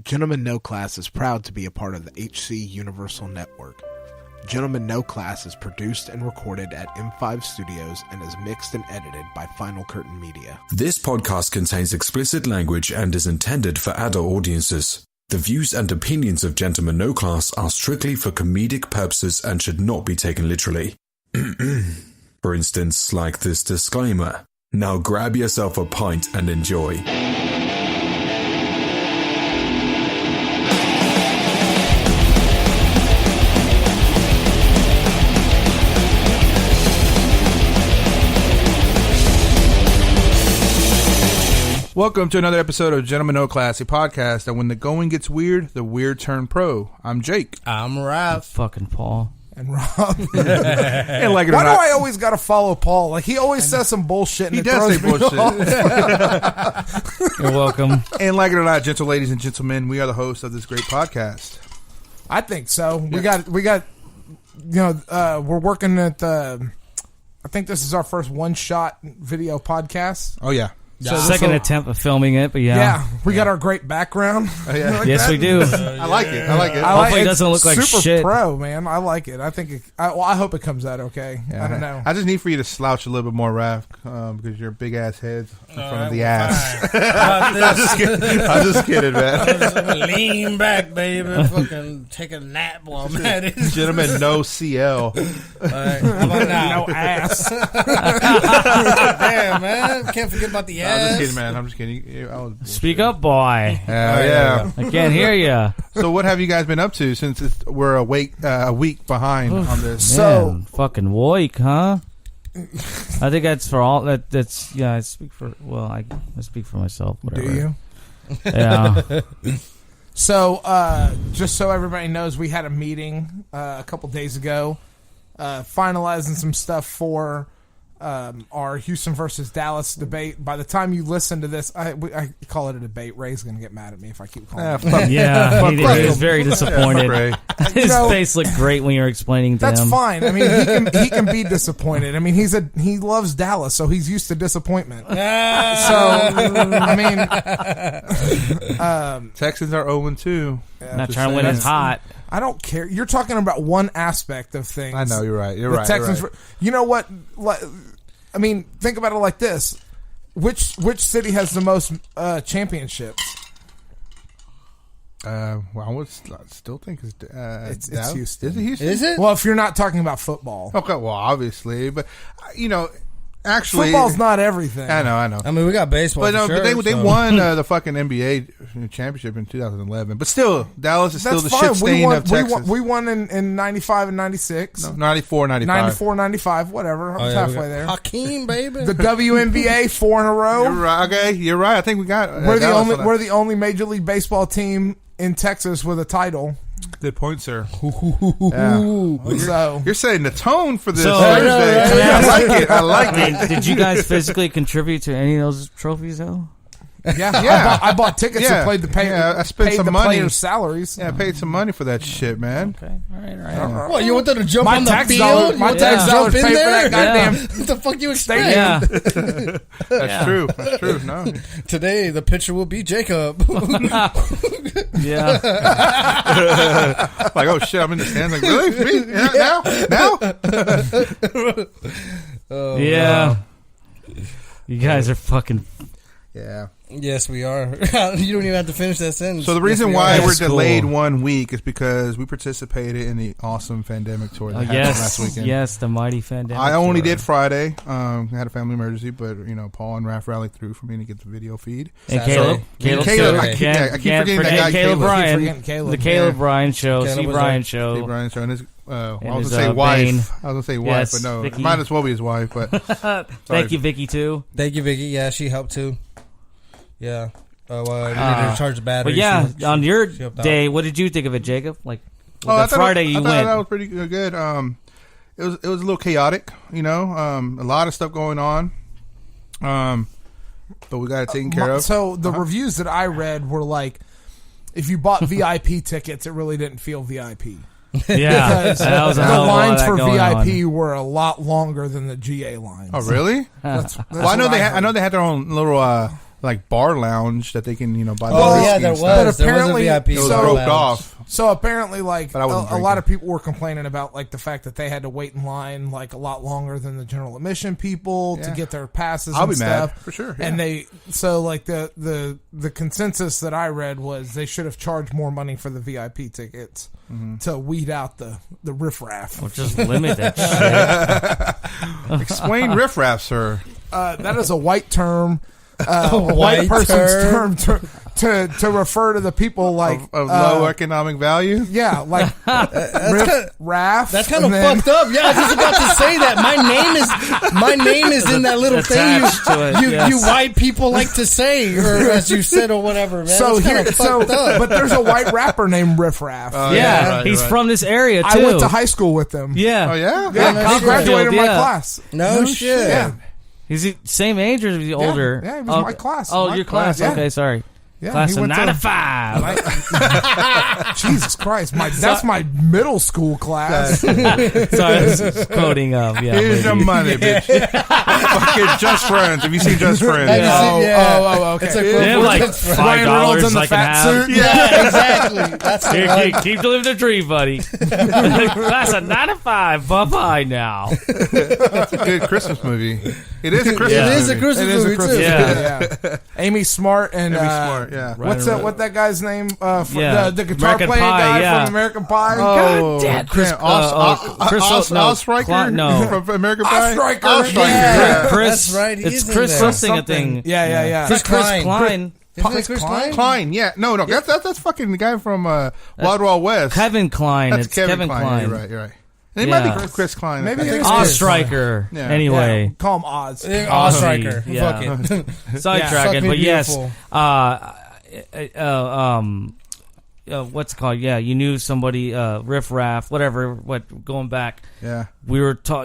Gentlemen No Class is proud to be a part of the HC Universal Network. Gentlemen No Class is produced and recorded at M5 Studios and is mixed and edited by Final Curtain Media. This podcast contains explicit language and is intended for adult audiences. The views and opinions of Gentlemen No Class are strictly for comedic purposes and should not be taken literally. For instance, like this disclaimer. Now grab yourself a pint and enjoy. Welcome to another episode of Gentlemen No Class, a podcast that when the going gets weird, the weird turn pro. I'm Jake. I'm Rob. Fucking Paul. And Rob. And like it or Why do not, I always got to follow Paul? Like, he always says some bullshit and he it does throws say me off. bullshit. You're welcome. And like it or not, gentle ladies and gentlemen, we are the hosts of this great podcast. I think so. We got, you know, we're working at the, I think this is our first one-shot video podcast. Oh, yeah. So Second attempt of filming it, but yeah. We got our great background. Yeah. Like Yes, that. we do. I like it. I like it. Hopefully it it's doesn't look like super shit. pro, man. I like it. I think I hope it comes out okay. Yeah. I don't know. I just need for you to slouch a little bit more, Raph, because your big ass head's in front of the ass. I'm just kidding, man. Lean back, baby. Fucking take a nap while I'm at it. Gentlemen, no CL. All right. How about now? No ass. Damn, man. Can't forget about the I'm ass. just kidding, man. I'm just kidding. Speak up, boy. Yeah. I can't hear you. So what have you guys been up to since we're a week behind on this? So- fucking weak, huh? I think that's for all. That's yeah. I speak for. Well, I speak for myself. Whatever. Do you? Yeah. So, just so everybody knows, we had a meeting a couple days ago, finalizing some stuff for our Houston versus Dallas debate. By the time you listen to this, I call it a debate. Ray's going to get mad at me if I keep calling it. Fuck. Yeah. He was very disappointed. Ray. His know, face looked great when you were explaining to That's him. fine. I mean, he can be disappointed. I mean, he loves Dallas, so he's used to disappointment. So, I mean, Texans are 0-2. Not trying to win is hot. I don't care. You're talking about one aspect of things. I know, you're right. You're The right. Texans. You're right. You know what? I mean, think about it like this: which city has the most championships? Well, I still think it's It's Houston. Is it Houston? Is it? Well, if you're not talking about football, Okay, well, obviously, but actually, football's not everything. I know. I mean, we got baseball. But for sure, they won the fucking NBA championship in 2011. But still, Dallas is still That's the fine. shit stain of Texas. We won in 95 and 96. No, 94, 95. 94, 95, whatever. I was halfway there. Hakeem, baby. The WNBA 4 in a row. You're right. Okay, you're right. I think we got. We're Dallas the only Major League Baseball team in Texas with a title. Good point, sir. So You're setting the tone for this So- Thursday. Yeah. I like it. I like I mean, it. did you guys physically contribute to any of those trophies, though? yeah, I bought tickets Yeah. and I spent paid some the money. players' salaries. Yeah, I paid some money for that shit, man. Okay, all right. What, you want them to jump My on the tax field? dollars, You my want them tax to dollars jump pay in for that there? goddamn What the fuck you expect? Yeah. That's true. That's true. No. Today, the pitcher will be Jacob. Yeah. Like, oh shit, I'm in the stands. Like, really? Me? Now? Oh, Yeah. You guys are fucking. Yeah. Yes, we are. You don't even have to finish that sentence. So the reason Yes, we why are. we're That's delayed cool. 1 week is because we participated in the awesome pandemic tour that happened last weekend. Yes, the mighty pandemic. I only tour. did Friday. I had a family emergency, but Paul and Raph rallied through for me to get the video feed. And Saturday. Caleb. Caleb, I keep Can't forgetting that forget guy, Caleb Caleb. Bryan. Keep forgetting Caleb. The Caleb Yeah. Bryan show. Caleb Steve was Bryan there. show. Steve Bryan and his, I was And going his, to say Bane. wife. I was going to say wife, Yes, but no. Vicky. It might as well be his wife. But Thank you, Vicky, too. Thank you, Vicky. Yeah, she helped too. Yeah. I needed her charge the battery. But yeah, She on your helped out. day, what did you think of it, Jacob? Like, I the Friday you thought went. that was pretty good. It was a little chaotic, a lot of stuff going on. But we got it taken care of. So the reviews that I read were like, if you bought VIP tickets, it really didn't feel VIP. Yeah, Because that was a the hell of a lot of lines that for going VIP on. were a lot longer than the GA lines. Oh, really? That's Well, I know what they heard. I know they had their own little like bar lounge that they can buy. Oh yeah, whiskey there and was. stuff. But apparently- there was a VIP. It was So- roped lounge. off. So apparently, like But I wasn't a drinking. lot of people were complaining about like the fact that they had to wait in line like a lot longer than the general admission people to Yeah. get their passes. I'll and be mad stuff. for sure. And yeah. the consensus that I read was they should have charged more money for the VIP tickets to weed out the riffraff. Or just limit that shit. Explain riffraff, sir. That is a white term. A white white person's term to refer to the people like Of low economic value. yeah, like raff. That's kind of and then- fucked up. Yeah, I was just about to say that. My name is in that little thing Attached to it, yes. you white people like to say, or as you said, or whatever. Man. So That's here, kinda fucked up. but there's a white rapper named Riff Raff. Yeah, right, he's right. from this area too. I went to high school with him. Yeah. Oh yeah. Yeah, no he shit. graduated my Yeah. class. no shit. Yeah, Is he same age or is he older? yeah, he was my class. Oh, My your class. class, yeah. Okay, sorry. yeah, Class he of went 9 to to 5. Jesus Christ, that's my middle school class. Sorry, this is quoting yeah. Here's your maybe. money, bitch. Fucking Just Friends. Have you seen Just Friends? Have you seen- yeah. Okay. It's a They have like Ryan Reynolds in $5 the I can fat have. suit. Yeah, exactly. That's the Here, one. keep living the dream, buddy. Class of 9 to 5. Bye bye now. That's a good Christmas movie. It is a Christmas Yeah. It is a movie. Christmas It is a movie Christmas too. Yeah. yeah. Amy Smart and Amy Smart, yeah. What's that? What that guy's name? Yeah. The guitar American playing Pie, guy yeah. from American Pie. Oh, damn. Chris, Chris- no, Stryker no. from American Pie. Stryker. Stryker, Yeah. Chris, That's right, he It's is in Chris there. something a thing. Yeah. Chris Chris Klein. Klein. Isn't it Chris Klein? Klein, yeah, no, that's fucking the guy from Wild Wild West. Kevin Klein. That's It's Kevin Klein. You're right. It might Yeah. be Chris Klein. Maybe I think it is. Oz Chris Striker. Yeah. Anyway. Yeah, call him Oz. Striker. Yeah. Fuck it. Sidetracking, Fuck me but yes. beautiful. What's it called? Yeah, you knew somebody, Riff Raff, whatever, going back. Yeah. We were so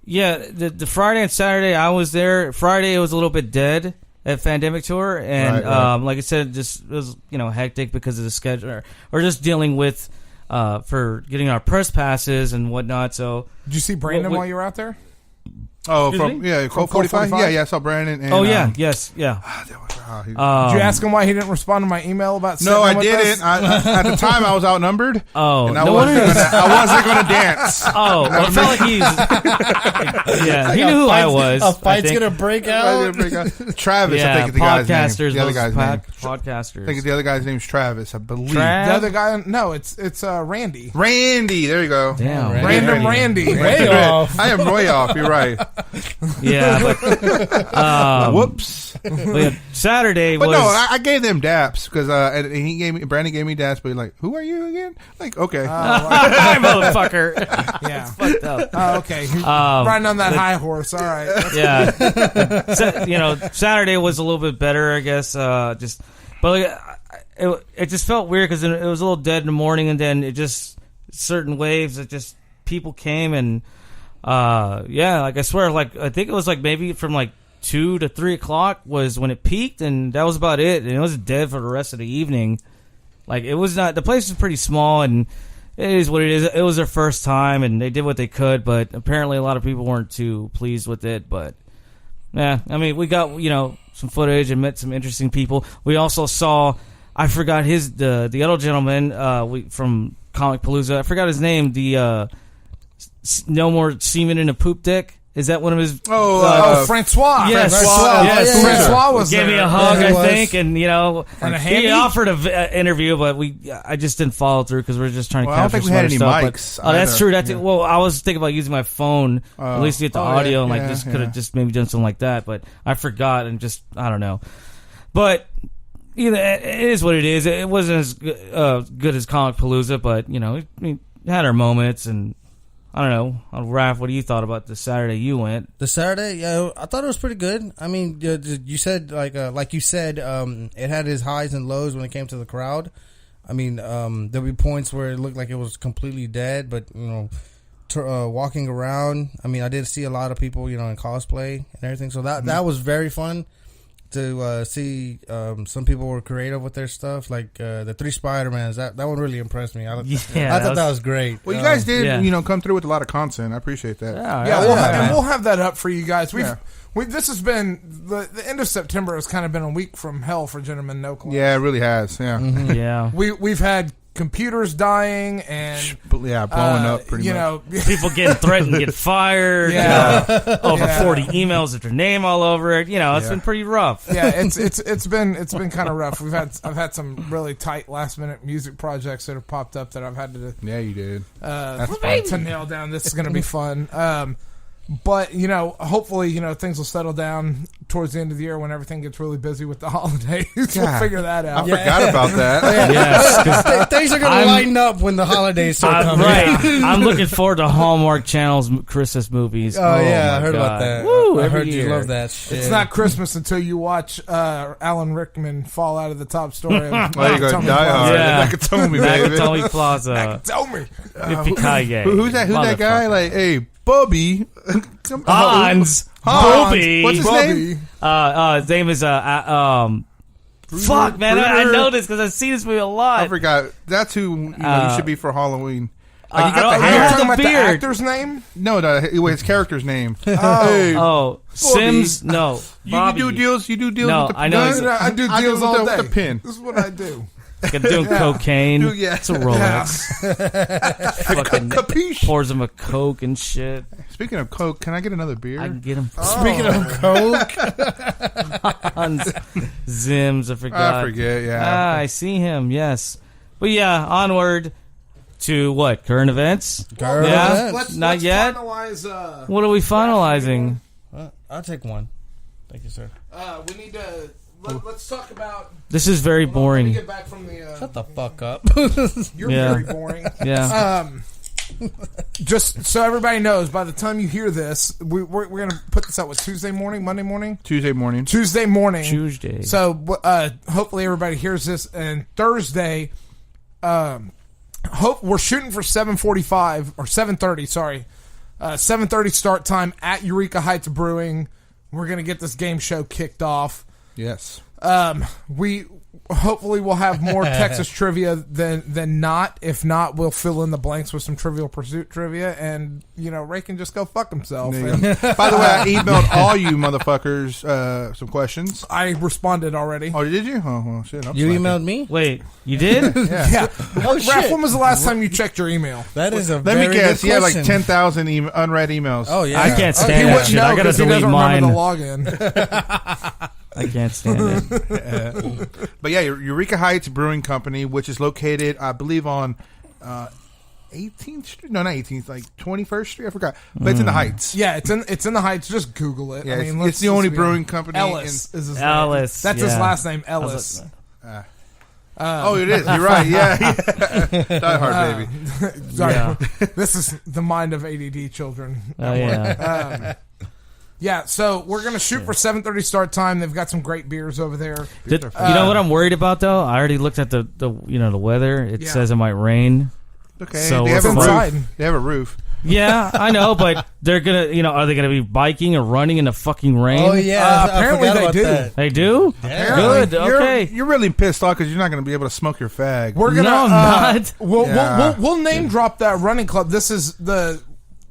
the Friday and Saturday I was there. Friday it was a little bit dead at Pandemic Tour, and Right. like I said, it was hectic because of the schedule, or just dealing with for getting our press passes and whatnot. So Did you see Brandon What- while you were out there? Oh, Excuse from me? Colt 45? 45? Yeah, I saw Brandon. And, yes. he- Did you ask him why he didn't respond to my email about? no, sitting I in with didn't. us? At the time, I was outnumbered. Oh, and I no wasn't wonder. gonna dance. Oh, well, it felt like he's. Yeah, he knew who I was. A I fight's think. gonna break out. Travis, I Yeah, think the guy's name. podcasters. The other Those guy's name. podcasters. I think the other guy's name's Travis, I believe. Trav? The other guy? No, it's Randy. Randy, there you go. Damn. Random Randy. Way off. I am way off. You're right. Yeah, but Whoops. but yeah, Saturday But was. no, I gave them daps because Brandon gave me daps, but he's like, who are you again? Like, okay. Motherfucker. Yeah. Fucked up. Oh, okay. Riding on that but- high horse. All right. Yeah. Saturday was a little bit better, I guess. But like, it just felt weird because it was a little dead in the morning, and then it just certain waves. It just people came and like I swear, like I think it was like maybe from like 2 to 3 o'clock was when it peaked, and that was about it. And it was dead for the rest of the evening. Like it was not. The place was pretty small, and it is what it is. It was their first time, and they did what they could. But apparently, a lot of people weren't too pleased with it. But yeah, I mean, we got some footage and met some interesting people. We also saw. I forgot the other gentleman from Comic Palooza. I forgot his name. The No More Semen in a Poop Dick. Is that one of his? Francois. Yes, Francois. yes. Francois was Gave me there. a hug, Yeah, he I was. think, and And a he handy? offered an interview, but I just didn't follow through because we are just trying to Well, I don't capture think we had some any other stuff. mics But, that's either. true. That's Yeah. well, I was thinking about using my phone at least to get the audio and like yeah, just could have yeah. just maybe done something like that, but I forgot and just I don't know. But it is what it is. It wasn't as good as Comic Palooza, but we had our moments and. I don't know. Raph, what do you thought about the Saturday you went? The Saturday, yeah, I thought it was pretty good. I mean, you said like you said, it had its highs and lows when it came to the crowd. I mean, there'll be points where it looked like it was completely dead, but walking around, I mean, I did see a lot of people, in cosplay and everything, so that was very fun to see some people were creative with their stuff, like the 3 Spider-Mans. That one really impressed me. I thought that was great. Well, you guys did, come through with a lot of content. I appreciate that. We'll have that up for you guys. This has been the end of September has kind of been a week from hell for Gentlemen No Class. Yeah, it really has. Yeah, yeah. We've had computers dying and blowing up. Pretty much. People getting threatened to get fired. Over 40 emails with their name all over it. It's been pretty rough. Yeah, it's been kind of rough. I've had some really tight last minute music projects that have popped up that I've had to. Yeah, you did. To nail down. This is going to be fun. But, hopefully, things will settle down towards the end of the year when everything gets really busy with the holidays. We'll figure that out. I forgot about that. Yes, things are going to lighten up when the holidays start coming. Right. I'm looking forward to Hallmark Channel's Christmas movies. Oh yeah, I heard about that. Woo, I heard year. you love that shit. It's not Christmas until you watch Alan Rickman fall out of the top story. Of There you go, Die Hard. Yeah. Nakatomi, baby. Nakatomi Plaza. Nakatomi. Yippee-ki-yay. Who's that guy? Like, hey, Bubby. Hans. Bobby. What's his name? His name is fuck, man. I know this because I've seen this movie a lot. I forgot. That's who you should be for Halloween. Like, you got the I hair. don't You're have talking the about the beard. actor's name? No, his character's name. Oh, Sims? No. Bobby. You do deals No, with the I know gun? I do deals all day. With the pin. This is what I do. Like I'm doing cocaine. Dude, yeah. It's a Rolex. Fucking Capiche. pours him a Coke and shit. Speaking of Coke, can I get another beer? I can get him. Speaking of Coke, Hans Zims, I forgot. I forget, yeah. I see him, yes. But yeah, onward to what? Current events? Current Yeah? events. Let's Not yet? finalize, What are we finalizing? I'll take one. Thank you, sir. we need to... Let's talk about... This is very Let me boring. get back from the... Shut the fuck up. You're Yeah. very boring. Yeah. Just so everybody knows, by the time you hear this, we're going to put this out with Tuesday morning, Monday morning? Tuesday morning. Tuesday morning. Tuesday. So hopefully everybody hears this. And Thursday, we're shooting for 7:45 or 7:30. Sorry, 7:30 start time at Eureka Heights Brewing. We're gonna get this game show kicked off. Yes. We hopefully we'll have more Texas trivia than not. If not, we'll fill in the blanks with some Trivial Pursuit trivia, and Ray can just go fuck himself. And By the way, I emailed all you motherfuckers some questions. I responded already. Oh, did you? Oh, well, shit. I'm You slacking. emailed me? Wait, you did? Yeah. Oh, Raph, shit. when was the last time you checked your email? That is a Let very me guess. good He had like question. 10,000 unread emails. Oh, yeah. I can't He stand that wouldn't shit. know I gotta because he delete doesn't mine. remember the login. I can't stand it. But yeah, Eureka Heights Brewing Company, which is located, I believe, on 18th Street. No, not 18th, like 21st Street. I forgot, but it's in the Heights. Yeah, it's in the Heights. Just Google it. Yeah, I mean, it's the only be brewing honest. company. Ellis is his Ellis, name. That's his yeah. last name, Ellis. Oh, it is. You're right. Yeah, Die Hard, baby. Sorry, Yeah. this is the mind of ADD children. Oh, yeah. Yeah, so we're gonna shoot for 7:30 start time. They've got some great beers over there. You know what I'm worried about, though? I already looked at the weather. It says it might rain. Okay. So they have what's a inside? roof. They have a roof. Yeah, I know, but they're gonna, are they gonna be biking or running in the fucking rain? Oh, yeah. apparently I forgot they about do. that. They do? Good, okay. You're really pissed off because you're not going to be able to smoke your fag. We're gonna. No, I'm not. We'll name drop that running club. This is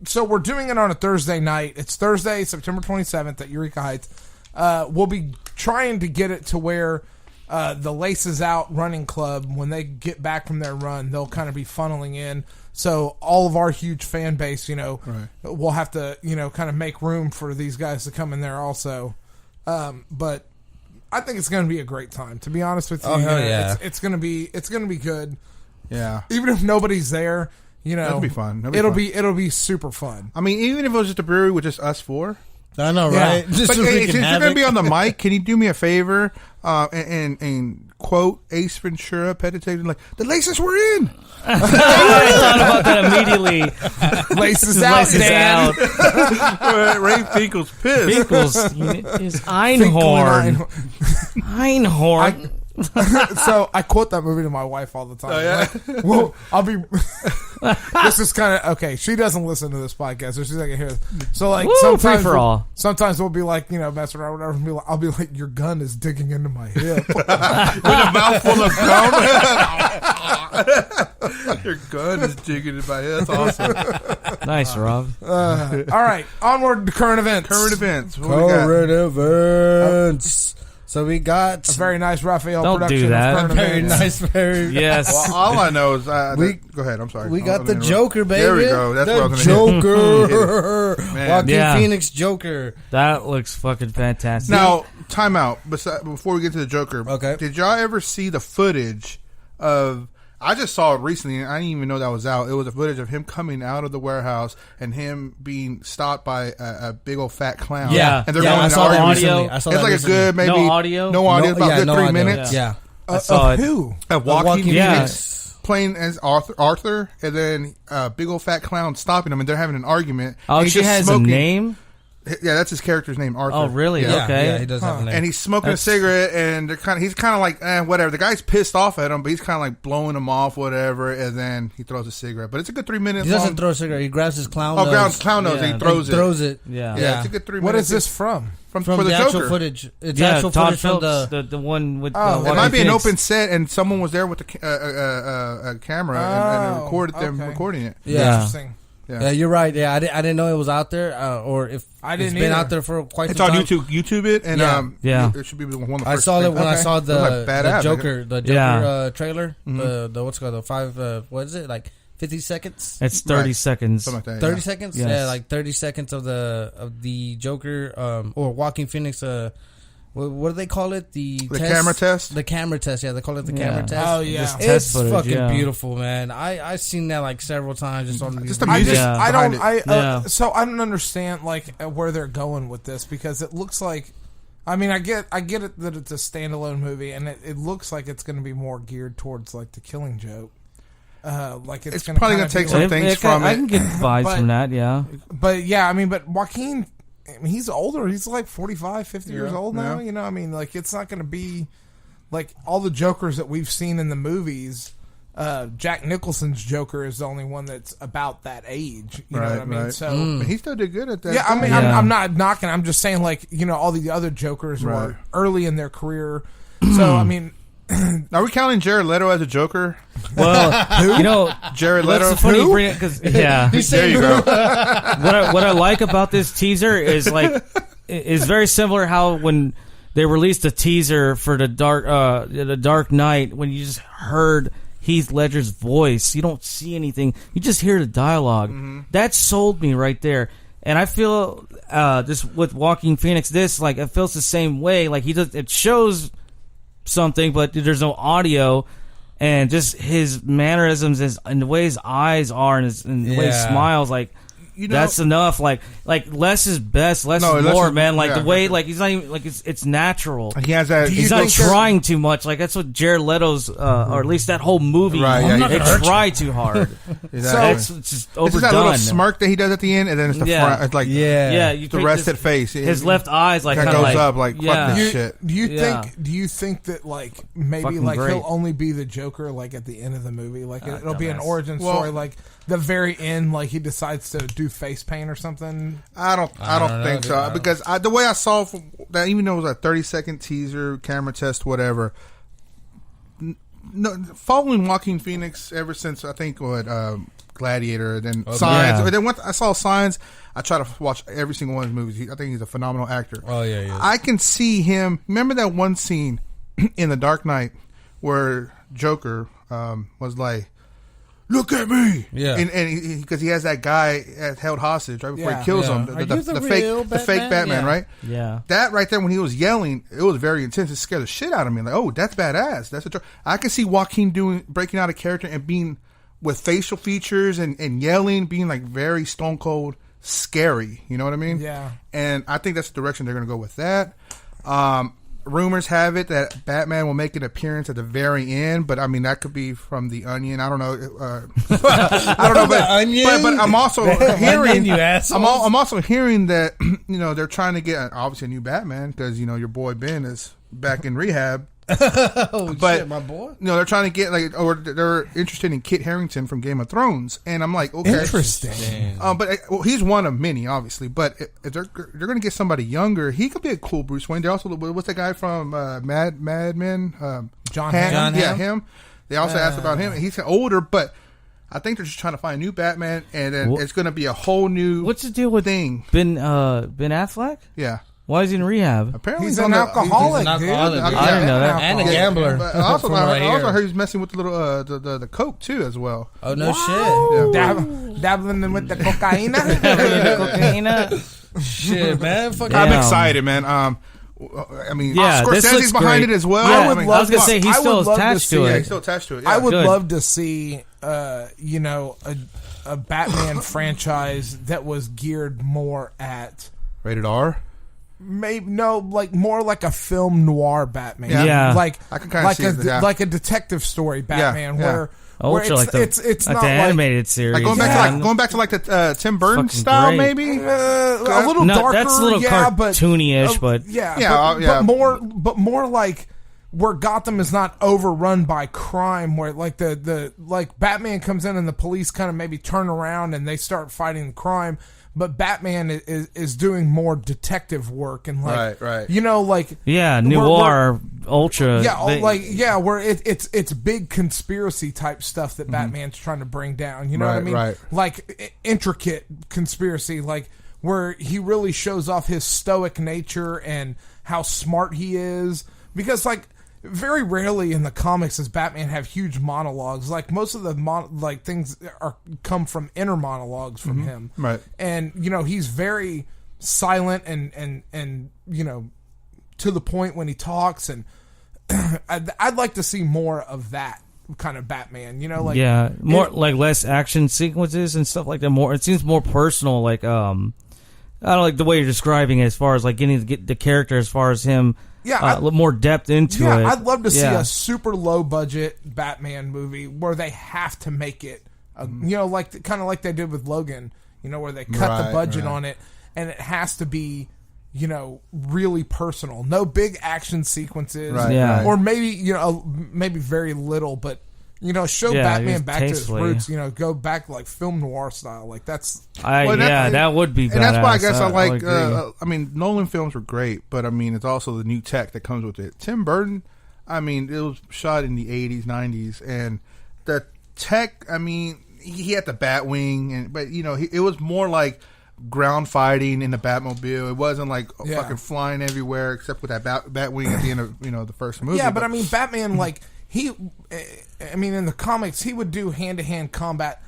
So we're doing it on a Thursday night. It's Thursday, September 27th at Eureka Heights. We'll be trying to get it to where the Laces Out Running Club, when they get back from their run, they'll kind of be funneling in. So all of our huge fan base, we'll have to, kind of make room for these guys to come in there also. But I think it's going to be a great time. To be honest with you, Oh, hell yeah. it's going to be good. Yeah. Even if nobody's there. That'll be fun. It'll be super fun. I mean, even if it was just a brewery with just us four. I know, Yeah. right? Just But so we hey, can since you're have going to it. be on the mic, can you do me a favor and quote Ace Ventura, meditating like, the Laces were in. I thought about that immediately. Laces out, Laces Dan. out. Ray Finkel's pissed. Finkel's is Einhorn. Einhorn. So I quote that movie to my wife all the time. Oh, yeah? Like, well, I'll be. This is kind of okay. She doesn't listen to this podcast, so she's not gonna hear this. So like sometimes we'll be like messing around, whatever. And I'll be like, your gun is digging into my hip With a mouthful of gum. Your gun is digging in my head. That's awesome. Nice, Rob. All right, onward to current events. Current events. What we got? Current events. So we got A very nice Raphael Don't production do that. of current very events. nice, very. Yes. Well, all I know is go ahead. I'm sorry. We I got was the gonna Joker, baby. There we go. That's the what I was gonna hit. Joker. Man. Joaquin Yeah. Phoenix Joker. That looks fucking fantastic. Now, time out. Before we get to the Joker, Okay. Did y'all ever see the footage of? I just saw it recently, and I didn't even know that was out. It was a footage of him coming out of the warehouse and him being stopped by a big old fat clown. Yeah. and they're Yeah, going I into saw that argument. audio. recently. I saw It's that like recently. a good maybe No audio? No audio. About yeah, good no 3 audio. minutes. Yeah. I saw it. Who? Joaquin Joaquin Phoenix playing as Arthur, and then big old fat clown stopping him, and they're having an argument. Oh, and he's she just has smoking. a name? Yeah, that's his character's name, Arthur. Oh, really? Yeah. Okay. Yeah, he does have a name. And he's smoking That's- a cigarette, and he's kind of like, whatever. The guy's pissed off at him, but he's kind of like blowing him off, whatever. And then he throws a cigarette, but it's a good 3 minutes. He doesn't long. throw a cigarette. He grabs his clown Oh, nose. clown nose. Yeah. And he throws it. Throws it. Yeah. Yeah, it's a good 3 minutes. What is this from? from From for the, the Joker? actual footage. It's Yeah, actual Todd footage from Phillips, the one with Oh, the It might be an Phoenix. open set, and someone was there with the camera and Oh, recorded them okay. recording it. Yeah. Interesting. Yeah, you're right. Yeah, I didn't know it was out there, or if I didn't it's been either. out there for quite It's some on time. YouTube. YouTube it, and Yeah. Yeah. it should be one of the I first saw it things. when I Okay. saw It was like the badass. Joker, Yeah. trailer. The what's it called, the 5. What is it, like 50 seconds? It's 30 Right. seconds. Something like that. 30 yeah. seconds? Yes. Yeah, like 30 seconds of the Joker, or Joaquin Phoenix. What do they call it? The camera test? The camera test. Yeah, they call it the Yeah. camera test. Oh, yeah. Just It's test footage, fucking yeah. beautiful, man. I seen that like several times just on Just the I music just, Yeah. I don't, behind Yeah. so I don't understand like where they're going with this because it looks like, I mean, I get it that it's a standalone movie and it looks like it's going to be more geared towards like the Killing Joke. Like it's It's probably gonna take be some like- things from I it. can get vibes But- from that, yeah. But yeah, I mean, but Joaquin, I mean, he's older. He's like 45, 50 years Yeah, old now. yeah. You know, I mean, like it's not going to be like all the Jokers that we've seen in the movies. Jack Nicholson's Joker is the only one that's about that age. You know what I mean? Right. So But he still did good at that. yeah, I mean, Yeah. I'm not knocking. I'm just saying, like you know, all the other Jokers Right. were early in their career. So I mean, Are we counting Jared Leto as a Joker? Well, you know, Jared what's Leto. the funny bring it because yeah, There you go. what I like about this teaser is like is very similar how when they released a teaser for the Dark Knight when you just heard Heath Ledger's voice, you don't see anything, you just hear the dialogue. That sold me right there. And I feel just with Joaquin Phoenix, this like it feels the same way. Like it shows something, but there's no audio. And just his mannerisms and the way his eyes are and the way he Yeah. smiles, like You know, that's enough. Like less is best, less No, is less more, is- man. Like yeah, the way, for like he's not even like it's natural. he has that. He's not trying too much. Like that's what Jared Leto's, or at least that whole movie. Right, yeah, they he- try too hard. Exactly. It's just It's overdone. just that little smirk that he does at the end, and then it's the Yeah. front. It's like Yeah, you the think rested his, face. his left eye's like That kind of goes like up like, fuck yeah. this shit. do you Yeah. think that like maybe Fucking like great. he'll only be the Joker like at the end of the movie? Like it'll be an dumbass. origin Well- story. Like the very end, like he decides to do face paint or something. I don't know, think dude. so I don't- because the way I saw that, even though it was a 30-second teaser, camera test, whatever. No, following Joaquin Phoenix ever since I think Gladiator, then Signs. Yeah. Then once I saw Signs, I try to watch every single one of his movies. I think he's a phenomenal actor. Oh, yeah, he is. I can see him. Remember that one scene in The Dark Knight where Joker was like, "Look at me!" Yeah. and because he has that guy held hostage right before Yeah, he kills yeah. him. Are you the real The fake Batman, Yeah. right? Yeah. That right there, when he was yelling, it was very intense. It scared the shit out of me. Like, oh, that's badass. That's a. I can see Joaquin breaking out of character and being with facial features and yelling, being like very stone cold, scary. You know what I mean? Yeah. And I think that's the direction they're going to go with that. Rumors have it that Batman will make an appearance at the very end, but I mean that could be from The Onion. I don't know. I don't know, but Onion? but I'm also Onion, hearing. you assholes. I'm also hearing that they're trying to get obviously a new Batman because your boy Ben is back in rehab Oh But- shit, my boy. They're trying to get or they're interested in Kit Harington from Game of Thrones, and I'm like, okay, Interesting. But he's one of many, obviously. But if they're going to get somebody younger, he could be a cool Bruce Wayne. They also what's the guy from Mad Men? John Hamm. Yeah, him. They also asked about him. He's older, but I think they're just trying to find a new Batman, and then it's going to be a whole new. What's the deal with thing? Ben Affleck? Yeah. Why is he in rehab? Apparently He's on an the- alcoholic, He's an dude. alcoholic, dude. I didn't know that. And a gambler. But also, From what I I also hear. heard he's messing with the little the coke too as well. Oh no shit. Dabbling with the cocaine. Shit, man. Fuck I'm Damn. excited, man. I mean, Yeah, this Scorsese's looks behind great. it as well. Yeah, I mean, I was gonna say he's I would still love to attached see to yeah, it. he's still attached to it. Yeah. I would Good. love to see, a Batman franchise that was geared more at Rated R. more like a film noir Batman. Yeah. like I can kinda see it, yeah. like a detective story Batman yeah. where Ultra, like it's like not the like animated series. Like going back to like the Tim Burton Fucking style, great. maybe. a little No, darker. that's a little but cartoony-ish, but but more like where Gotham is not overrun by crime, where like the Batman comes in and the police kind of maybe turn around and they start fighting the crime, but Batman is doing more detective work and like Right. noir, ultra. where it's big conspiracy type stuff that Batman's trying to bring down. You know what I mean? Right. Like intricate conspiracy, like where he really shows off his stoic nature and how smart he is. Because like very rarely in the comics does Batman have huge monologues. Like most of the things come from inner monologues from him. Right. And he's very silent and to the point when he talks, and I'd like to see more of that kind of Batman. More like less action sequences and stuff like that. More, it seems more personal. Like I don't like the way you're describing it, as far as like getting the character, as far as him. Yeah, a little more depth into it. I'd love to see a super low budget Batman movie where they have to make it, like kind of like they did with Logan. Where they cut the budget on it, and it has to be, really personal. No big action sequences, or maybe maybe very little, but show Batman back to his roots. Go back like film noir style. Like that's. That would be badass. And that's why I guess I like. agree. I mean, Nolan films were great, but I mean, it's also the new tech that comes with it. Tim Burton, I mean, it was shot in the 80s, 90s, and the tech. I mean, he had the Batwing, but it was more like ground fighting in the Batmobile. It wasn't like fucking flying everywhere, except with that Batwing at the end of the first movie. Yeah, but I mean, Batman like. In the comics, he would do hand-to-hand combat,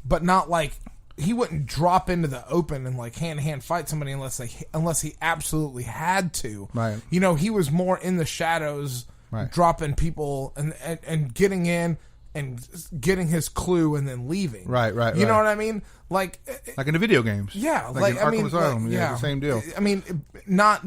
but not like he wouldn't drop into the open and like hand-to-hand fight somebody unless he absolutely had to. Right. He was more in the shadows, dropping people and getting in and getting his clue and then leaving. Right. You know what I mean? Like in the video games. Yeah, like in Arkham Asylum. The same deal. I mean, not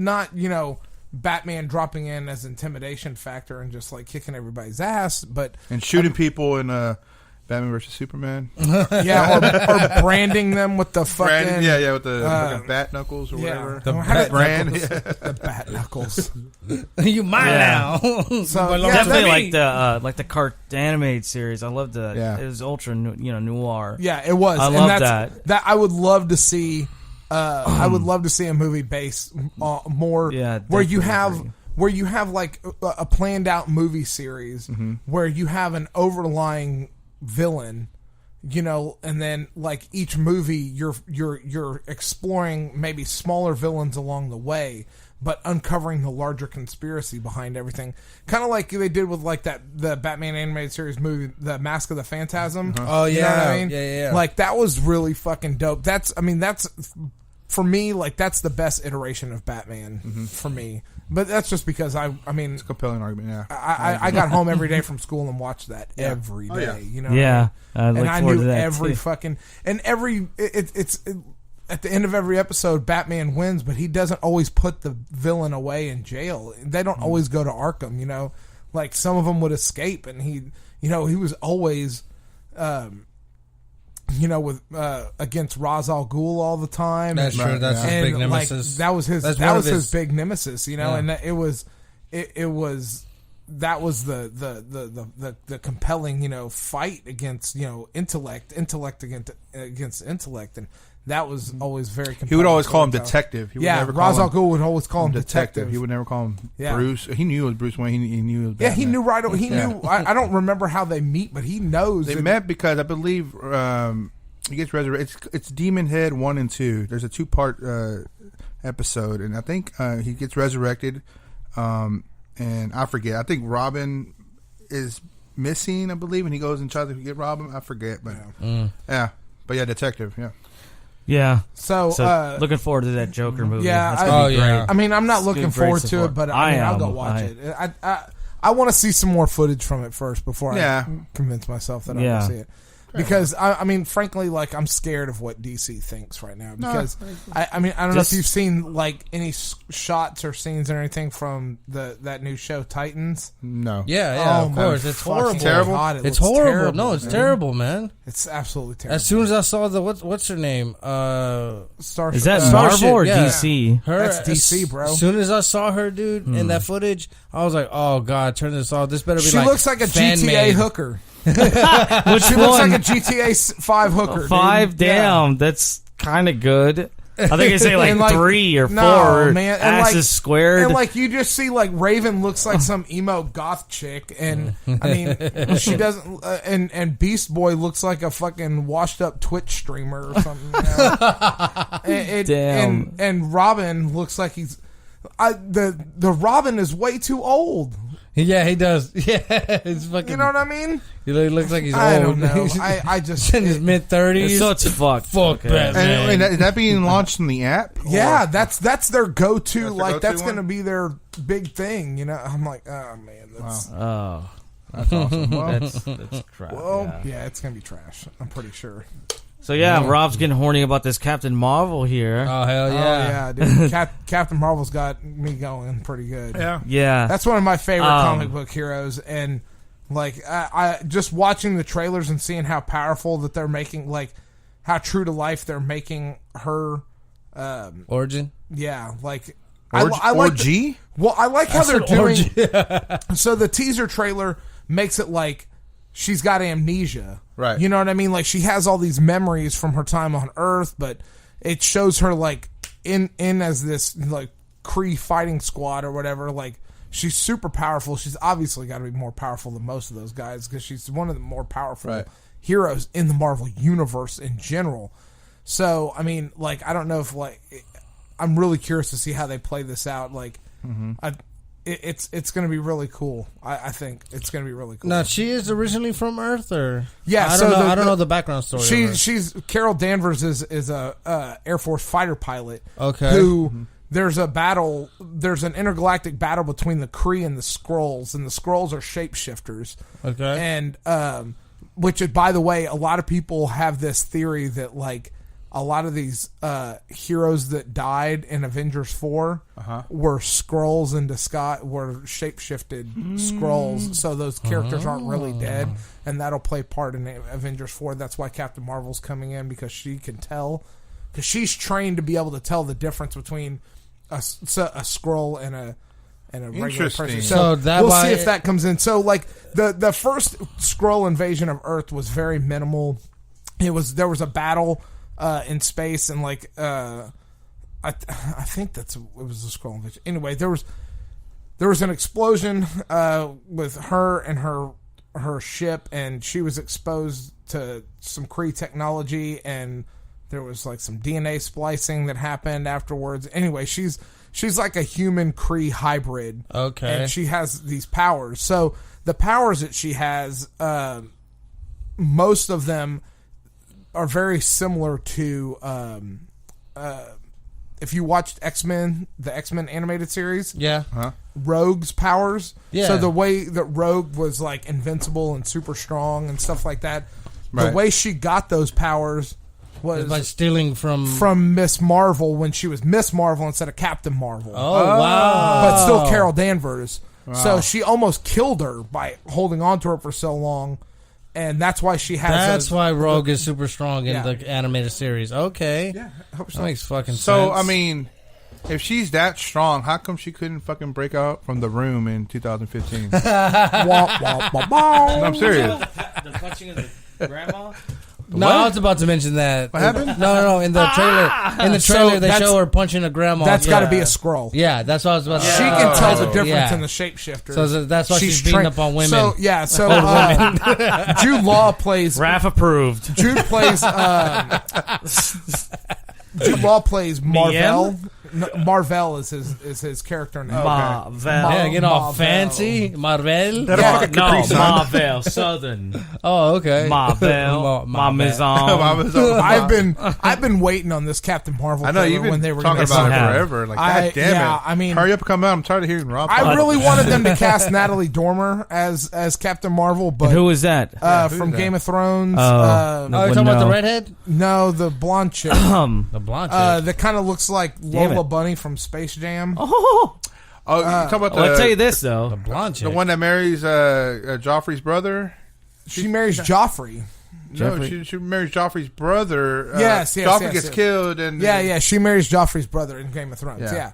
Batman dropping in as intimidation factor and just like kicking everybody's ass, but and shooting people in Batman versus Superman. or branding them with the fucking with the fucking bat knuckles or whatever. The bat knuckles. You mine now. So Definitely like the animated series. I loved the. It was ultra noir. Yeah, it was. I love that. That I would love to see. I would love to see a movie based more where you have like a planned out movie series where you have an overlying villain, and then like each movie you're exploring maybe smaller villains along the way, but uncovering the larger conspiracy behind everything. Kind of like they did with like the Batman animated series movie, The Mask of the Phantasm. Oh yeah, you know what I mean? Yeah. Like that was really fucking dope. That's for me, like that's the best iteration of Batman for me. But that's just because I mean, it's a compelling argument. Yeah, I got home every day from school and watched that every day. You know, and I knew every fucking it's at the end of every episode, Batman wins, but he doesn't always put the villain away in jail. They don't always go to Arkham. Like some of them would escape, and he was always. With against Ra's al Ghul all the time. That's true. That's his big nemesis. That was his big nemesis. And it was that was the compelling, fight against, intellect against intellect, and that was always very compelling. He would always call him detective. He would never Ra's call al Ghul would always call him detective. He would never call him Yeah. Bruce. He knew it was Bruce Wayne. He knew it was Batman. Yeah, he knew right away. He knew. I don't remember how they meet, but he knows. They met because I believe he gets resurrected. It's Demon Head 1 and 2. There's a 2-part episode, and I think he gets resurrected. And I forget. I think Robin is missing, I believe, and he goes and tries to get Robin. I forget, but but yeah, detective. Yeah. Yeah. So looking forward to that Joker movie. Yeah, That's gonna be great. I mean, I'm not It's looking good, great forward to support. it, but I I'll am. go watch it. I want to see some more footage from it first before Yeah. I convince myself that I want to see it. Because I mean, frankly, like I'm scared of what DC thinks right now. Because I mean, I don't know if you've seen like any shots or scenes or anything from that new show Titans. No. Yeah, of course. It's horrible. Terrible. God, It's horrible. terrible. No, it's terrible, man. It's absolutely terrible. As soon as I saw the what's her name? Starship. Is that Starship, Marvel or yeah. DC? Her, That's DC, bro. As soon as I saw her, dude, in that footage, I was like, "Oh God, turn this off. This better be She like looks like a fan GTA made. hooker. Which She looks one? like a GTA 5 hooker. 5? Dude. Damn, that's kind of good. I think they say like, And, like, 3 or 4. no, man. And, Asses like, squared. And like you just see like Raven looks like some emo goth chick, and I mean she doesn't. And Beast Boy looks like a fucking washed up Twitch streamer or something. Damn. And Robin looks like he's. The Robin is way too old. Yeah, he does. Yeah, it's fucking. You know what I mean? He looks like he's I old. don't know. He's I just in his mid-30s. so it's fucked. Fuck Okay. Batman. And is that being launched in the app? yeah, that's their go-to. That's their Like go-to that's one? going to be their big thing. You know, I'm like, oh man, that's Oh, That's awesome. Well, that's crap. well, yeah. yeah, it's going to be trash. I'm pretty sure. So yeah, Rob's getting horny about this Captain Marvel here. Oh hell yeah! Oh yeah, dude. Captain Marvel's got me going pretty good. yeah. Yeah. That's one of my favorite comic book heroes, and like I just watching the trailers and seeing how powerful that they're making, like how true to life they're making her. Origin. Yeah, like I like Orgy? well, I like how they're doing. Orgy. So the teaser trailer makes it like she's got amnesia. Right. You know what I mean? Like she has all these memories from her time on Earth, but it shows her like in as this like Kree fighting squad or whatever. Like she's super powerful. She's obviously got to be more powerful than most of those guys because she's one of the more powerful heroes in the Marvel universe in general. So I mean, like I don't know if like I'm really curious to see how they play this out. Like it's going to be really cool. I think it's going to be really cool. Now she is originally from Earth, or Yeah, I so don't know. the- I don't know the background story. of her. She's Carol Danvers is a Air Force fighter pilot. Okay. Who there's a battle. There's an intergalactic battle between the Kree and the Skrulls, and the Skrulls are shapeshifters. Okay. And which, by the way, a lot of people have this theory that like a lot of these heroes that died in Avengers 4 were Skrulls in disguise, were shapeshifted Skrulls. So those characters aren't really dead, and that'll play part in Avengers 4. That's why Captain Marvel's coming in, because she can tell, because she's trained to be able to tell the difference between a Skrull and a regular Interesting. person. So that we'll why- see if that comes in. So like the first Skrull invasion of Earth was very minimal. There was a battle in space, and like I think it was a Skrull invasion. Anyway, there was an explosion with her and her ship, and she was exposed to some Kree technology, and there was like some DNA splicing that happened afterwards. Anyway, she's like a human Kree hybrid. Okay. And she has these powers. So the powers that she has, most of them are very similar to if you watched X-Men, the X-Men animated series. Yeah. Rogue's powers. Yeah. So the way that Rogue was like invincible and super strong and stuff like that, the Right. way she got those powers was By stealing from. Miss Marvel when she was Miss Marvel instead of Captain Marvel. Oh wow! But still Carol Danvers. So she almost killed her by holding on to her for so long. And that's why she has That's those- why Rogue is super strong in Yeah. the animated series. Okay. Yeah, I hope That so. makes fucking sense. So, I mean, If she's that strong, how come she couldn't fucking break out from The Room in 2015? I'm serious. The punching of the grandma. No, I was about to mention that. What happened? No. In the trailer, they show her punching a grandma. That's got to be a scroll. Yeah, that's what I was about to say. She can tell the difference Yeah. in the shapeshifter. So that's why she's beating up on women. So Jude Law plays. Raph approved. Jude plays. Jude Law plays Marvell. Marvell is his character name. Marvel. Yeah, get all Marvel. fancy. Marvel. No, Marvel. Southern. Oh, okay. Marvel. Mamazon. I've been waiting on this Captain Marvel. I know you've been when they were talking gonna about it have. forever. Like, God damn it! I mean, hurry up and come out. I'm tired of hearing Rob. I really wanted them to cast Natalie Dormer as Captain Marvel, but Who is that? from Game of Thrones. Oh, you're talking about the redhead? No, the blonde chick. The blonde chick. That kind of looks like Damn Lola it. Bunny from Space Jam. Oh, you talking about I'll tell you this though. The blonde chick. the one that marries Joffrey's brother. She marries Joffrey. No, she marries Joffrey's brother. Yes, Joffrey gets killed, and Yeah, she marries Joffrey's brother in Game of Thrones. Yeah.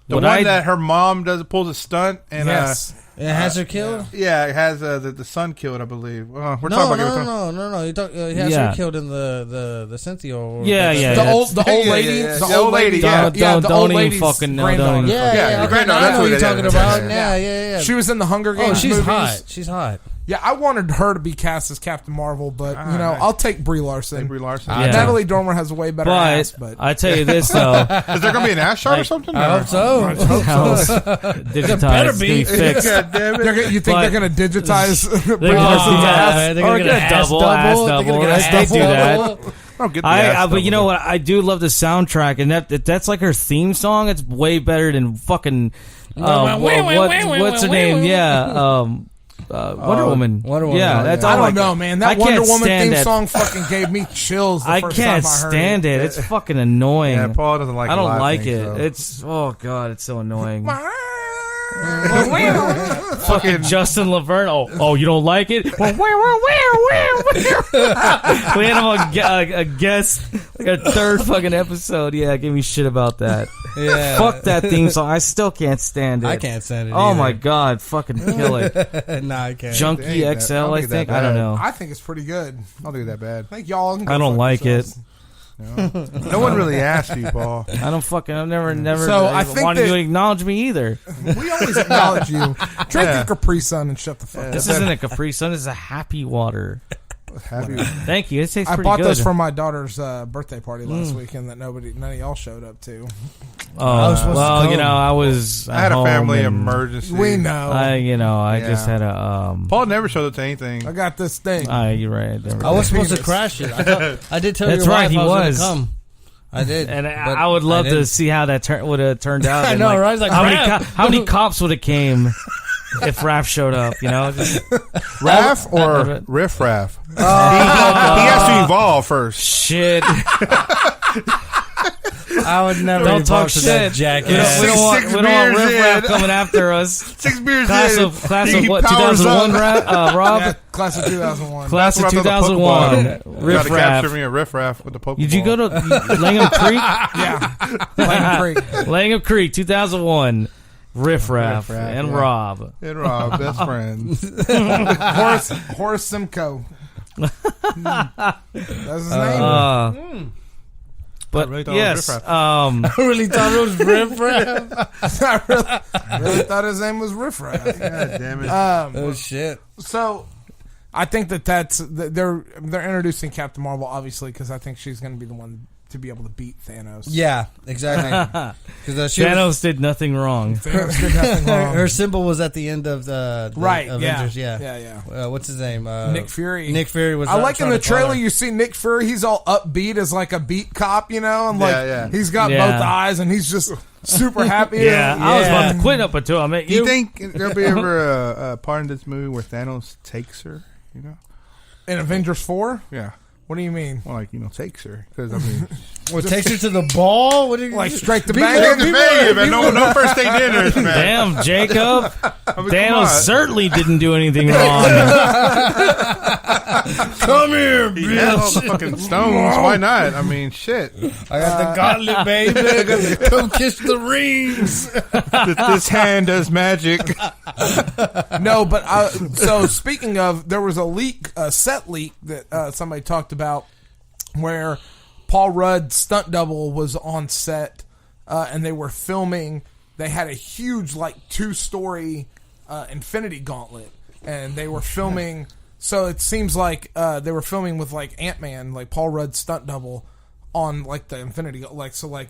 the What one I- that her mom pulls a stunt, and Yes. It has her killed? it has the son killed, I believe. We're talking No. about Game of Thrones. He has Yeah. her killed in the Cynthia. Or Yeah, yeah. The that's- old Yeah, lady. yeah. The old lady. Don't- Yeah, don't- the don't old even lady's fucking know, granddaughter. don't even- Yeah, Yeah, yeah. the Okay, granddaughter, now I that's know what what you're it talking is. about. Yeah. Yeah. She was in the Hunger Oh, Games she's movies. hot. She's hot. Yeah, I wanted her to be cast as Captain Marvel, but right. I'll take Brie Larson. Brie Larson. Yeah. Natalie Dormer has a way better ass, But but I tell you this though. Is there gonna be an ass shot or something? I hope so. House digitized, better it's be. gonna be fixed. God damn it! you think But- they're going to digitize Brie They're gonna Larson's do ass? that. They're gonna get a double, ass double. They do that. Don't get the ass But you know double. what? I do love the soundtrack, and that's like her theme song. It's way better than fucking. What's her name? Yeah. Wonder Woman. Wonder Woman. Yeah, that's I all don't know, man. That I Wonder can't Woman stand theme that. song fucking gave me chills the I first can't time I heard stand it. It's fucking annoying. Yeah, Paul doesn't like. I don't live like things, it. so. It's god, it's so annoying. it. Fucking Justin Laverne. Oh, you don't like it? We had him on a guest, like a third fucking episode. Yeah, give me shit about that. Yeah. Fuck that theme song. I still can't stand it. I can't stand it. Oh either. my god, fucking kill it. Nah, I can't. Junkie ain't that- XL, I don't I think think. that I don't bad. know. I think it's pretty good. I don't do that bad. I think y'all. Can go I don't fuck like yourselves. No one really asked you, Paul. I don't fucking. I've never So, I think wanted that- you to acknowledge me either. We always acknowledge you. Drink your Capri Sun and shut the fuck up. This isn't a Capri Sun. This is a Happy Water. Happy. Thank you. It tastes I pretty bought good. those for my daughter's birthday party last weekend that none of y'all showed up to. Oh, was supposed to well, come. you know, I was. I had a home family and emergency. We know. I Yeah. just had a. Paul never showed up to anything. I got this thing. You're right. I was supposed to crash it. I did tell That's your right, wife he I was. was going to come. I did. And but I would love to didn't. see how that would have turned out. I And, know, right? It's like, how crap. many cops would have came if Raph showed up? You know, just, Raph or Riff Raff? He has to evolve first. shit. I would never Don't evolve talk to shit. that jacket. We don't want Six Riff Raff beers in. coming after us. 6 beers Class in. of he what? powers 2001, up. Rob. Yeah, class of 2001. Class of That's what I thought the 2001. Pokemon. Riff Gotta capture Raff. me a Riff Raff with the Pokemon. Did you go to Langham Creek? Yeah. Langham Creek. Langham Creek, 2001. Riff Raff Raff, and yeah. Rob. And Rob, best friends. Horace Simcoe. That's his name. But really thought it was yes, Riff Raff. I really thought it was Riff Raff. I really thought his name was Riff Raff. God damn it. Oh, shit. So, I think that's they're introducing Captain Marvel obviously because I think she's going to be the one to be able to beat Thanos. Yeah, exactly. Because Thanos did nothing wrong. Thanos did nothing wrong. her symbol was at the end of the Right, Avengers. yeah. Yeah. Yeah. What's his name? Nick Fury. Nick Fury was. I like in trying the to call trailer her. you see Nick Fury. He's all upbeat as like a beat cop, you know, and like Yeah. he's got Yeah. both eyes and he's just super happy. Yeah, I was about to quit up until I met Do you you. think there'll be ever a part in this movie where Thanos takes her? You know? In Avengers 4? Yeah. What do you mean? Well, like, takes her. Because, I mean, What takes her to the ball? What do you Like straight to Take bang? the baby, man. No first date dinners, man. Damn, Jacob. I mean, come Thanos on. certainly didn't do anything wrong. Come here, He has all the bitch. fucking stones. Why not? I mean, shit. I got the gauntlet, baby. Come kiss the rings. This hand does magic. No, but so speaking of, there was a set leak that somebody talked about where Paul Rudd's stunt double was on set, and they were filming. They had a huge, like, 2-story Infinity Gauntlet, and they were filming. So it seems like they were filming with, like, Ant-Man, like Paul Rudd's stunt double, on, like, the Infinity, like, so, like,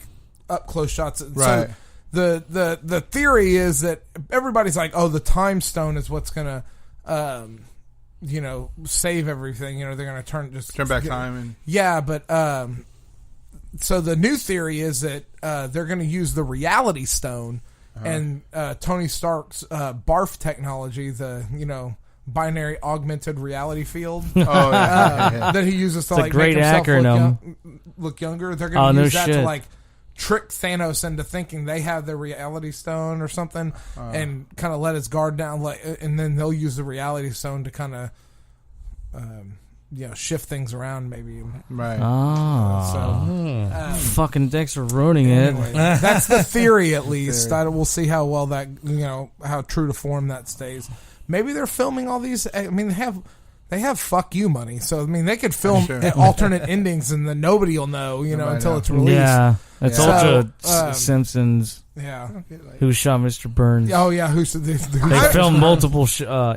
up close shots. Right. So the theory is that everybody's like, oh, the time stone is what's gonna save everything. They're gonna turn back time and yeah, but so the new theory is that they're gonna use the reality stone and Tony Stark's barf technology, the binary augmented reality field that he uses to It's a like great make himself acronym. look younger. They're gonna use that shit. to like trick Thanos into thinking they have the reality stone or something, and kind of let his guard down. And then they'll use the reality stone to kind of, shift things around, maybe. right. Fucking thanks for ruining Anyway, it. that's the theory, at least. We'll see how well that, how true to form that stays. Maybe they're filming all these. I mean, they have fuck you money, so I mean they could film alternate endings and then nobody will know, until it's released. Yeah, it's So, ultra Simpsons. Yeah. Who shot Mr. Burns? Oh yeah. They filmed multiple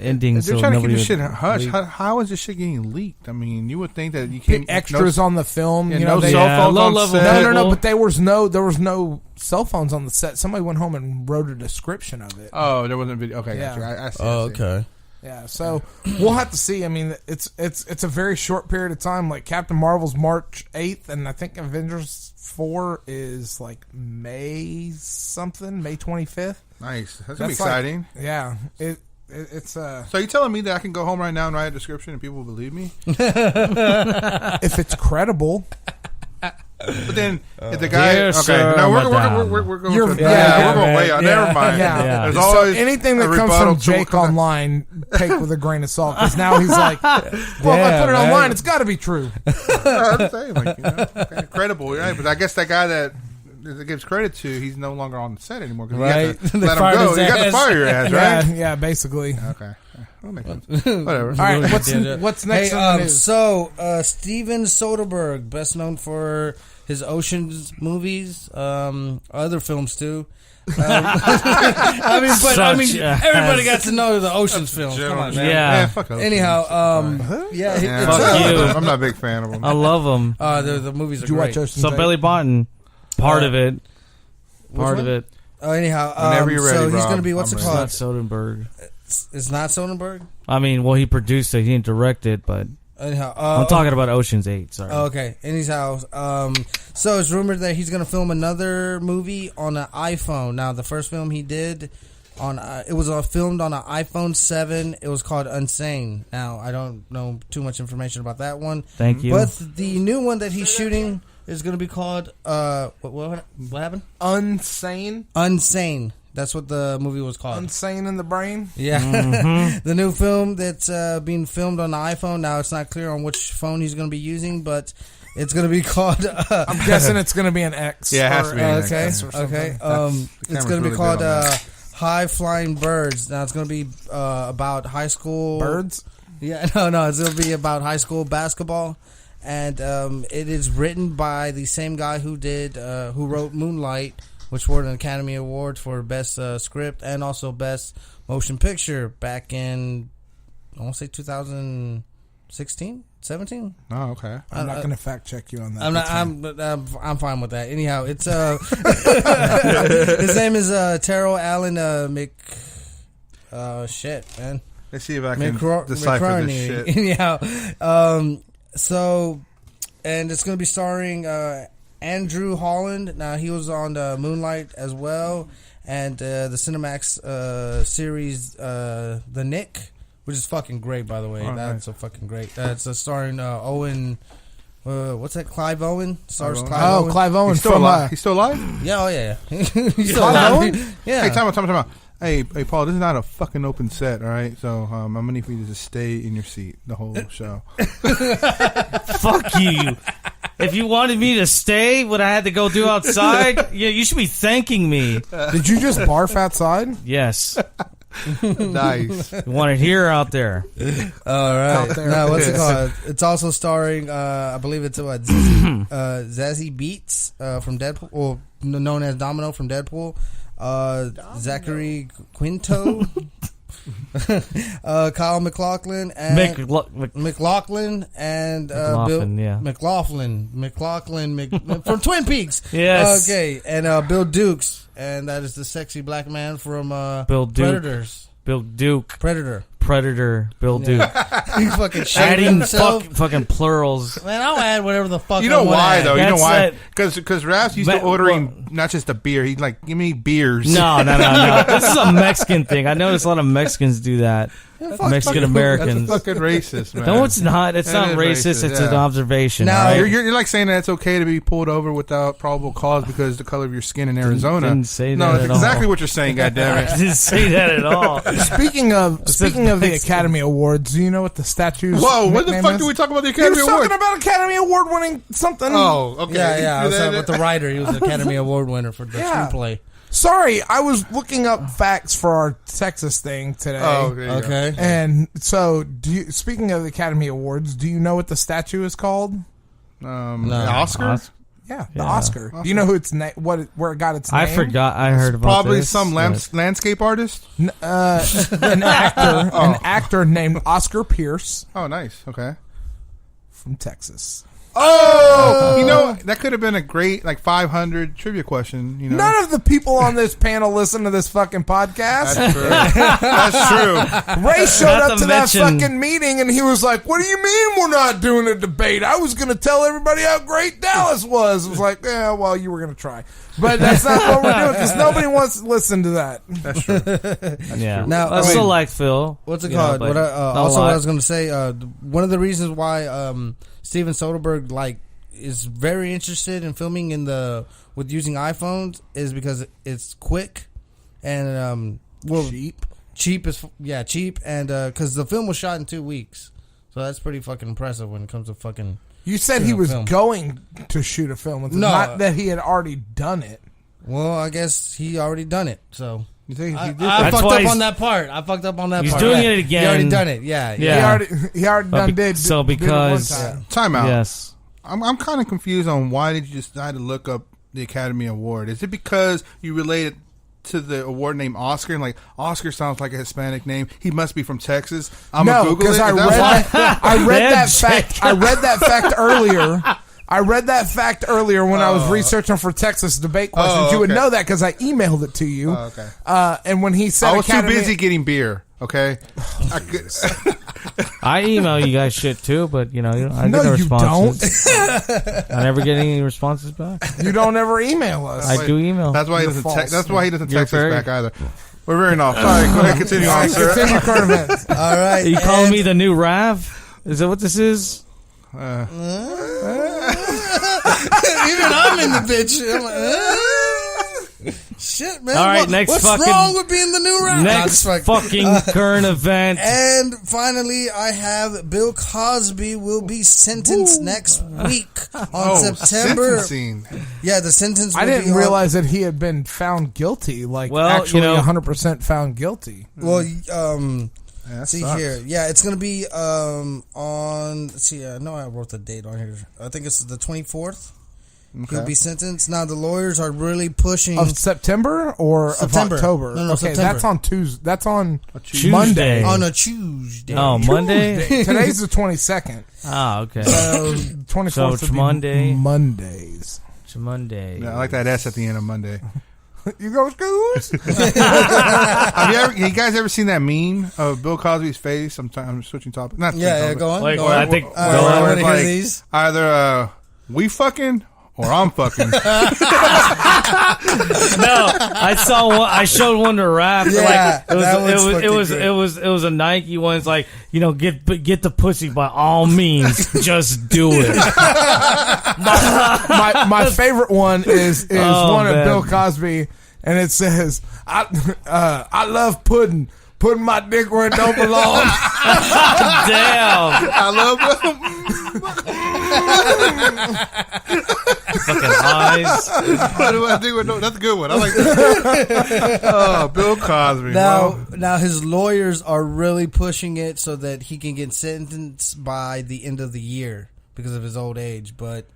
endings. They're so trying to keep nobody this shit would hush. leak. How is this shit getting leaked? I mean, you would think that you can't extras on the film. Yeah, No cell phones low on level set. No. But there was no cell phones on the set. Somebody went home and wrote a description of it. Oh, there wasn't video. Okay, Yeah. gotcha. I see. Oh, I see. okay. Yeah, so we'll have to see. I mean, it's a very short period of time. Like Captain Marvel's March 8th, and I think Avengers 4 is like May 25th. Nice. That's gonna be That's exciting. Yeah, it's So you telling me that I can go home right now and write a description and people will believe me? if it's credible. But then if the guy, Dear okay, sir, no, madame. we're going. You're- To, yeah, we're going man. way out. Yeah. Never mind. Yeah. There's So always anything that a comes rebuttal from to what Jake comes- online, take with a grain of salt. Because now he's like, well, if I put it man. online, it's got to be true. I'm saying, okay, credible, right? But I guess that guy that gives credit to, he's no longer on the set anymore. 'Cause you Right. have to They let him fired go. his You got to ass. fire your ass, right? Yeah, basically. Okay. That makes sense. Whatever. All right, what's next Hey, on the news? so Steven Soderbergh, best known for his Ocean's movies, other films too. I mean, everybody got to know the Ocean's films. Come on, man. Yeah. Man, fuck Ocean. Anyhow, Yeah, Fuck you. I'm not a big fan of them. I love them. the movies are Did you watch great. Ocean's So 8? Billy Barton, part of it. Part of one? it. Anyhow, Whenever you're ready, so he's Rob, going to be, what's I'm it ready. Not called? Soderbergh. It's not Soderbergh? I mean, well, he produced it. He didn't direct it, but Anyhow, I'm talking about Ocean's 8. Sorry. Okay. Anyhow, so it's rumored that he's going to film another movie on an iPhone. Now, the first film he did on it was filmed on an iPhone 7. It was called Unsane. Now, I don't know too much information about that one. Thank you. But the new one that he's shooting is going to be called what happened? Unsane? Unsane. That's what the movie was called. Unsane in the brain? Yeah. The new film that's being filmed on the iPhone. Now, it's not clear on which phone he's going to be using, but it's going to be called... I'm guessing it's going to be an X. Yeah, it has to be an okay. X. or something. Okay. the It's camera's going to be really called good on that. High Flying Birds. Now, it's going to be about high school... Birds? Yeah, no. It's going to be about high school basketball. And it is written by the same guy who wrote Moonlight, which won an Academy Award for Best Script and also Best Motion Picture back in, I want to say 2016, 17. Oh, okay. I'm not going to fact check you on that. I'm not. That's fine. I'm fine with that. Anyhow, it's his name is Terrell Allen Mc. Shit, man. Let's see if I can decipher this shit. Anyhow, so, and it's gonna be starring Andrew Holland. Now, he was on Moonlight as well, and the Cinemax series The Nick, which is fucking great, by the way. Oh, That's nice. a fucking great. That's starring Owen. What's that? Clive Owen stars. Clive Clive Owen. Clive Owen He's still from alive. He's still alive? Yeah, oh yeah. He's still Clive alive. Owen? Yeah. Hey, time out. Hey, Paul, this is not a fucking open set, all right? So I'm gonna need for you to just stay in your seat the whole show. Fuck you. If you wanted me to stay, what I had to go do outside, yeah, you should be thanking me. Did you just barf outside? Yes. Nice. You want it here or out there? All right. Out there. Now, what's it called? It's also starring, I believe it's Zazie Beetz from Deadpool, or known as Domino from Deadpool. Zachary Quinto. Kyle MacLachlan and McLaughlin and McLaughlin from Twin Peaks. Yes. Okay, and Bill Dukes, and that is the sexy black man from Bill Duke. Predators. Bill Duke. Predator. Bill Duke. He's fucking shaving Adding himself. fucking plurals. Man, I'll add whatever the fuck. You know why though? You know That's why? it. Because Raph's used to ordering not just a beer. He'd like, give me beers. No. This is a Mexican thing. I notice a lot of Mexicans do that. Mexican Americans. That's fucking racist, man. No, it's not. It's That not is racist. It's yeah. an observation. Now, all right? You're like saying that it's okay to be pulled over without probable cause because the color of your skin in Arizona. Didn't say no, that that's at exactly all. what you're saying. I Goddammit. didn't say that at all. Speaking of the Academy Awards, do you know what the statue's Whoa! What the nickname fuck is? do we talk about the He Academy was Award? talking about Academy Award winning something. Oh, okay. Yeah. I was That- talking about the writer. He was the Academy Award winner for the Yeah. screenplay. Sorry, I was looking up facts for our Texas thing today. Oh, there you go. Okay. And so, speaking of the Academy Awards, do you know what the statue is called? The Oscar? Yeah, the Yeah. Oscar. Do you know who it's where it got its name? I forgot. I heard about Probably this, some but- landscape artist. An actor named Oscar Pierce Oh, nice. Okay. from Texas. Oh, you know that could have been a great 500 trivia question. You know, None of the people on this panel listen to this fucking podcast. that's true. That's true. Ray showed Not up to to that mention- fucking meeting and he was like, "What do you mean we're not doing a debate? I was going to tell everybody how great Dallas was." I was like, "Yeah, well, you were going to try." But that's not what we're doing because nobody wants to listen to that. That's true. Yeah. Now, I still like Phil. What's it you know, called? but What not a also, what lot. I was going to say, one of the reasons why Steven Soderbergh is very interested in filming with using iPhones is because it's quick and cheap and because the film was shot in 2 weeks, so that's pretty fucking impressive when it comes to fucking. You said he was film. going to shoot a film. It's No. not that he had already done it. Well, I guess he already done it, so. You think he I did That's fucked why up he's- on that part. I fucked up on that He's part. doing Yeah. it again. He already done it. Yeah. Yeah. He already But done be- did. so did it because- one time. Time out. Yes. I'm kind of confused on why did you decide to look up the Academy Award? Is it because you related to the award name Oscar and Oscar sounds like a Hispanic name? He must be from Texas. I'm gonna No, Google it. because I Is read that why? I read Yeah, that fact. I read that fact earlier. I read that fact earlier when I was researching for Texas debate questions. Oh, You would okay. know that because I emailed it to you. Oh, okay. And when he said I was Academy, too busy getting beer. Okay. I email you guys shit too, but I No, get no you responses. I never get any responses back. you don't ever email us. I do email. That's why he You're doesn't. false. That's why he doesn't You're text us very- back either. We're veering off. Sorry. Go ahead. Continue on, sir. Continue current events. All right. Are you calling and- me the new Rav? Is that what this is? Even I'm in the bitch. I'm like, shit, man. All right, next what's fucking- wrong with being the new rapper? Next fucking current event. And finally, I have Bill Cosby will be sentenced next week on September. Sentencing. Yeah, the sentence. I will didn't be on- realize that he had been found guilty. Well, actually, you know- 100% found guilty. Well, That see sucks. here. Yeah, it's gonna be on. Let's see, I know I wrote the date on here. I think it's the 24th. He'll be sentenced. Now the lawyers are really pushing. Of September or September. of October? No, okay, September. that's on Tuesday. That's on Tuesday. Monday. on a Tuesday. Oh, Monday? Today's the 22nd. Ah, okay. So 24th So would it's be Monday. Mondays. It's Monday. Yeah, I like that S at the end of Monday. You go, Scoots? Have you guys ever seen that meme of Bill Cosby's face? I'm switching topic. Not switching Yeah, topic. go on. Like, go I on. think- All go right, on. I Where want it's to hear like, these. either we fucking or I'm fucking. No, I saw one. I showed one to Raph. Yeah, like, that one's it was a Nike one. It's like, get the pussy by all means. Just do it. my favorite one is Oh, one of man. Bill Cosby and it says, "I love pudding. Putting my dick where it don't belong." Damn. I love them. Fucking eyes. What do I do? No, that's a good one. I like that. Oh, Bill Cosby. Now his lawyers are really pushing it so that he can get sentenced by the end of the year because of his old age. But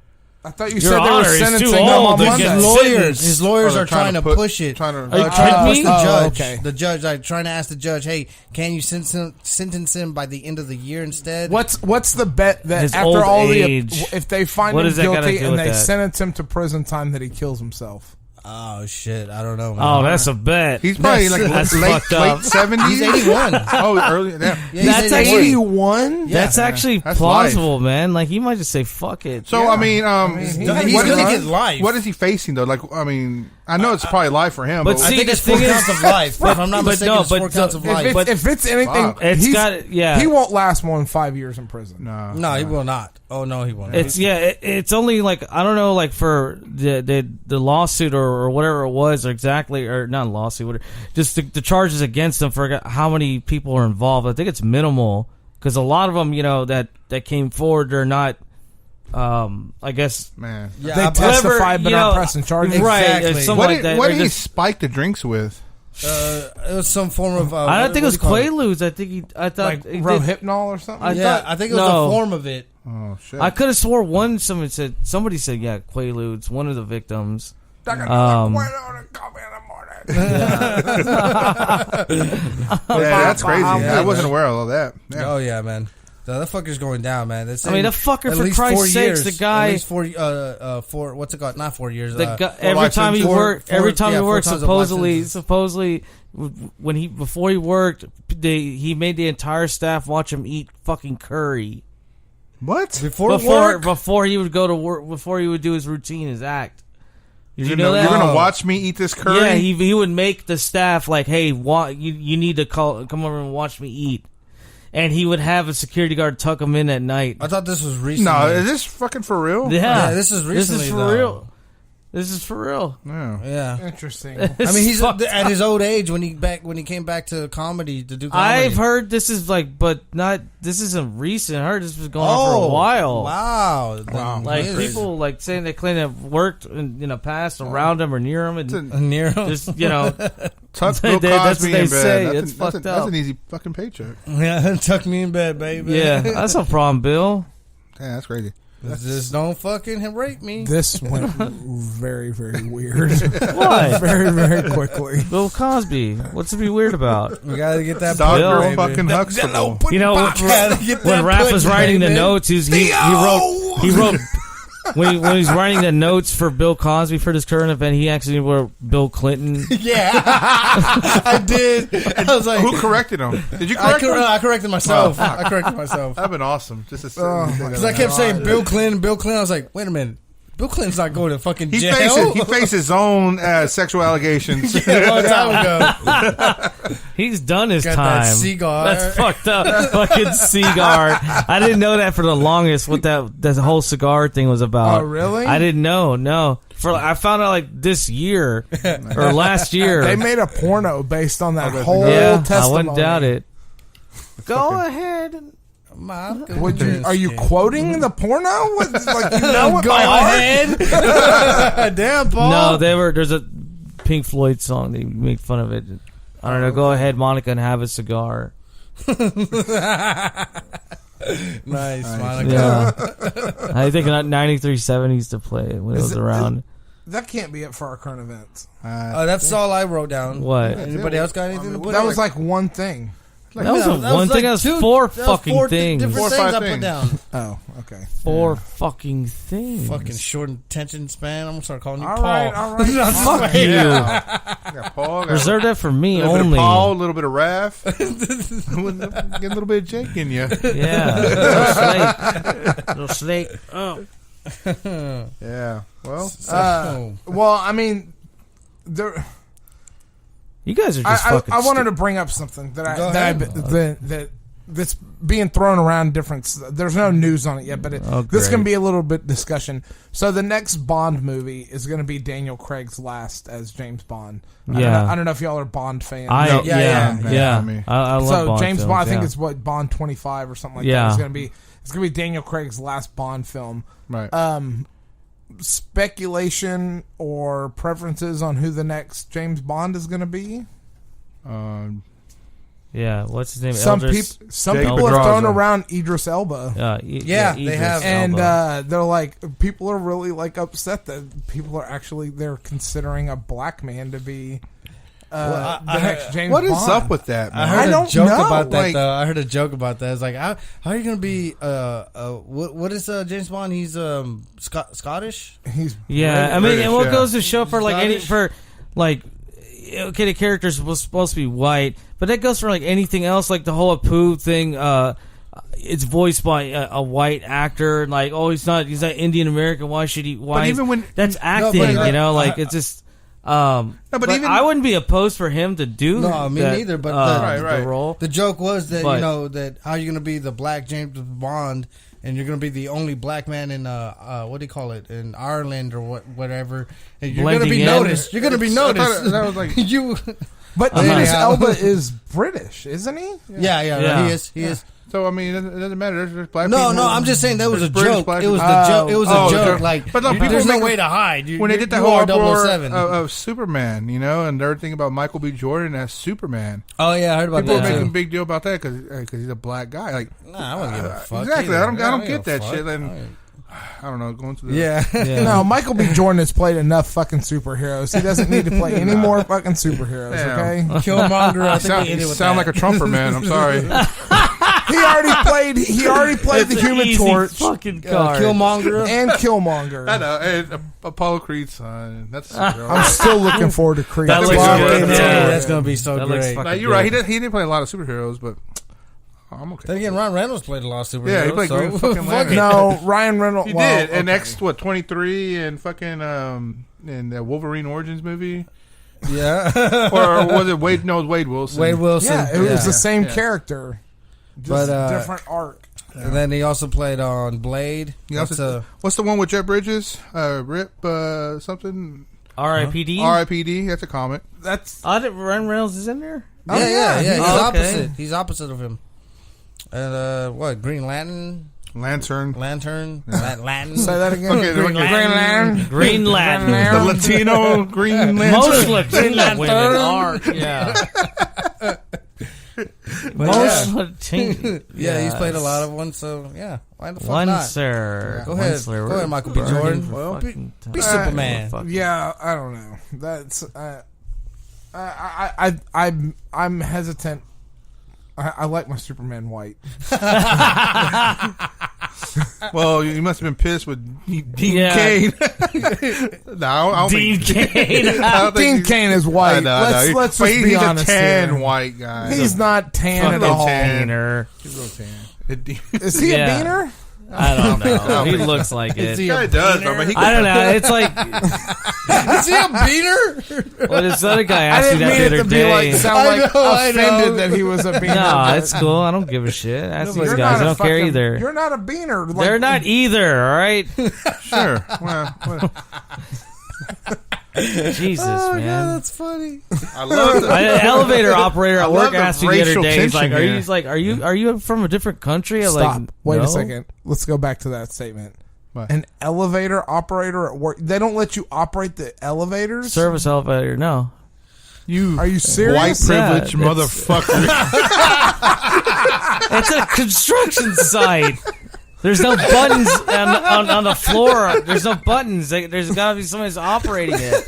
I thought you Your said they Honor, were he's sentencing too him old on to Monday. get his lawyers are trying to push it. Are you Trying to kidding push me? the judge. Okay. The judge, like, trying to ask the judge, hey, can you sentence him by the end of the year instead? What's the bet that His after old all age. if they find What him does that gotta guilty do and with they that? sentence him to prison time that he kills himself? Oh shit, I don't know, man. Oh, that's a bet. He's probably like That's late fucked up. 70s. He's 81. Oh, early. Yeah. Yeah, he's That's 81. 81? That's actually That's plausible, man. Like, he might just say, fuck it. So I mean, he's what gonna is- get life. What is he facing though? Like, I mean, I know it's probably life for him, But but I see, think the it's 4 thing is- counts of life. If I'm not But mistaken, no, it's 4 but counts of the- life. If it's anything, Fuck. It's he's- got- yeah. he won't last more than 5 years in prison. No, he will not. Oh no, he won't. It's only like, I don't know, like for the lawsuit or whatever it was, or exactly, or not lawsuit, whatever, just the charges against him for how many people are involved. I think it's minimal because a lot of them, that came forward, they're not. I guess man, yeah, They I- testified but you not know, pressing charges. right? Exactly. It's something what like did, that. what Or did he just- spike the drinks with? it was some form of. I don't think it was what do you call Quaaludes. I thought Like he did- Rohypnol or something? it? Yeah, I think it was no. a form of it. Oh shit! I could have swore somebody said yeah, Quaaludes, one of the victims. Yeah, that's crazy. Yeah, I wasn't man. aware of all that. Yeah. Oh yeah, man. That fucker's going down, man. That's I mean, the fucker, at for least Christ's 4 sakes, years. the guy- At least four. What's it called? Not 4 years. The guy, every life time he sentence. worked, Four- every time yeah, he 4 worked, times of life supposedly, before he worked, he made the entire staff watch him eat fucking curry What? before work. before he would go to work, before he would do his routine, his act. Did you know that? You're gonna watch me eat this curry? Yeah, he would make the staff like, hey, you need to come over and watch me eat. And he would have a security guard tuck him in at night. I thought this was recently. No, is this fucking for real? Yeah, this is This recently, is for though. real. This is for real. No. Yeah. Interesting. I mean, he's fucked at up. his old age when he came back to comedy to do comedy. I've heard this is like, but not. This isn't recent. I heard this was going on for a while. Wow. Like Yes. people like saying they claim to have worked in the past around him or near him, and near him. just Tuck Bill That's Cosby what they in say. bed. It's fucked that's up. an easy fucking paycheck. Yeah, tuck me in bed, baby. yeah, that's no problem, Bill. Yeah, that's crazy. Just don't fucking rape me. This went very, very weird. What? Very, very quickly. Bill Cosby. What's to be weird about? We gotta get that Dr. Bill, baby. fucking Huxtable. You know, Gotta get when that Raph was pudding, writing the baby. notes, he wrote when he's writing the notes for Bill Cosby for this current event, he actually wrote Bill Clinton. Yeah, I did. I was like, Who corrected him? Did you correct him? I corrected myself. I corrected myself That'd been awesome. Just to because I kept saying Bill Clinton. Bill Clinton. I was like, wait a minute. Bill Clinton's not going to fucking he jail. faces his own sexual allegations. Yeah, a long time ago. He's done his Got time. that cigar. That's fucked up. Fucking cigar. I didn't know that for the longest. What that whole cigar thing was about. Oh, really? I didn't know. No. I found out like this year or last year. They made a porno based on that bet whole they yeah, I testimony. wouldn't doubt it. Go ahead. And, Would you? Are you quoting the porno? What, like you know it Go by heart? ahead. Damn, Paul. no, there's a Pink Floyd song. They make fun of it. I don't know. Go ahead, Monica, and have a cigar. Nice, Monica. Yeah. I think 93.7 used to play it when it was around. That can't be it for our current events. That's all I wrote down. What? Anybody else got anything to put That in? was like one thing. That was one thing. That was four fucking things. Different 4 or things 5 I put things. down. Oh, okay. Four fucking things. Fucking short attention span. I'm gonna start calling you All Paul. right, all right. No, Fuck you. Got Paul, got Reserve that for me a little bit only. of Paul, a little bit of Raph. Get a little bit of Jake in you. Yeah. Little snake. Oh. Yeah. Well, Well, I mean, there. You guys are just fucking I wanted to bring up something that Go that ahead. that that's being thrown around there's no news on it yet, but this can be a little bit discussion. So the next Bond movie is going to be Daniel Craig's last as James Bond. I don't know if y'all are Bond fans. I love so Bond James films, Bond, I think it's Bond 25 or something like that. It's going to be Daniel Craig's last Bond film. Right. Speculation or preferences on who the next James Bond is going to be? What's his name? Some people have thrown around Idris Elba. They have, and they're like, people are really like upset that people are they're considering a black man to be the next James What Bond. is up with that, man? I heard a joke know. about that though. I heard a joke about that. It's like, how are you going to be? What is James Bond? He's Scottish. He's I mean, British, and what goes to show for like Scottish? okay, the characters was supposed to be white, but that goes for like anything else, like the whole Apu thing. It's voiced by a white actor. Like, he's not Indian American. Why should he? Why? But even when that's acting, it's just. But even I wouldn't be opposed for him to do. No, me neither. But the role. The joke was that that how you're going to be the black James Bond, and you're going to be the only black man in what do you call it, in Ireland or whatever, and you're going to be noticed. You're going to be noticed. That was like you. But Idris Elba is British, isn't he? Yeah. He is. So I mean, it doesn't matter. There's black people. No, I'm just saying that was a British joke. It was the joke. It was a joke. Like, but no, there's no way to hide. When they did the whole uproar of Superman, and they're thinking about Michael B. Jordan as Superman. Oh yeah, I heard about people that. People are making too. a big deal about that because he's a black guy. Like, I wouldn't give a fuck. Exactly. Either. I don't get that shit. And I don't know. Going to the No, Michael B. Jordan has played enough fucking superheroes. He doesn't need to play any more fucking superheroes. Okay, Killmonger. I think you sound like a Trumper, man. I'm sorry. He already played the Human Torch, fucking card. Killmonger, and Killmonger. I know. And Apollo Creed's son. That's. I'm still looking forward to Creed. That looks good. That's gonna be so That great. looks Now, you're right. He didn't play a lot of superheroes, but I'm okay. Then again, Ryan Reynolds played a lot of superheroes. Yeah, he played Green fucking Lantern. No, Ryan Reynolds. He did. And X23 and fucking in the Wolverine Origins movie. Yeah. Or was it Wade? No, it was Wade Wilson. Wade Wilson. Yeah, it was the same character, just But, different arc. And then he also played on Blade. What's the one with Jeff Bridges? Rip something. R.I.P.D. R.I.P.D. That's a comic. Ryan Reynolds is in there. Yeah. He's okay. opposite. He's opposite of him. And what? Green Lantern. Lantern. Latin. Say that again. Okay, Green Lantern. Green Lantern. The Latino Green Lantern. Most Latino women are. Yeah. Most Latino. Yeah, he's played a lot of ones. So yeah, why the fuck One, not? sir. Go ahead, Michael B. Jordan. Well, be Superman. Yeah, I don't know. That's I'm hesitant. I like my Superman white. Well, you must have been pissed with Dean Cain. No, Dean Cain. Dean Cain is white. Let's just be honest. He's a tan here. white guy. He's not tan at Fucking all. tanner. He's a little tan. Is he a beaner? I don't know. He looks like it. He does, bro. But I don't know. It's like, Is he a beaner? well, this other guy I asked me didn't that mean the it other to be day. sound like I know. offended that he was a beaner. No, it's cool. I don't give a shit. Ask these You're guys. not I a don't care fucking- either. You're not a beaner. Like, They're not either, all right? sure. Well, Jesus, Oh, man. God, that's funny. I love the An elevator operator at I work love the asked me the other racial day, he's like, tension here. are you from a different country? I'm Stop. like, Wait no. a second. Let's go back to that statement. What? An elevator operator at work. They don't let you operate the elevators? Service elevator, no. Are you serious? white privilege Yeah, motherfucker. It's a construction site. There's no buttons on the floor. There's no buttons. There's got to be somebody who's operating it.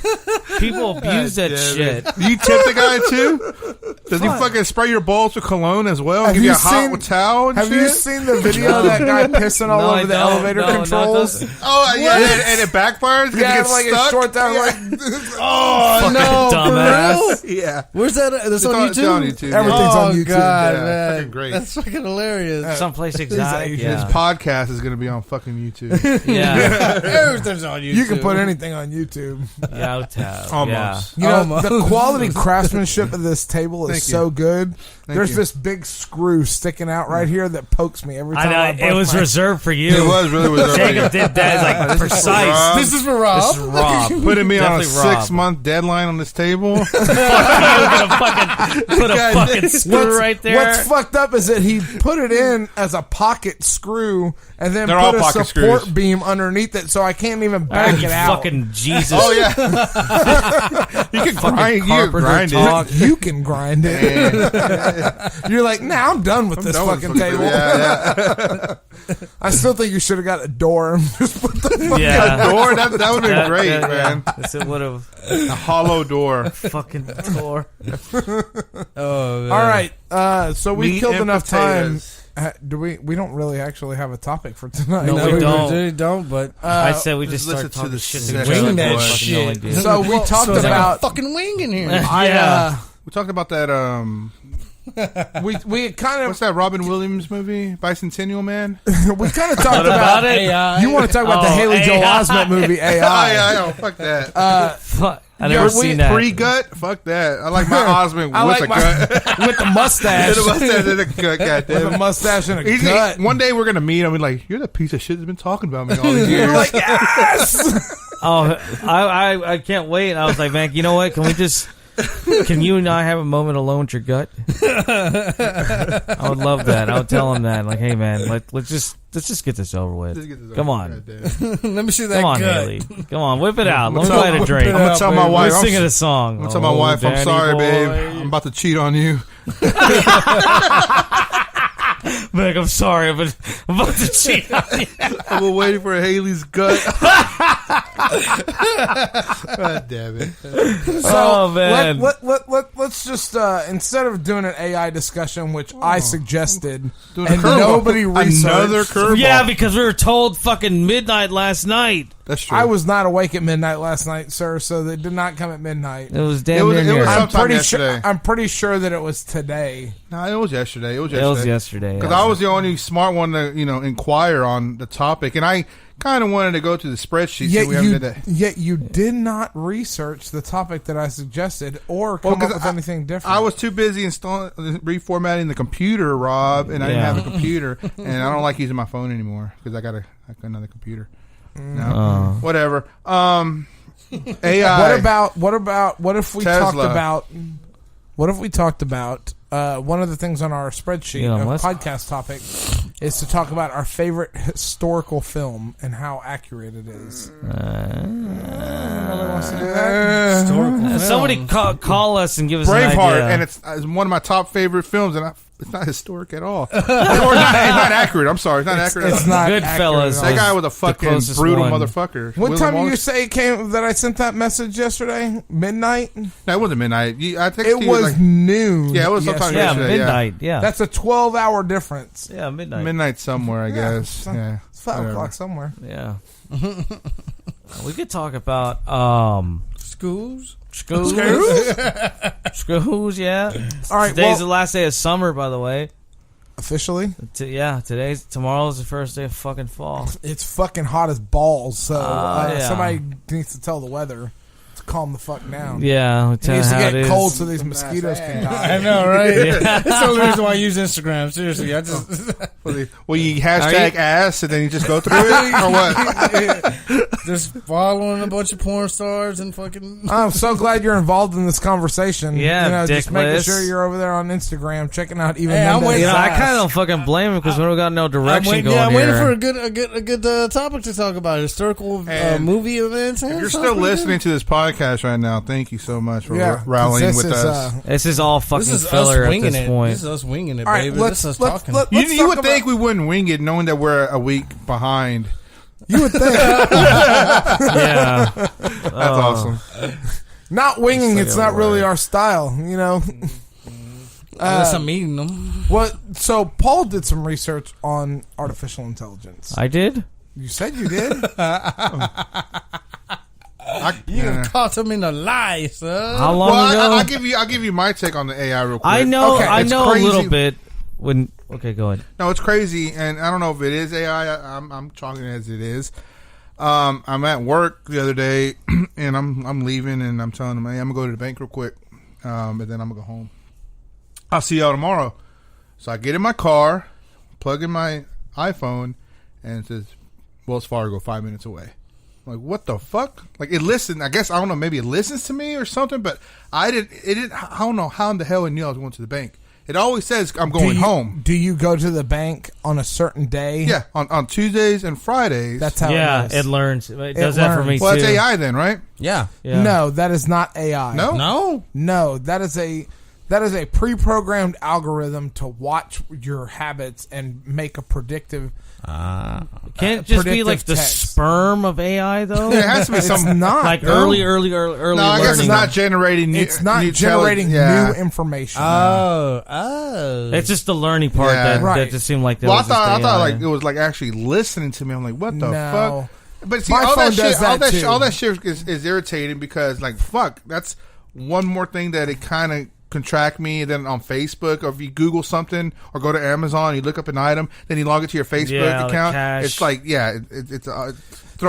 People abuse that shit. You tip the guy too? Does he fucking spray your balls with cologne as well? Have Give you you a hot seen- towel and Have shit? you seen the video of that guy pissing all No, I over the don't. elevator No, controls? Oh yeah, and it backfires because Yeah, it gets like stuck. it's short down. Yeah. Like, Oh no, dumbass. for real? Yeah. Where's that? That's It's on YouTube. It's on YouTube. Everything's oh on YouTube. God, Yeah, man, fucking great. That's fucking hilarious. Someplace exotic. His Yeah. podcast is going to be on fucking YouTube. Yeah. Everything's on YouTube. you can put anything on YouTube. Yeah. Almost. Yeah. You know, Almost. the quality craftsmanship of this table table is so good. There's this big screw sticking out right here that pokes me every time. I know, it was reserved for you. It was really reserved. Jacob did that. Like precise. This is for Rob. This is Rob. Putting me on a Definitely Rob. 6-month deadline on this table. You're gonna fucking put a fucking screw right there. What's fucked up is that he put it in as a pocket screw and then They're all put a pocket support screws. beam underneath it, so I can't even back you it out. fucking Jesus. Oh yeah, you can grind talk. it. You can grind it. You're like, nah, I'm done with this done with fucking table. Yeah. I still think you should have got a door and just put the fucking Yeah. Door that would have been great, man. Yes, it would have. A hollow door. Fucking door. Oh, man. All right, so we Meat killed and enough time. potatoes. Do we don't really actually have a topic for tonight. No, No, we we don't. really don't, but I said we just listen start to talking the shit. session. together. Wing that Fucking shit. no idea. So we talked so it's like about a fucking wing in here. Yeah. We talked about that. We kind of What's that Robin Williams movie, Bicentennial Man? we kind of talked What about about it? AI. You want to talk about the Oh, Haley Joel AI. Osment movie AI? Oh yeah, I know. Fuck that. Fuck. I never seen that. Pre-gut? Fuck that. I like my Osmond I with like a gut. with the mustache. With a mustache and a gut, With goddamn. a mustache and a He's- gut. One day we're gonna meet him and be like, you're the piece of shit that's been talking about me all these years. You're like, yes. Oh, I can't wait. I was like, man, you know what? Can you and I have a moment alone with your gut? I would love that. I would tell him that. Like, hey, man, let's just get this over with. Just get this Come over on. with, Let me see that Come on, gut. Haley. Come on, whip it out. Let me tell- buy it a drink. I'm gonna tell my We're wife. We're singing a song. I'm gonna tell my wife, I'm Danny sorry, boy. babe. I'm about to cheat on you. Like, I'm sorry, but I'm about to cheat on you. I was waiting for Haley's gut. God damn it. Oh, man. Let's just instead of doing an AI discussion, which I suggested, Doing a and curveball. nobody researched. Another curveball. Yeah, because we were told fucking midnight last night. That's true. I was not awake at midnight last night, sir. So they did not come at midnight. It was It damn was- near it was here. some- I'm sometime pretty yesterday. sure. I'm pretty sure that it was today. No, it was yesterday. It was It was yesterday. Because yeah. I was the only smart one to, inquire on the topic, and I kind of wanted to go to the spreadsheet. Yet so we haven't you, did that. yet you did not research the topic that I suggested or come up 'cause with anything different. I was too busy reformatting the computer, Rob, and I didn't Yeah. have a computer, and I don't like using my phone anymore because I got another computer. No, Oh. whatever. AI. What if we Tesla. talked about one of the things on our spreadsheet Elon of Musk? podcast topic is to talk about our favorite historical film and how accurate it is. Nobody wants to do that? Historical Somebody film. call us and give us an Braveheart, idea. and it's one of my top favorite films, and it's not historic at all, or not accurate. I'm sorry, it's not accurate. It's not accurate Goodfellas. at all. That guy was a fucking closest brutal one. motherfucker. What William time did you Wallace. say it came that I sent that message yesterday? Midnight? No, it wasn't midnight. I texted It you was like noon. Yeah, it was sometime yesterday. yeah, yesterday, midnight. Yeah, That's a 12-hour difference. yeah, midnight. midnight somewhere, I Yeah, guess. so- Yeah, It's 5 whatever. o'clock somewhere. Yeah. We could talk about Schools. schools. Schools, yeah. All right, Today's well- the last day of summer, by the way. Officially, Tomorrow's the first day of fucking fall. it's fucking hot as balls. So Yeah. somebody needs to tell the weather to calm the fuck down. Yeah, It needs to how get it is. cold so these mosquitoes can die. I know, right? That's the only reason why I use Instagram. Seriously, I just Well, you hashtag ass and then you just go through it, or what? just following a bunch of porn stars and fucking. I'm so glad you're involved in this conversation. Yeah, just making dickless. sure you're over there on Instagram checking out even. Hey, I'm Mendez's waiting- I ass. kind of don't fucking blame him because we don't got no direction going I'm here. waiting for a good topic to talk about. Historical And movie events. If you're still listening to this podcast right now, thank you so much for Yeah, rallying this with is, us. This is all fucking This is filler us at winging this it. point. This is us winging it, All right, baby. let's This is us talking. You talk would about- think we wouldn't wing it, knowing that we're a week behind. You would think Yeah. That's awesome. not winging. It's It's like not a really word. our style. You know. Unless I'm eating them. What? So Paul did some research on artificial intelligence. I did? You said you did. You caught them in a lie, son. How long Well, ago? I'll give you my take on the AI real quick. I know, Okay, I it's know a crazy. little bit. Okay, go ahead. No, it's crazy, and I don't know if it is AI. I'm chalking it as it is. I'm at work the other day, and I'm leaving, and I'm telling them, hey, I'm gonna go to the bank real quick, and then I'm gonna go home. I'll see y'all tomorrow. So I get in my car, plug in my iPhone, and it says Wells Fargo 5 minutes away. I'm like, what the fuck? Like, it listened. I guess, I don't know, maybe it listens to me or something, but I don't know how in the hell it knew I was going to the bank. It always says I'm going home. Do you go to the bank on a certain day? Yeah, on Tuesdays and Fridays. That's how it is. It learns. It does that for me, well, too. that's AI then, right? Yeah. No, that is not AI. No? That is a pre-programmed algorithm to watch your habits and make a predictive. Can't it just be like the text. sperm of AI though? There has to be some. It's not. Like no. early. No, I guess it's not generating new. It's not new generating yeah. new information. It's just the learning part Yeah. that just seemed like. Well, I thought like it was like actually listening to me. I'm like, what the No. fuck? But see, My all phone that does shit, that too. all that shit is irritating because like fuck, that's one more thing that it kind of can track me. And then on Facebook, or if you Google something or go to Amazon, you look up an item, then you log it to your Facebook account. cache. It's like it throws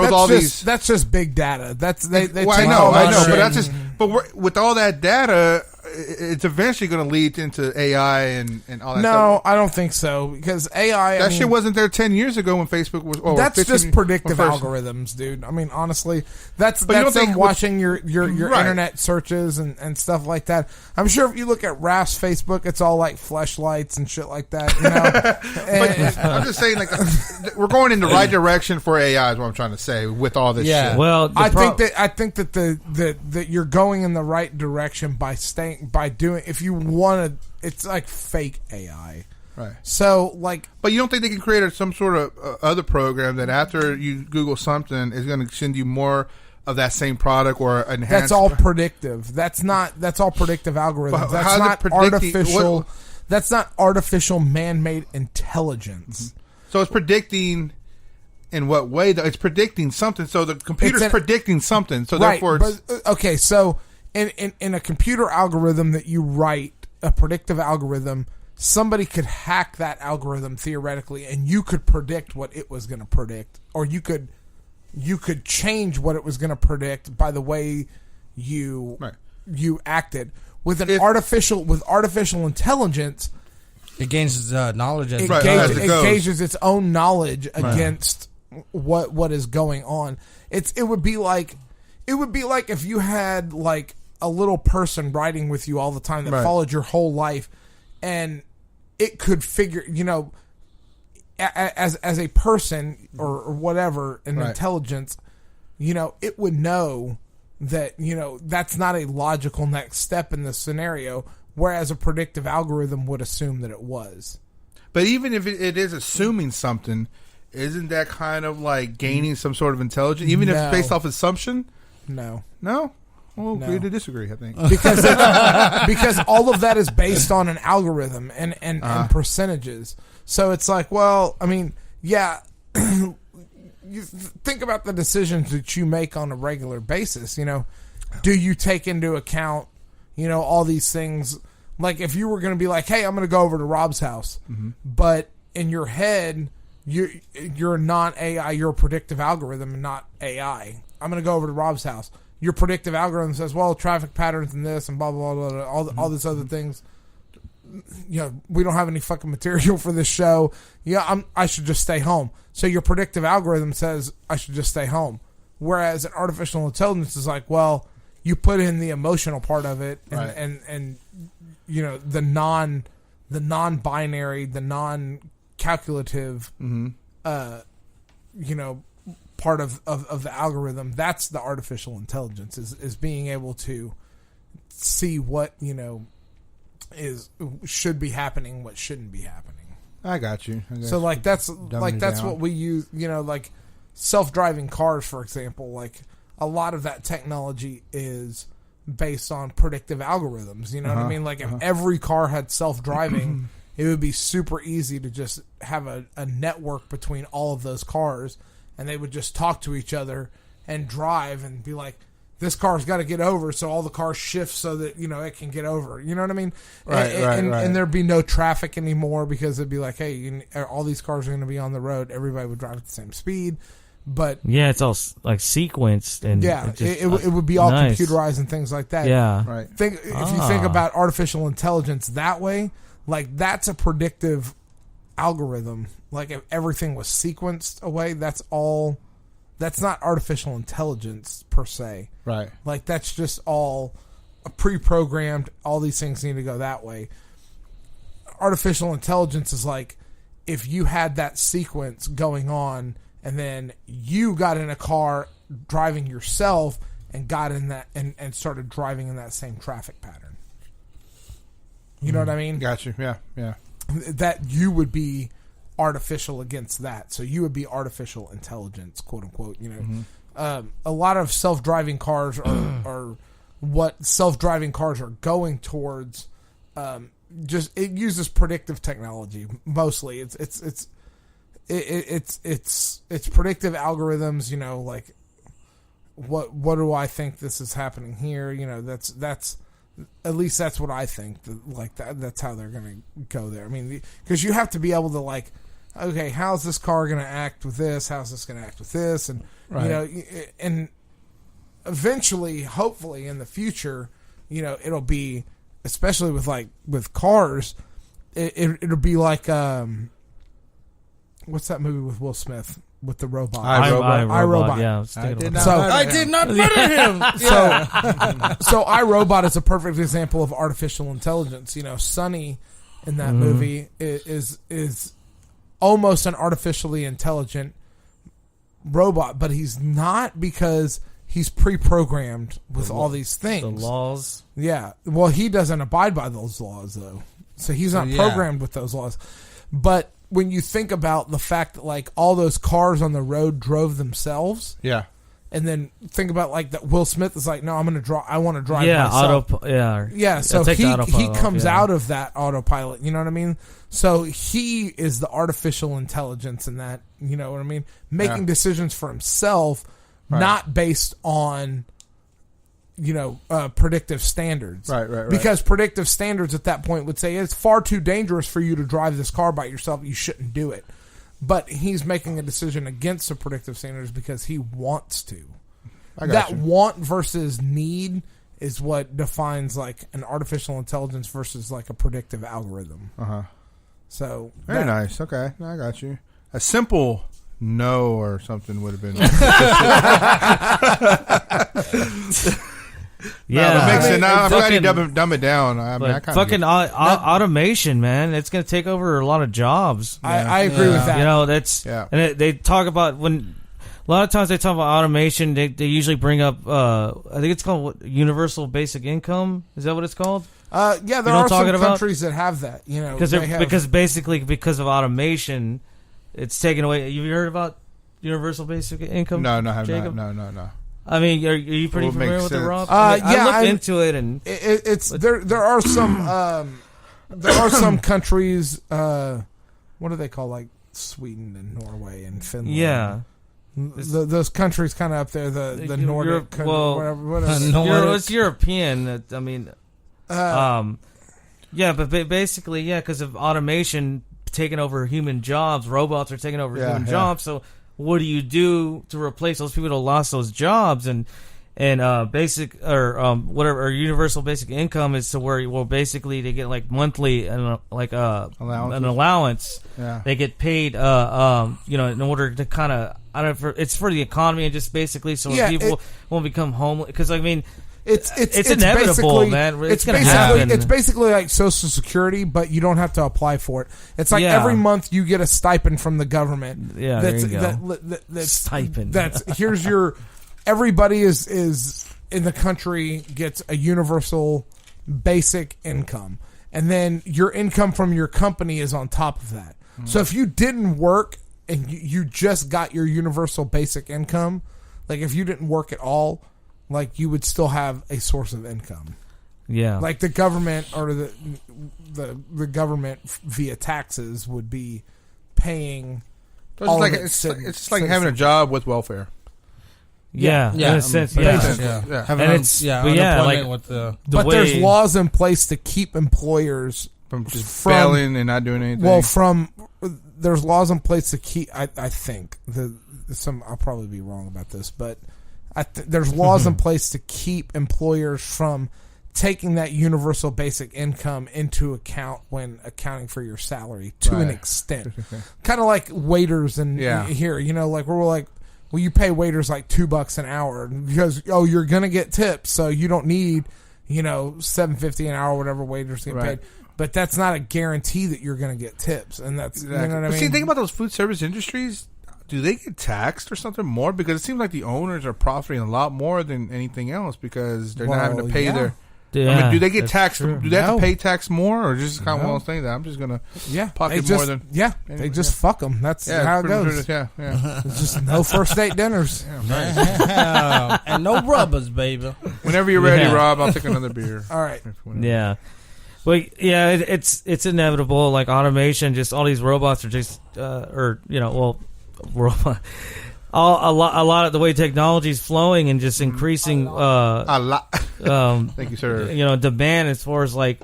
That's all just, these. That's just big data. They Well, I take know, all that but shit. that's just. But with all that data, it's eventually going to lead into AI and all that. No, stuff. I don't think so because AI. That shit wasn't there 10 years ago when Facebook was. That's 15 just predictive when first- algorithms, dude. I mean, honestly, that's But you don't them think watching your Right. internet searches and stuff like that. I'm sure if you look at Raf's Facebook, it's all like fleshlights and shit like that. You know, But I'm just saying, like, we're going in the right direction for AI. Is what I'm trying to say with all this shit. Well, I think that that you're going in the right direction by doing. If you want to, it's like fake AI. Right. So like, But you don't think they can create some sort of other program that after you Google something is going to send you more of that same product or enhanced? that's all predictive. That's all predictive algorithms. But That's how's it not predicting- artificial. what- That's not artificial man-made intelligence. So it's predicting. In what way? Though? It's predicting something. So the computer's It's predicting something. So Right. therefore, it's, But, okay, so in a computer algorithm that you write, a predictive algorithm, somebody could hack that algorithm theoretically, and you could predict what it was going to predict, or you could change what it was going to predict by the way you acted. With artificial intelligence, It gains knowledge as it Right, gauges, as it it goes. gauges its own knowledge against what is going on. It would be like if you had like a little person riding with you all the time that Right. followed your whole life, and it could figure, you know, as a person or whatever, an Right. intelligence, you know, it would know that, you know, that's not a logical next step in this scenario, whereas a predictive algorithm would assume that it was. but even if it is assuming something, isn't that kind of like gaining some sort of intelligence? Even if No. it's based off assumption? No. No? We'll No. agree to disagree, I think. Because all of that is based on an algorithm and percentages. So it's like, well, I mean, yeah, you think about the decisions that you make on a regular basis. You know, do you take into account, you know, all these things? Like if you were going to be like, hey, I'm going to go over to Rob's house, but in your head, you're not AI, you're a predictive algorithm and not AI. I'm going to go over to Rob's house. Your predictive algorithm says, well, traffic patterns and this and blah, blah, blah, blah, all this other things. You know, we don't have any fucking material for this show. Yeah, I should just stay home. So your predictive algorithm says I should just stay home. Whereas an artificial intelligence is like, well, you put in the emotional part of it and, and you know, the non-binary, the non-calculative, you know, part of the algorithm. That's the artificial intelligence is being able to see what, you know, should be happening, what shouldn't be happening. I got you. So like that's down. what we use, you know, like self-driving cars, for example. Like a lot of that technology is based on predictive algorithms. You know what I mean? Like if every car had self-driving, it would be super easy to just have a network between all of those cars, and they would just talk to each other and drive and be like, this car's got to get over, so all the cars shift so that, you know, it can get over. You know what I mean? Right. And there'd be no traffic anymore because it'd be like, hey, all these cars are going to be on the road. Everybody would drive at the same speed. But yeah, it's all like sequenced and it would be all nice. computerized and things like that. Yeah, Right. If you think about artificial intelligence that way, like that's a predictive algorithm. Like if everything was sequenced away, that's not artificial intelligence per se. Right. Like that's just all pre-programmed. All these things need to go that way. Artificial intelligence is like if you had that sequence going on and then you got in a car driving yourself and got in that and started driving in that same traffic pattern. You know what I mean? Got you. Yeah. Yeah. That you would be artificial against that. So you would be artificial intelligence, quote unquote. You know, a lot of self-driving cars are what self-driving cars are going towards. Just it uses predictive technology mostly. It's predictive algorithms. You know, like what do I think this is happening here? You know, that's at least that's what I think. Like that's how they're going to go there. I mean, because you have to be able to like, okay, how's this car going to act with this? How's this going to act with this? And right. you know, and eventually, hopefully, in the future, you know, it'll be. Especially with cars, it'll be like what's that movie with Will Smith with the robot? iRobot. Yeah, I did not murder him. So iRobot is a perfect example of artificial intelligence. You know, Sonny in that movie is almost an artificially intelligent robot, but he's not because he's pre-programmed with all these things. The laws. Yeah. Well, he doesn't abide by those laws, though. So he's not programmed with those laws. But when you think about the fact that, like, all those cars on the road drove themselves. Yeah. And then think about, like, that Will Smith is like, no, I want to drive yeah, myself. Yeah, so he comes off, out of that autopilot. You know what I mean? So he is the artificial intelligence in that, you know what I mean? Making decisions for himself. Right. Not based on, you know, predictive standards. Right. Because predictive standards at that point would say it's far too dangerous for you to drive this car by yourself. You shouldn't do it. But he's making a decision against the predictive standards because he wants to. That want versus need is what defines like an artificial intelligence versus like a predictive algorithm. So very nice. Okay, I got you. A simple no or something would have been. Yeah, it makes it. Now I'm glad you dumb it down. I mean, fucking automation, man. It's going to take over a lot of jobs. I agree with that. You know, that's and they talk about when a lot of times they talk about automation. They usually bring up I think it's called universal basic income. Is that what it's called? Yeah, there are some countries that have that. You know, because basically because of automation. It's taken away. Have you heard about universal basic income? No, I have not. No. I mean, are you pretty familiar with it, Rob? I looked into it, and it's there are some countries. What do they call like Sweden and Norway and Finland? Yeah, those countries kind of up there. The Nordic, whatever. It's European. I mean, yeah, but basically, because of automation. Taking over human jobs, robots are taking over human jobs. So, what do you do to replace those people that lost those jobs? And basic or whatever or universal basic income is to where basically they get like monthly and like an allowance. Yeah. They get paid you know, in order to kind of it's for the economy and just basically so people won't become homeless because I mean. It's inevitable, man. It's going to happen. It's basically like Social Security, but you don't have to apply for it. It's like every month you get a stipend from the government. Yeah, there you go. That's stipend. Here's your. Everybody is in the country gets a universal basic income, and then your income from your company is on top of that. So if you didn't work and you just got your universal basic income, like if you didn't work at all. Like you would still have a source of income, Like the government or the government via taxes would be paying. It's just like having a job with welfare. Yeah, in a sense, Having unemployment with but there's laws in place to keep employers From just failing and not doing anything. Well, there's laws in place to keep. I think I'll probably be wrong about this, but there's laws in place to keep employers from taking that universal basic income into account when accounting for your salary to an extent. Kind of like waiters and here, like we're like, well, you pay waiters like $2 an hour because you're gonna get tips, so you don't need $7.50 an hour, whatever waiters get paid. But that's not a guarantee that you're gonna get tips, and that's you know what I mean. See, think about those food service industries. Do they get taxed or something more? Because it seems like the owners are profiting a lot more than anything else because they're not having to pay their. Yeah, I mean, do they get taxed? True. Do they have to pay tax more, or just kind of one of those things that I'm just gonna pocket more than? Yeah, they just fuck them. That's how it goes. Yeah. It's just no first date dinners. And no rubbers, baby. Whenever you're ready, Rob, I'll take another beer. All right. Yeah. Well, yeah, it's inevitable. Like automation, just all these robots are just, robot. A lot of the way technology is flowing and just increasing. A lot. Thank you, sir. Demand as far as like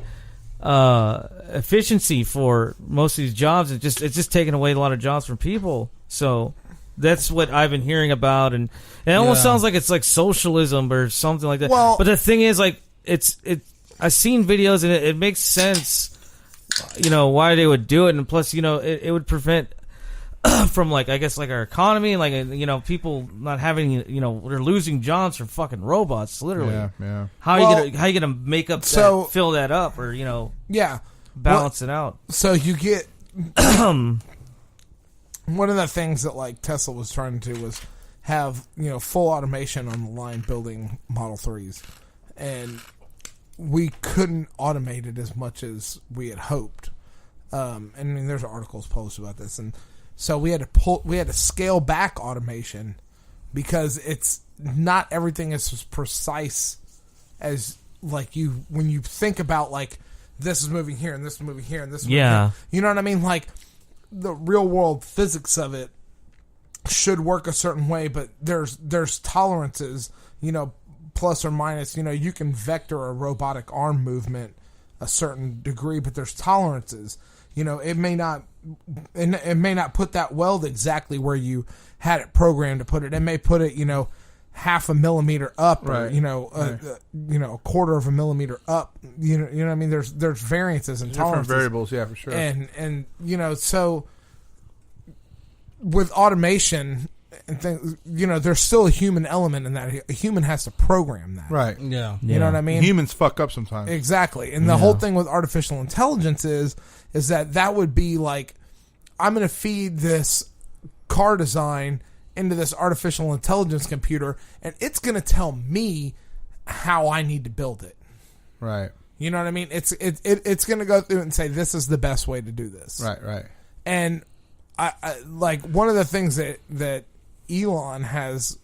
efficiency for most of these jobs. It's just taking away a lot of jobs from people. So that's what I've been hearing about, and it almost sounds like it's like socialism or something like that. Well, but the thing is, like, I've seen videos and it makes sense. Why they would do it, and plus, it would prevent. From like I guess like our economy, like people not having they're losing jobs from fucking robots, literally. Yeah. How are you gonna make up fill that up or balance it out? So you get one of the things that like Tesla was trying to do was have full automation on the line building Model 3s, and we couldn't automate it as much as we had hoped. And I mean, there's articles published about this, and so we had to scale back automation because it's not everything is as precise as like when you think about like this is moving here and this is moving here and this is moving here. You know what I mean? Like the real world physics of it should work a certain way, but there's tolerances, plus or minus. You can vector a robotic arm movement a certain degree, but there's tolerances. It may not put that weld exactly where you had it programmed to put it. It may put it, half a millimeter up, or a quarter of a millimeter up. You know what I mean? There's variances and different tolerances, variables, yeah, for sure. And so with automation and things, there's still a human element in that. A human has to program that, right? Yeah, you know what I mean. Humans fuck up sometimes, exactly. And the whole thing with artificial intelligence is that would be like, I'm going to feed this car design into this artificial intelligence computer, and it's going to tell me how I need to build it. Right. You know what I mean? It's going to go through and say, this is the best way to do this. Right. And I like one of the things that Elon has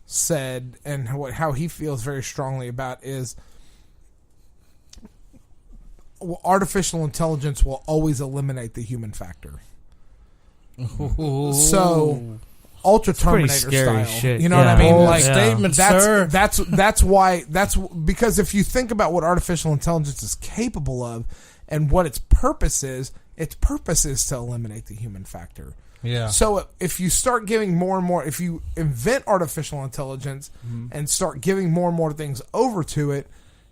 said and how he feels very strongly about is artificial intelligence will always eliminate the human factor. So Ultra Terminator style, shit. you know what I mean? Like statement, sir. That's why because if you think about what artificial intelligence is capable of and what its purpose is to eliminate the human factor. Yeah. So if you start giving more and more, if you invent artificial intelligence and start giving more and more things over to it,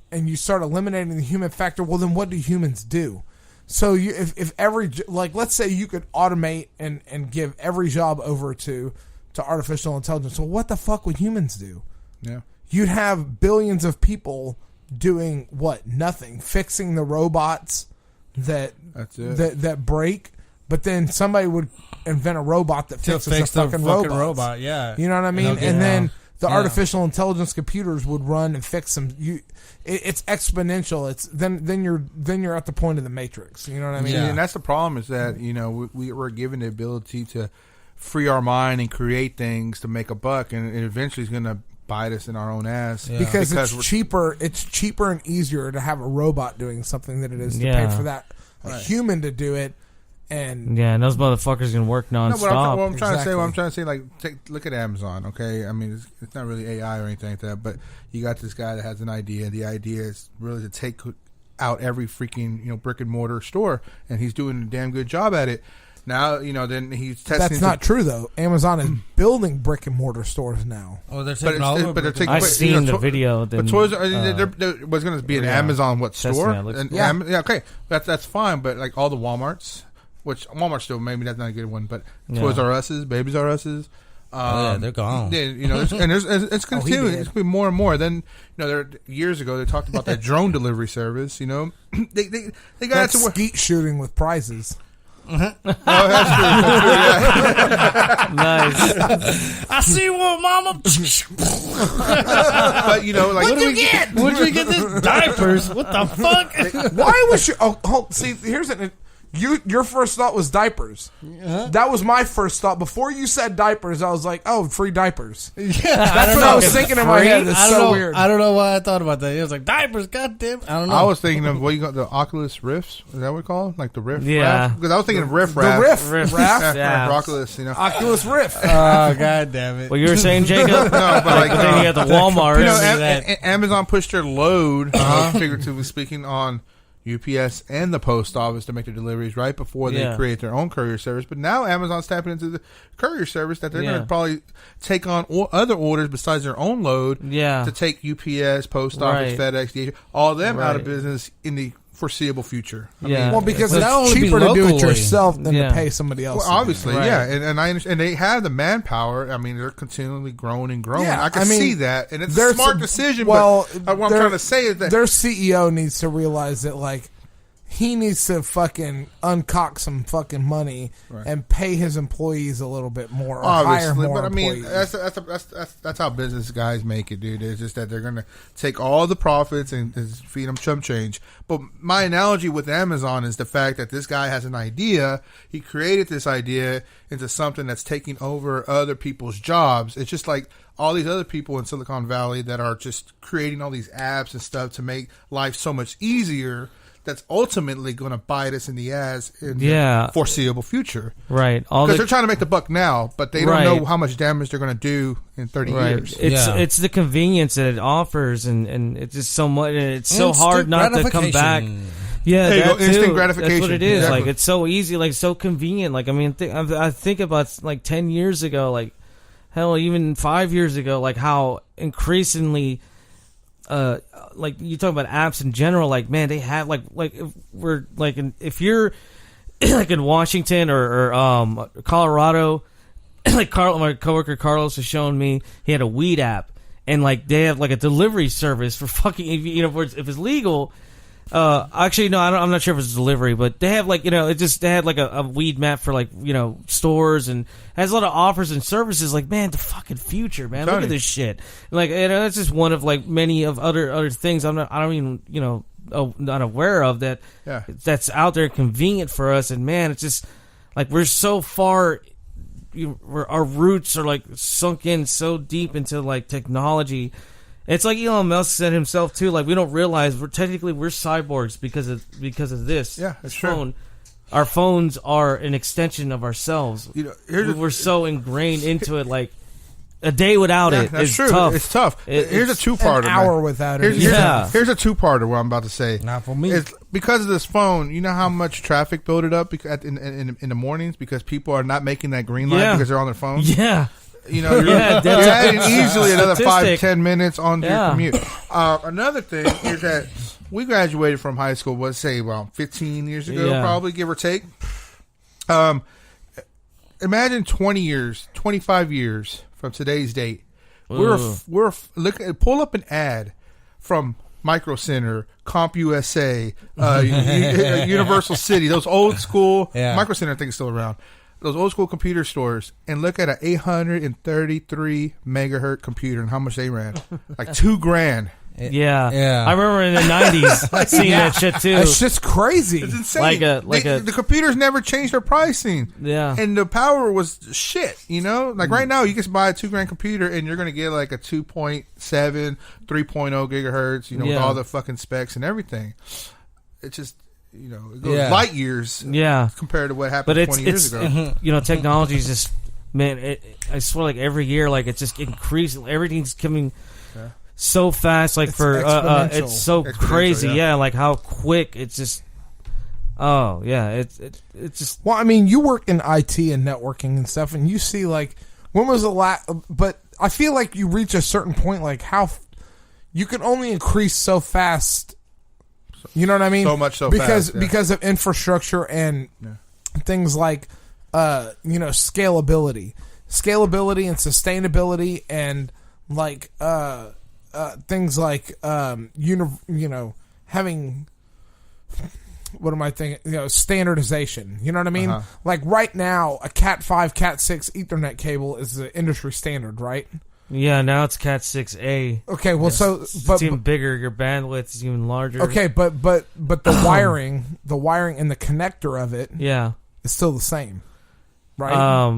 and you start eliminating the human factor, well, then what do humans do? So if every, like, let's say you could automate and give every job over to artificial intelligence. Well, what the fuck would humans do? Yeah. You'd have billions of people doing what? Nothing. Fixing the robots that break. But then somebody would invent a robot that fixes the fucking robot. Yeah. You know what I mean? And then the artificial intelligence computers would run and fix them. It's exponential. It's then you're at the point of the Matrix. You know what I mean? Yeah. And that's the problem is that we're given the ability to free our mind and create things to make a buck, and it eventually is going to bite us in our own ass because it's cheaper. It's cheaper and easier to have a robot doing something than it is to pay for that human to do it. And those motherfuckers can work nonstop. No, what I'm trying to say, like, look at Amazon, okay? I mean, it's not really AI or anything like that, but you got this guy that has an idea. The idea is really to take out every freaking brick and mortar store, and he's doing a damn good job at it. Now, then he's testing. That's not true, though. Amazon is building brick and mortar stores now. Oh, they're taking over. But they're taking. I've seen the video. But Toys there was going to be an Amazon store. Okay, that's fine. But like all the WalMarts, which Walmart still maybe that's not a good one, but Toys R Us's, Babies R Us's. They're gone. It's continuing. It's going to be more and more. Then years ago they talked about that drone delivery service. They got that's to skeet shooting with prizes. Oh, that's true. Yeah. Nice. I see one, Mama. But like What did you get? Where did you get this? Diapers? What the fuck? Why was your? See, here's it. Your first thought was diapers. That was my first thought. Before you said diapers, I was like, "Oh, free diapers." Yeah, that's what I was thinking in my head. It's so weird. I don't know why I thought about that. It was like diapers. Goddamn. I don't know. I was thinking of what you got, the Oculus Rifts. Is that what we call it? Like the Rift? Yeah. Because I was thinking of Rift The Raft. Rift. Yeah. Oculus. Oculus Rift. Oh, god damn it. What you were saying, Jacob? No, but like then you got the Walmart. Amazon pushed their load, figuratively speaking, on UPS and the post office to make their deliveries right before they create their own courier service. But now Amazon's tapping into the courier service that they're going to probably take on other orders besides their own load to take UPS, post office, FedEx, DHL, all of them out of business in the foreseeable future. I mean, well, because it's cheaper to do it yourself than to pay somebody else. Well, obviously, and I understand, and they have the manpower. I mean, they're continually growing and growing. I can see that, and it's a smart decision. Well, but what I'm trying to say is that their CEO needs to realize that, like, he needs to fucking uncock some fucking money and pay his employees a little bit more, or hire more employees. That's how business guys make it, dude. It's just that they're gonna take all the profits and feed them chump change. But my analogy with Amazon is the fact that this guy has an idea. He created this idea into something that's taking over other people's jobs. It's just like all these other people in Silicon Valley that are just creating all these apps and stuff to make life so much easier. That's ultimately going to bite us in the ass in the foreseeable future. Right. Because they're trying to make the buck now, but they don't know how much damage they're going to do in 30 years. It's the convenience that it offers, and it's just so much. It's so hard not to come back. Yeah, there you go. Instant gratification. That's what it is. Exactly. Like, it's so easy, like so convenient. Like, I mean, I think about like 10 years ago, like hell, even 5 years ago, like how increasingly. Like you talk about apps in general, like man, they have like if we're like if you're like in Washington or Colorado, like my coworker Carlos has shown me he had a weed app, and like they have like a delivery service for fucking if it's legal. Actually, no, I'm not sure if it's delivery, but they have like they had like a weed map for like stores, and has a lot of offers and services. Like, man, the fucking future, man. Look at this shit. Like, that's just one of like many of other things I don't even not aware of that. Yeah. That's out there convenient for us, and man, it's just like we're so far. Our roots are like sunk in so deep into like technology. It's like Elon Musk said himself too. Like, we don't realize we're cyborgs because of this. Yeah, that's true. Our phones are an extension of ourselves. We're so ingrained into it. Like, a day without it is true. tough. It's tough. Here's a two-parter. An hour without it. Here's a two-parter. What I'm about to say. Not for me. It's because of this phone. You know how much traffic built it up in the mornings because people are not making that green light because they're on their phones. Yeah. You're adding easily another 5-10 minutes on your commute. Another thing is that we graduated from high school, let's say, 15 years ago, probably, give or take. Imagine 20 years, 25 years from today's date. We're pull up an ad from Micro Center, CompUSA, Universal City, those old school. Micro Center, I think, is still around. Those old school computer stores, and look at an 833 megahertz computer and how much they ran. Like $2,000. Yeah. I remember in the 90s seeing that shit too. That shit's crazy. It's insane. The computers never changed their pricing. Yeah. And the power was shit, Like right now, you can buy a $2,000 computer and you're going to get like a 2.7, 3.0 gigahertz, with all the fucking specs and everything. It's just... it goes light years compared to what happened 20 years ago. Technology is just, man, I swear, like every year, like it's just increasing. Everything's coming. so fast. Like It's for exponential. it's so Exponential, crazy. yeah. Yeah, like how quick it's just. Oh yeah, it's just. Well, I mean, you work in IT and networking and stuff, and you see like when was the last? But I feel like you reach a certain point, like how you can only increase so fast. You know what I mean? So much so because fast, yeah. because of infrastructure and things like scalability and sustainability and like things like having. What am I thinking? Standardization. You know what I mean? Like right now, a Cat 5, Cat 6 Ethernet cable is the industry standard, right? Yeah, now it's Cat 6A. Okay, well, It's even bigger. Your bandwidth is even larger. Okay, but the wiring and the connector of it Yeah. is still the same, right?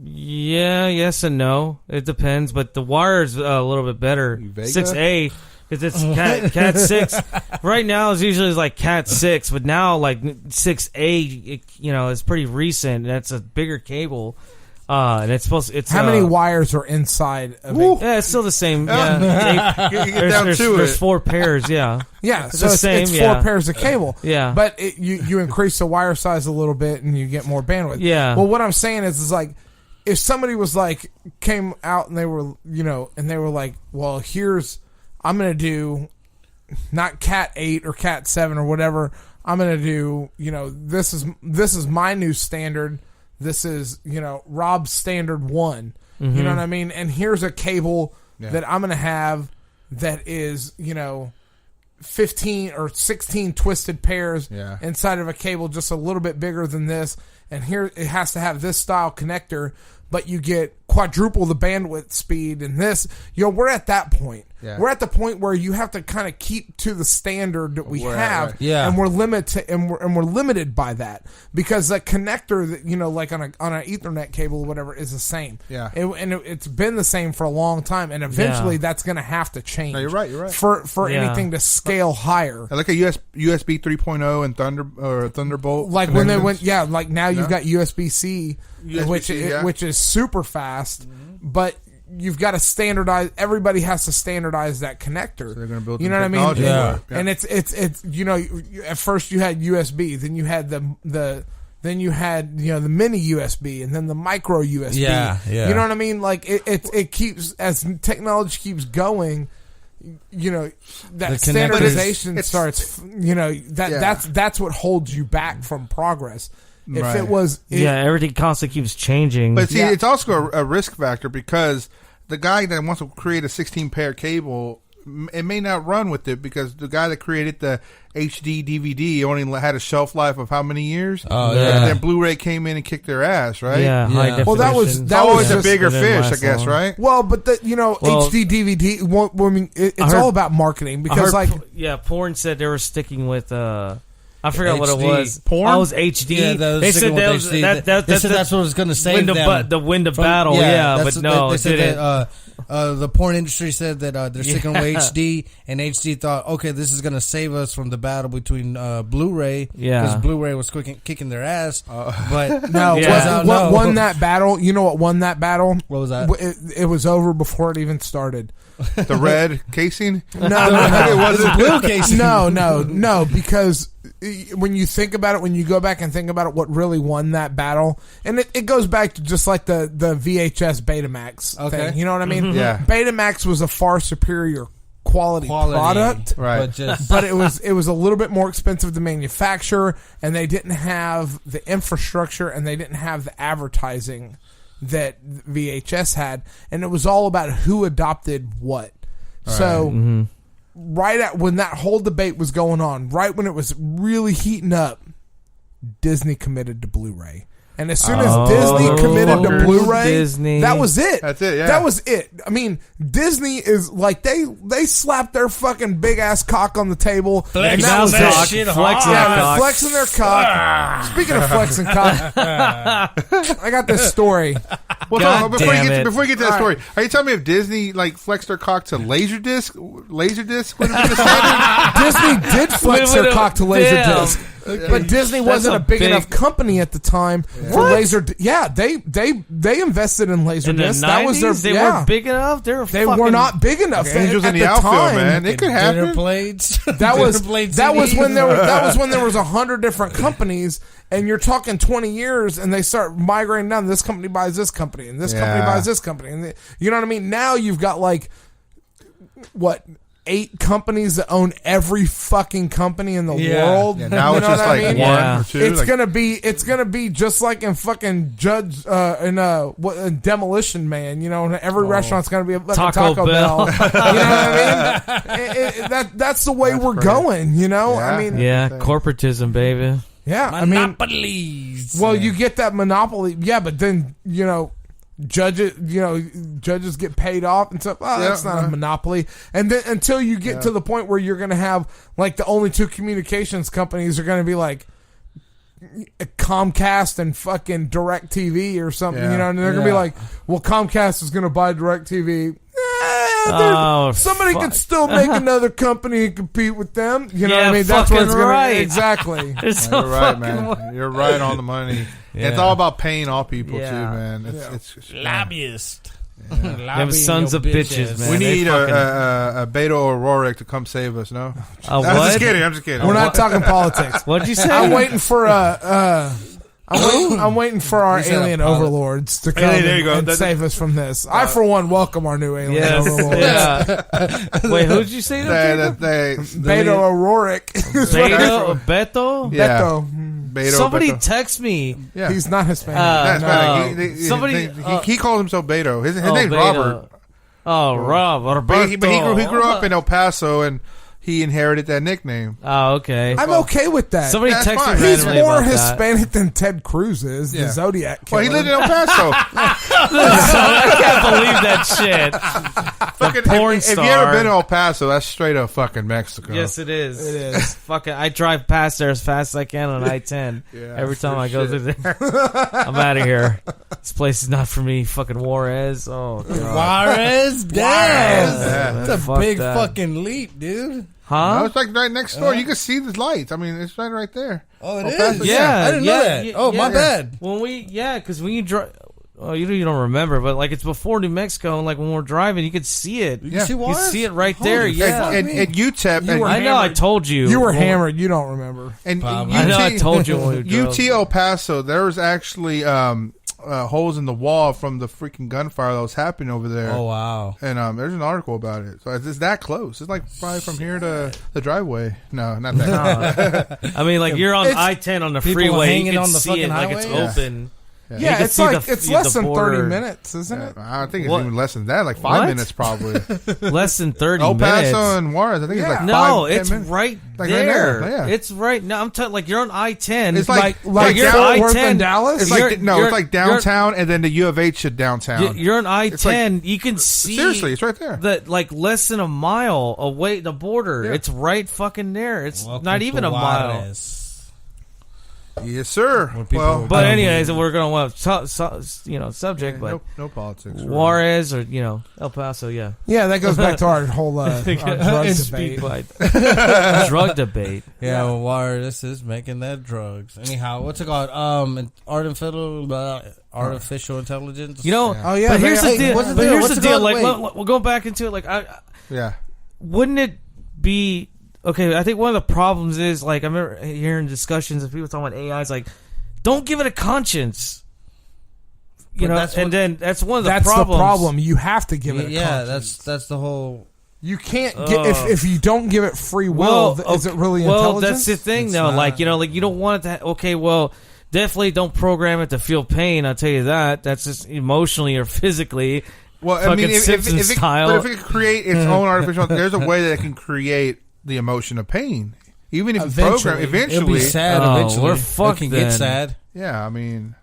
Yeah, yes and no. It depends, but the wire's a little bit better. Vega? 6A, because it's Cat 6. Right now, it's usually like Cat 6, but now like 6A, is pretty recent. That's a bigger cable, and it's supposed. It's How many wires are inside of it? Yeah, it's still the same. Yeah, You get down to there's it. 4 pairs. Yeah, Yeah, It's so the it's, same, it's yeah. 4 pairs of cable. Yeah. But you increase the wire size a little bit and you get more bandwidth. Yeah. Well, what I'm saying is like, if somebody was like, came out and they were, like, well, I'm going to do not Cat 8 or Cat 7 or whatever. I'm going to do, this is my new standard. This is, Rob's standard 1. Mm-hmm. You know what I mean? And here's a cable that I'm going to have that is, 15 or 16 twisted pairs inside of a cable, just a little bit bigger than this. And here it has to have this style connector, but you get quadruple the bandwidth speed and this. We're at that point. Yeah. We're at the point where you have to kind of keep to the standard that we We're at, have, right. Yeah. and we're limited by that because the connector that like on an Ethernet cable or whatever is the same. Yeah. It's been the same for a long time, and eventually that's going to have to change. No, you're right. For Yeah. anything to scale higher. I like a USB 3.0 and Thunderbolt. Like when they connections. went, like now you've got USB-C, USB-C, which is super fast, but you've got to standardize. Everybody has to standardize that connector. So they're going to build you know what I mean? technology Yeah. for it. And it's at first you had USB, then you had the mini USB, and then the micro USB. Yeah. You know what I mean? Like it keeps, as technology keeps going, that standardization starts. That's what holds you back from progress. If Right. it was, everything constantly keeps changing. But see, it's also a risk factor because the guy that wants to create a 16-pair cable, it may not run with it because the guy that created the HD DVD only had a shelf life of how many years? Oh, And yeah. then Blu-ray came in and kicked their ass, right? Yeah, high Yeah. definition. Well, that was Always a just- bigger it didn't fish, I last guess, long. right? Well, but HD DVD. It's heard- all about marketing because Porn said they were sticking with. I forgot what it HD. was. Porn? Oh, it was HD. Yeah, they said that was, HD. that They said that's what was going to save them. the wind of from- battle. Yeah, that's but what no, they it said didn't. that, the porn industry said that they're sticking with HD, and HD thought, okay, this is going to save us from the battle between Blu-ray, Yeah. because Blu-ray was kicking their ass. But no, Yeah. what won that battle? You know what won that battle? What was that? It was over before it even started. The red casing? No, It wasn't Blue case. no, because when you think about it, when you go back and think about it, what really won that battle, and it goes back to just like the VHS Betamax thing. You know what I mean? Yeah. Betamax was a far superior quality product. Right. But it was a little bit more expensive to manufacture, and they didn't have the infrastructure, and they didn't have the advertising that VHS had, and it was all about who adopted what. So right at when that whole debate was going on, right when it was really heating up, Disney committed to Blu-ray. And as soon as Disney committed to fuckers. Blu-ray, Disney. that was it. That's it, yeah. That was it. I mean, Disney is like they slapped their fucking big ass cock on the table, and that was that it. shit flexing Yeah, that cock. flexing their cock. Speaking of flexing cock, I got this story. Well, God hold on, before damn it. you get to that All story, are you telling me if Disney like flexed their cock to Laserdisc would have been the standard? Disney did flex their cock to Laserdisc. But Disney wasn't a big enough company at the time for laser. Yeah, they invested in laser In the discs. 90s, That was their. they yeah. weren't big enough. They were not big enough. Angels at in the outfield, time, man. It could Dinner happen. plates. That was Dinner plate when there CDs. was 100 different companies, and you're talking 20 years, and they start migrating down. This company buys this company, and this company buys this company, and you know what I mean. Now you've got like what 8 companies that own every fucking company in the world. Yeah, now You it's know just what I like mean? one Yeah. or two. It's like, gonna be just like in fucking Demolition Man, you know. Every restaurant's gonna be a fucking Taco Bell. You know what I mean? That's the way we're crazy. going. You know, Yeah. I mean, Yeah, corporatism, baby. yeah. I mean, Monopolies. well, you get that monopoly, yeah, but then judges get paid off and stuff. Oh, that's not a monopoly. And then until you get to the point where you're going to have like the only 2 communications companies are going to be like Comcast and fucking DirecTV or something, you know, and they're going to be like, well, Comcast is going to buy DirecTV. Somebody could still make another company and compete with them. You know what I mean? That's what it's fucking right. Exactly. you're right, man. You're right on the money. It's all about paying all people too, man. It's Lobbyist. Them sons of bitches, man. We They need fucking- a Beto O'Rourke to come save us. No, what? I'm just kidding. I'm just kidding. We're not talking politics. What'd you say? I'm waiting for I'm waiting for our alien overlords to come Hey, there you go. and save us from this. I, for one, welcome our new alien Yes, overlords. yeah. Wait, who'd you say that? Beto O'Rourke. Beto? Yeah. Beto. Somebody Beto. text me. Yeah. He's not Hispanic. That's no. right. Somebody- He calls himself Beto. His name's Beto. Robert. Oh, Rob. But Roberto. he grew up in El Paso and he inherited that nickname. Oh, okay. I'm okay with that. Somebody That's texted fine. me He's randomly more about that. Hispanic than Ted Cruz is, Yeah. the Zodiac Well, killer. he lived in El Paso. I can't believe that shit. Fucking, porn if you star. ever been to El Paso, that's straight up fucking Mexico. Yes, it is. It is. Fucking, I drive past there as fast as I can on I-10. Yeah, Every time for I go shit. through there, I'm out of here. This place is not for me. Fucking Juarez. Oh, God. Juarez? Damn. Yeah. That's a Fuck big that. fucking leap, dude. No, Huh? it's like right next door. You can see the lights. I mean, it's right there. Oh, it El is? Paso, Yeah. I didn't know that. Oh, my bad. When because when you drive, oh, you don't remember, but like it's before New Mexico, and like when we're driving, you could see it. You see You Juarez? see it right there. Yeah. And UTEP. You were I know. I hammered. told you. You were Well, hammered. You don't remember. And Probably. I know. I told you when we drove. UT El Paso, there was actually holes in the wall from the freaking gunfire that was happening over there. Oh, wow. And there's an article about it. So it's that close. It's like probably from here to the driveway. No, not that. I mean, like you're on It's- I-10 on the people freeway. hanging You can on the see fucking it like it's highway? open. Yeah. Yeah, can it's see like the- it's the less than 30 border. minutes, isn't it? I think it's What? even less than that. Like 5 What? minutes probably. Less than 30 El Paso minutes. and Juarez. I think it's like 5, No, 10 it's minutes. right Like right there. there, yeah. It's right now. I'm telling like you're on I-10. It's like you're down- on Fort Worth I-10. and Dallas? It's You're- like no, you're- it's like downtown and then the U of H is downtown. You're on It's like- I-10. You can see Seriously, it's right there. the like less than a mile away the border. Yeah. It's right fucking there. It's Welcome not to even a mile. Juarez. Yes, sir. people- Well, But anyways, we're gonna want subject, but no politics. Juarez or El Paso, yeah. Yeah, that goes back to our whole our drug Speed debate. bite. Drug debate. Yeah, well, Juarez is making that drugs. Anyhow, what's it called? Artificial intelligence. You know, Oh, yeah, but here's they- the deal. what's the But deal? here's What's the it deal. called? Like, Wait. we'll go back into it. Like, Yeah. wouldn't it be okay? I think one of the problems is like I remember hearing discussions of people talking about AI. It's like, don't give it a conscience. You But know, that's and what- then that's one of the That's problems. the problem. You have to give it a Yeah, conscience. that's the whole. You can't get if you don't give it free will. Is it really well, intelligence? that's the thing, It's though. not. Like you don't want it to. Okay, well, definitely don't program it to feel pain. I'll tell you that. That's just emotionally or physically. Well, I Fucking mean, if Simpsons it, style. but if it can create its own artificial, there's a way that it can create the emotion of pain, even if you program Eventually. eventually. It'll be sad Oh, eventually. we're It fucked can then. get sad. Yeah, I mean,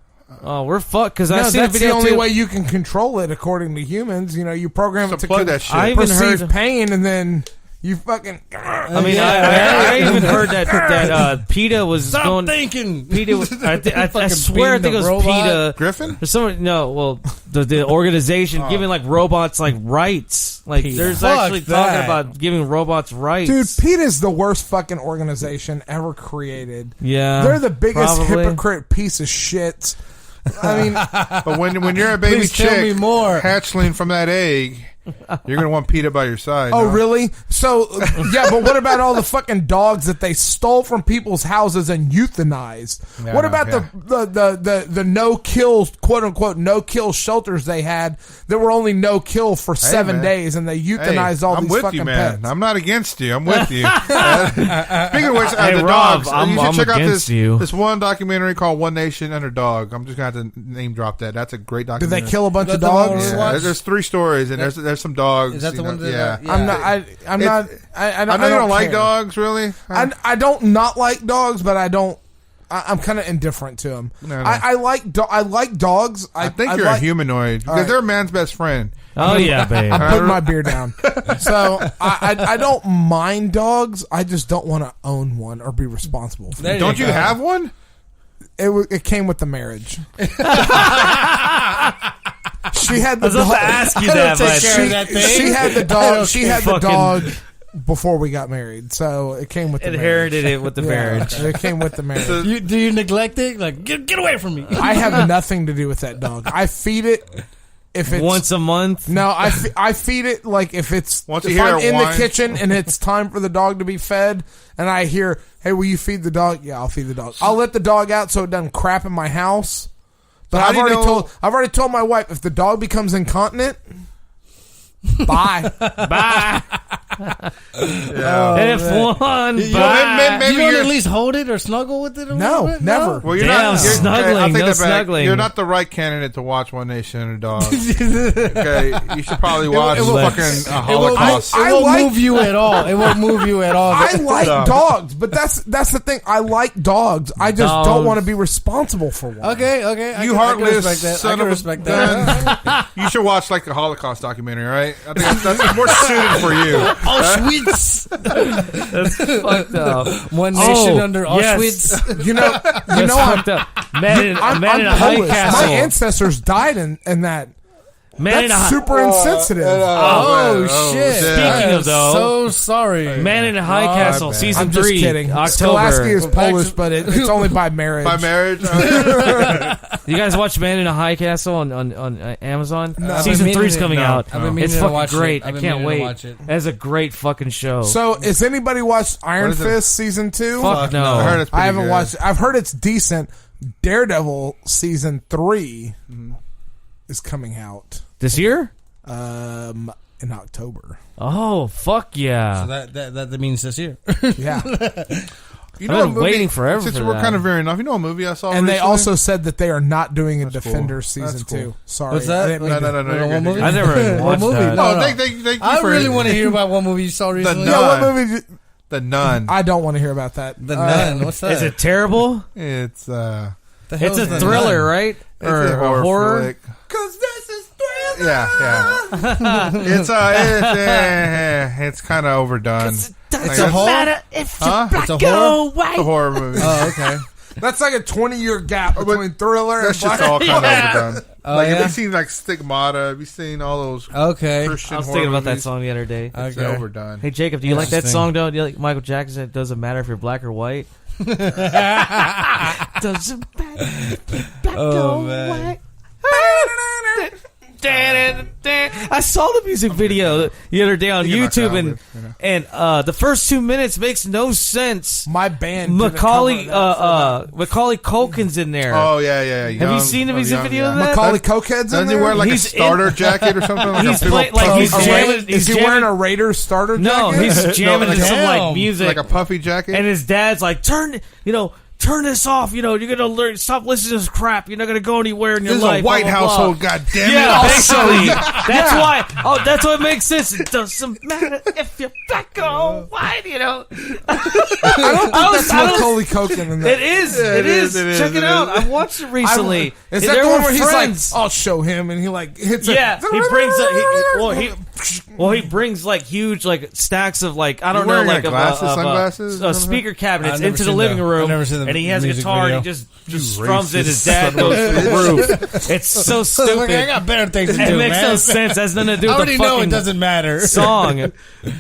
Oh, we're fucked because no, I seen a that's the video only too. way you can control it, according to humans. You know, you program it to plug that shit. I even perceive heard- pain, and then You fucking. I mean, I even heard that PETA was Stop thinking. PETA was. I Fucking swear, I think it was robot. PETA. Griffin? There's someone. No, well, the organization giving like robots like rights. Like there's Fuck actually that. talking about giving robots rights. Dude, PETA's the worst fucking organization ever created. Yeah, They're the biggest probably. hypocrite piece of shit. I mean, But when you're a baby Please tell me chick, more. hatchling from that egg, you're gonna want PETA by your side. oh no? really? So yeah, but what about all the fucking dogs that they stole from people's houses and euthanized? Yeah, what about yeah. the no kill, quote unquote no kill shelters they had that were only no kill for 7 man. days and they euthanized all I'm these with fucking you, man. pets? I'm not against you. I'm with you. Speaking of which, Hey, the Rob, dogs. I'm you should check out against this you. this one documentary called One Nation Under Dog. I'm just gonna have to name drop that. That's a great Did documentary. they kill a bunch Is of that the one dogs? where we Yeah, watched? there's 3 stories, and there's some dogs. Is that the you know, one that? Yeah. Yeah. I'm not. I'm not. I I know you don't like care. dogs, really. I don't not like dogs, but I don't. I'm kind of indifferent to them. No. I like dogs. I think you're like, a humanoid because right. they're a man's best friend. Oh yeah, babe. I'm putting my beer down. So I don't mind dogs. I just don't want to own one or be responsible for it. Don't you have one? It came with the marriage. She had the I was about dog. to ask you that, take but care of that thing. She had the dog. She had the Fucking- dog before we got married, so it came with the inherited marriage. it with the Yeah, marriage. It came with the marriage. Do you neglect it? Like, get away from me. I have nothing to do with that dog. I feed it if it's Once a month. No, I feed it like if it's Once you if hear I'm it in whine. the kitchen and it's time for the dog to be fed, and I hear, "Hey, will you feed the dog?" Yeah, I'll feed the dog. I'll let the dog out so it doesn't crap in my house. But How I've do you already know- told my wife if the dog becomes incontinent, bye. Bye. Yeah. And if one, You bye. maybe you don't you're- at least hold it or snuggle with it? A No, little bit? never. Well, you're Damn, not you're, snuggling, I take no that back. snuggling. You're not the right candidate to watch One Nation Under Dog. Okay, you should probably watch fucking Holocaust. It won't like- move you at all. It won't move you at all. I like No. dogs, but that's the thing. I like dogs. I just Dogs. don't want to be responsible for one. Okay. You I can heartless respect that. I son can of a respect that. gun. You should watch like the Holocaust documentary, right? I think that's more suited for you. Auschwitz. That's fucked up. One nation under yes. Auschwitz. You know, That's fucked up. Man in I'm a high Polish. My castle. ancestors died in that. Man in a That's high, super insensitive. Oh, shit! Speaking I am of though, so sorry. Man in a High Castle, bad. season I'm just 3, kidding. October. Skolasky is Go back Polish, to- but it's only by marriage. By marriage. You guys watch Man in a High Castle on Amazon? I've Season been 3's meaning- coming no. out. I've been meaning It's to fucking watch it. great. I've I been can't meaning to wait. watch it. That's a great fucking show. So, has anybody watched Iron What is it? Fist season 2? Fuck no. I heard it's pretty I haven't good. watched. I've heard it's decent. Daredevil season 3 is coming out This year? in October. Oh, fuck yeah. So that means this year. Yeah, You I've what been movie- waiting forever Since for we're that. kind of veering off, you know a movie I saw and they recently? also said that they are not doing a That's Defender cool. season That's cool. 2. Sorry, What's that? I didn't mean No. to- you're What good. movie? I never even What watched movie? that. No, No. thank you I for really want to hear about one movie you saw recently. Nun. Yeah, what movie? The Nun. I don't want to hear about that. The Nun. What's that? Is it terrible? It's The hell It's is a The thriller, Nun? right? It's Or a horror flick. Cause this is thriller. Yeah. It's kind of overdone. It's a horror. Huh? It's a horror. It's a horror movie. Oh, okay. That's like a 20-year gap between Thriller and That's just Black. all kind of overdone. Oh, Like, yeah? have you seen like Stigmata? Have you seen all those Okay. Christian I was horror thinking about that movies? song the other day. It's Okay. overdone. Hey, Jacob, do you like that Interesting. song, though? Do you like Michael Jackson said, it doesn't matter if you're black or white? Doesn't matter if you're black Oh, or man. white. I saw the music video the other day on You can knock it YouTube, out and with, you know. and the first 2 minutes makes no sense. My band. Macaulay didn't cover that. Macaulay Culkin's in there. Oh yeah. Have you seen the music video of that? Macaulay Culkin's in Doesn't he there. wear like He's a starter jacket or something? Like He's a big play- old like puffy he's A jacket? jamming- Ra- is he jamming- wearing a Raiders starter No, jacket? he's jamming like to a- some like Damn. music, like a puffy jacket. and his dad's like, turn this off. You know, you're gonna learn. Stop listening to this crap. You're not gonna go anywhere in your This is life. a white blah, blah, blah. household. God damn it! Yeah, Also, basically. That's why. Oh, that's what makes sense. It doesn't matter if you're black or white. You know. That's Macaulay Culkin in that. It is. It is. Check it out. I've watched it recently. Is There that the were one where he's friends. like, I'll show him, and he like hits it? Yeah, he brings up. Well, he brings like huge like stacks of like I don't know wearing, like sunglasses? speaker cabinets I've never into the seen living that. room, I've never seen the and he has a music guitar. video. And he just strums it. His racist dad son of goes a through the roof. It's so stupid. I got better things to It do, makes man. no sense. It has nothing to do I with the already know it fucking doesn't matter. song.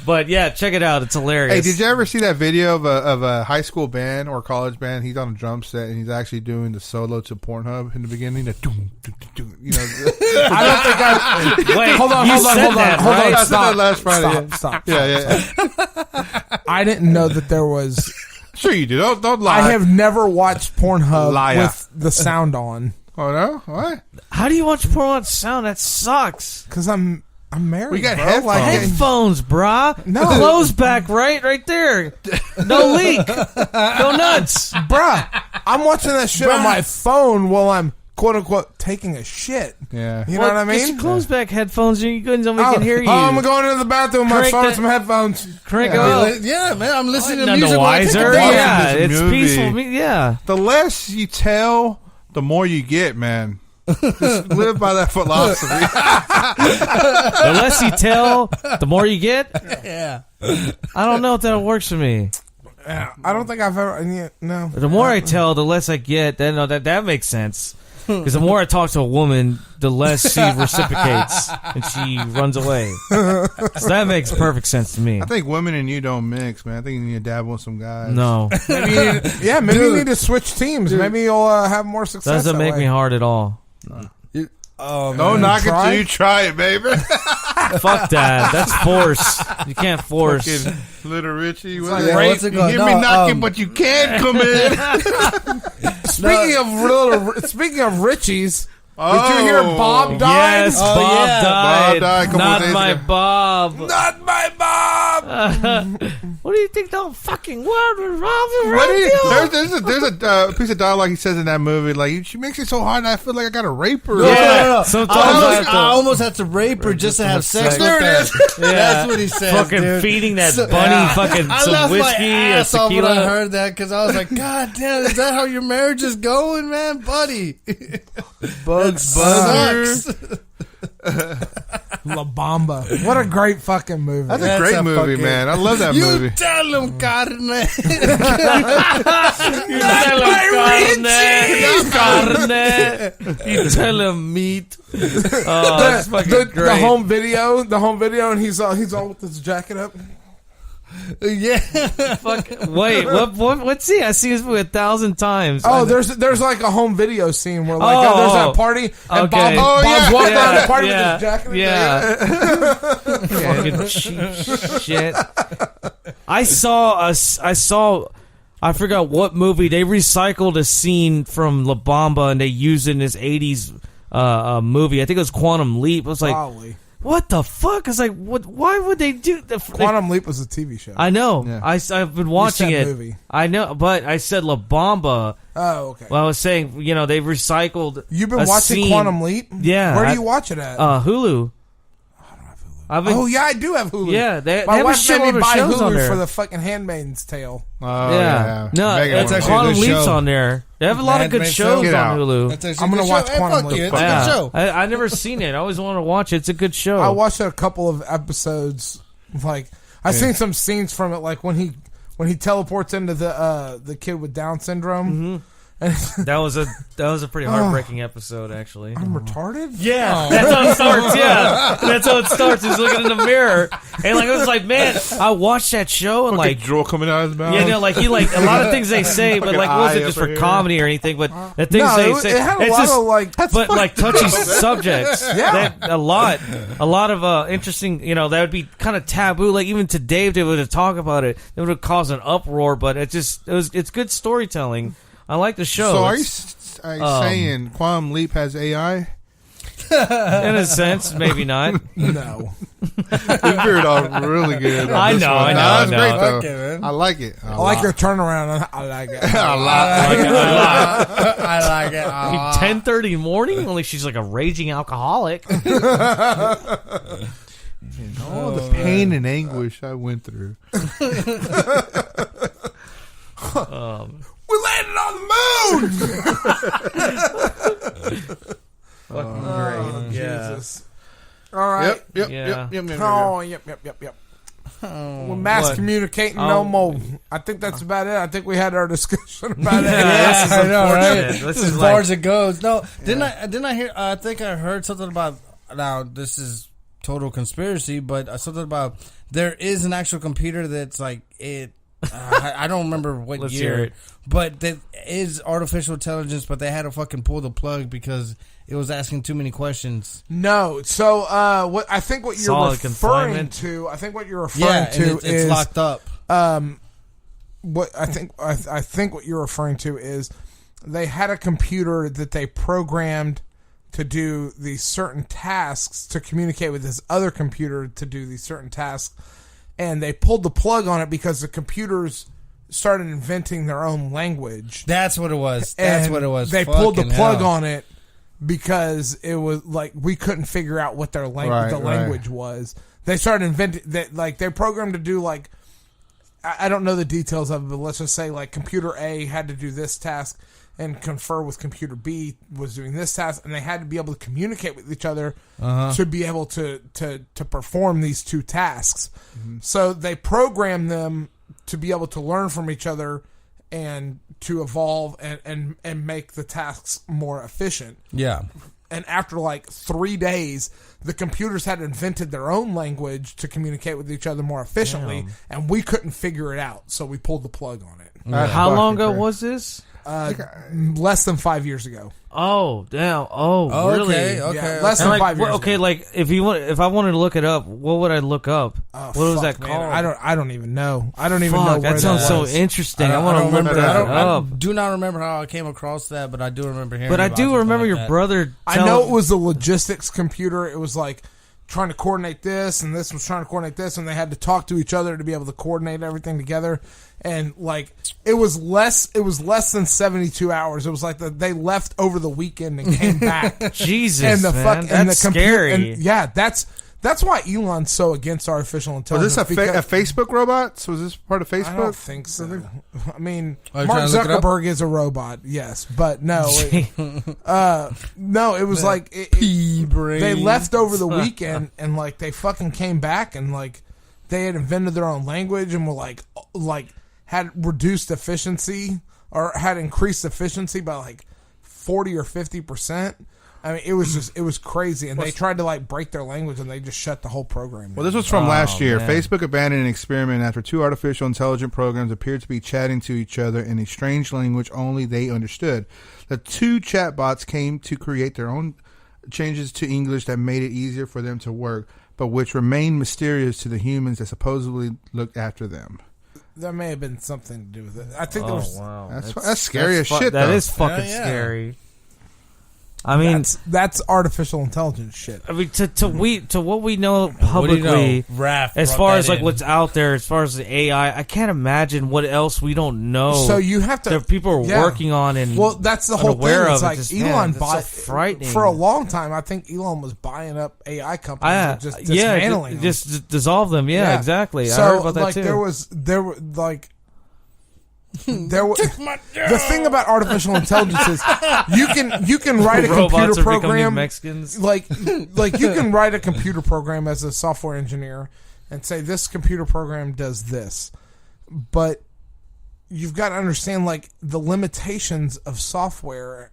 But yeah, check it out. It's hilarious. Hey, did you ever see that video of a high school band or college band? He's on a drum set and he's actually doing the solo to Pornhub in the beginning. The doom, doom, doom, doom, you know, I don't think I. Wait, Hold on, you hold on, said hold that, on, hold right? on. I said that Stop. last Friday. Stop. Yeah. I didn't know that there was. Sure you do. Don't lie. I have never watched Pornhub Liar. with the sound on Oh no? What? How do you watch porn on sound? That sucks. because I'm married. We got bro. headphones. Like, Headphones, brah. No. The clothes back, right there. No leak. Go nuts. bruh, I'm watching that shit on my phone while I'm quote unquote taking a shit. Yeah. You know what I Get mean? your clothes back, headphones. You couldn't tell me can hear you. Oh, I'm going into the bathroom with my Crank phone that- and some headphones. Crank Yeah, up. yeah, man. I'm listening to None music the while I take a wiser. bath. Yeah, This it's movie. peaceful. Yeah. The less you tell, the more you get, man. Just live by that philosophy. The less you tell, the more you get. Yeah. I don't know if that works for me. Yeah, I don't think I've ever. No. The more I tell, the less I get. Then that makes sense. Because the more I talk to a woman, the less she reciprocates and she runs away. So that makes perfect sense to me. I think women and you don't mix, man. I think you need to dabble with some guys. No, Maybe you need to switch teams. Maybe you'll have more success. doesn't that make way. me hard at all. Don't knock it till you try it, baby. Fuck that. That's force. You can't force. Fucking Little Richie. like, yeah, what's it You called? hear me No, knocking, but you can't come in. Speaking of Richies, did you hear Bob died? Yes, Oh, Bob yeah. died. Bob died a couple Not days my ago. Bob. Not my Bob. What do you think the fucking world revolves What around is, you? there's a piece of dialogue he says in that movie. Like, she makes it so hard that I feel like I got to rape her. No. Sometimes I almost had to rape her just to have sex There with her. Yeah. That's what he said. Fucking dude. feeding that So- bunny fucking I some laughed my whiskey or ass off when I tequila. heard that because I was like, God damn, is that how your marriage is going, man, buddy? Bugs, Sucks. La Bamba. What a great fucking movie. That's a That's great a movie, fucking- man. I love that You movie. tell him, carne. You tell him carne. You tell him meat. Oh, that's fucking the great. home video, and he's all with his jacket up. Yeah. Fuck. Wait, what's he? I see this movie 1,000 times. Oh, there's like a home video scene where like Oh, there's oh. that party and Okay. Bob's walking around the party yeah, with his jacket. yeah. Fucking cheap shit. I saw. I forgot what movie they recycled a scene from La Bamba and they used it in this '80s movie. I think it was Quantum Leap. I was like, Probably. what the fuck? I was like, what? Why would they do the Quantum Leap was a TV show. I know. Yeah. I've been watching said it. movie. I know, but I said La Bamba. Oh, okay. Well, I was saying, they recycled. You've been a watching scene. Quantum Leap? Yeah, Where do I- you watch it at? Hulu. I've been, Oh yeah, I do have Hulu. Yeah, they My have a wife made shitload me of buy shows on Hulu there. for the fucking Handmaid's Tale. Oh, yeah. No, Megan it's wants actually a Quantum good Leap's show. on there. They have a lot of good Handmaid's shows Get on out. Hulu. That's actually I'm a gonna good watch show. Hey, Quantum fuck Leap. you. It's a Yeah. good show. I never seen it. I always want to watch it. It's a good show. I watched a couple of episodes. Like I seen some scenes from it, like when he teleports into the kid with Down syndrome. Mm-hmm. And That was a pretty heartbreaking episode, actually. I'm retarded. Yeah, that's how it starts. Yeah, that's how it starts. He's looking in the mirror, and like I was like, man, I watched that show and Like like. drool coming out of his mouth. Yeah, no, like he like a lot of things they say, but Fucking like it wasn't eye just up for here. comedy or anything, but the things No, they it say, had a it's lot just, of like. but like touchy subjects. Yeah. a lot of interesting. That would be kind of taboo. Like even to Dave, they would talk about it. It would have caused an uproar, but it's good storytelling. I like the show. So are you It's- saying Quantum Leap has AI? in a sense, maybe not. No. You veered off really good. I know, I know, That's I know. great I though. like it, man. I like it. I like your turnaround. I like it. a lot. I like it. 10:30 morning. Only she's like a raging alcoholic. All the pain and anguish I went through. We landed on the moon. Fucking great. Yeah. Jesus. All right. Yeah. Oh, yep. We're mass communicating no more. I think that's about it. I think we had our discussion about it. This is I know, right? unfortunate. This is as far as it goes. No, didn't I hear? I think I heard something about. Now this is total conspiracy, but something about there is an actual computer that's like it. I don't remember what Let's year, hear it. but that is artificial intelligence. But they had to fucking pull the plug because it was asking too many questions. No, so what I think what you're Solid referring confinement. to, I think what you're referring to it's is locked up. what I think what you're referring to is they had a computer that they programmed to do these certain tasks to communicate with this other computer to do these certain tasks, and they pulled the plug on it because the computers started inventing their own language. That's what it was. They pulled the Fucking plug hell. on it because it was like we couldn't figure out what their language was. They started inventing that, like they programmed to do like I don't know the details of it, but let's just say like computer A had to do this task and confer with computer B was doing this task, and they had to be able to communicate with each other to be able to perform these two tasks. Mm-hmm. So they programmed them to be able to learn from each other and to evolve and make the tasks more efficient. Yeah. And after like 3 days, the computers had invented their own language to communicate with each other more efficiently, and we couldn't figure it out, so we pulled the plug on it. How long ago was this? Less than 5 years ago. Oh, damn. Oh, really? Okay. Yeah, less than And 5 years okay, ago. like if I wanted to look it up, what would I look up? What was that man, called? I don't even know. I don't even know Fuck, where that sounds so was. interesting. I don't want to look remember that I up. do not remember how I came across that, but I do remember hearing. But I about do something remember like your that. brother. I know it was a logistics computer. It was like trying to coordinate this, and this was trying to coordinate this, and they had to talk to each other to be able to coordinate everything together. And like it was less than 72 hours. It was like they left over the weekend and came back. Jesus, and the man, that's scary. And yeah, that's why Elon's so against artificial Was intelligence. this a Facebook robot? So was this part of Facebook? I don't think so. I mean, Are you Mark trying to look it up? Zuckerberg is a robot, yes, but no, no. It was like they left over the weekend and like they fucking came back and like they had invented their own language and were like had reduced efficiency or had increased efficiency by like 40 or 50%. I mean, it was crazy, and they tried to like break their language, and they just shut the whole program down. Well, this was from last year. man. Facebook abandoned an experiment after two artificial intelligent programs appeared to be chatting to each other in a strange language only they understood. The two chatbots came to create their own changes to English that made it easier for them to work, but which remained mysterious to the humans that supposedly looked after them. There may have been something to do with it. I think there was. Wow. That's scary as shit, That though. is fucking Yeah. scary. I mean, That's artificial intelligence shit. to what we know What do you publicly, know? Raph as brought far that as like in. what's out there, as far as the AI, I can't imagine what else we don't know. So you have to. that people are yeah. working on and Well, that's the whole thing. unaware It's of it. like Just, Elon man, that's bought so frightening. for a long time. I think Elon was buying up AI companies and just yeah, dismantling them. just dissolve them. Yeah, exactly. So I heard about that like too. there were like. There was the thing about artificial intelligence is you can write a Robots computer are becoming program Mexicans. like you can write a computer program as a software engineer and say this computer program does this, but you've got to understand like the limitations of software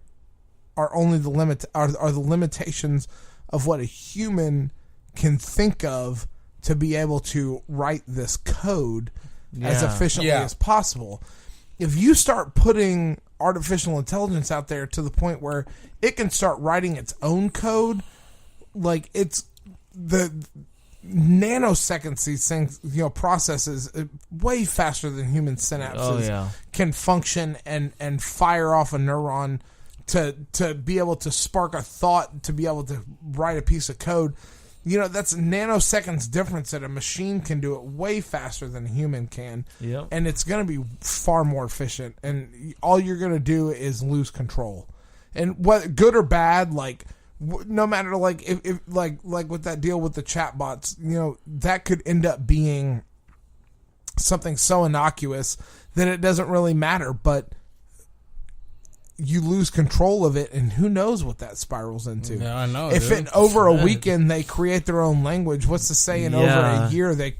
are only the the limitations of what a human can think of to be able to write this code as Yeah. efficiently Yeah. as possible. If you start putting artificial intelligence out there to the point where it can start writing its own code, like it's the nanoseconds these things, processes way faster than human synapses can function and fire off a neuron to be able to spark a thought, to be able to write a piece of code. That's nanoseconds difference that a machine can do it way faster than a human can. Yep. And it's going to be far more efficient. And all you're going to do is lose control. And what good or bad, like no matter like if like with that deal with the chatbots, that could end up being something so innocuous that it doesn't really matter. But you lose control of it, and who knows what that spirals into. Yeah, I know. If dude. over a weekend they create their own language, what's to say in over a year they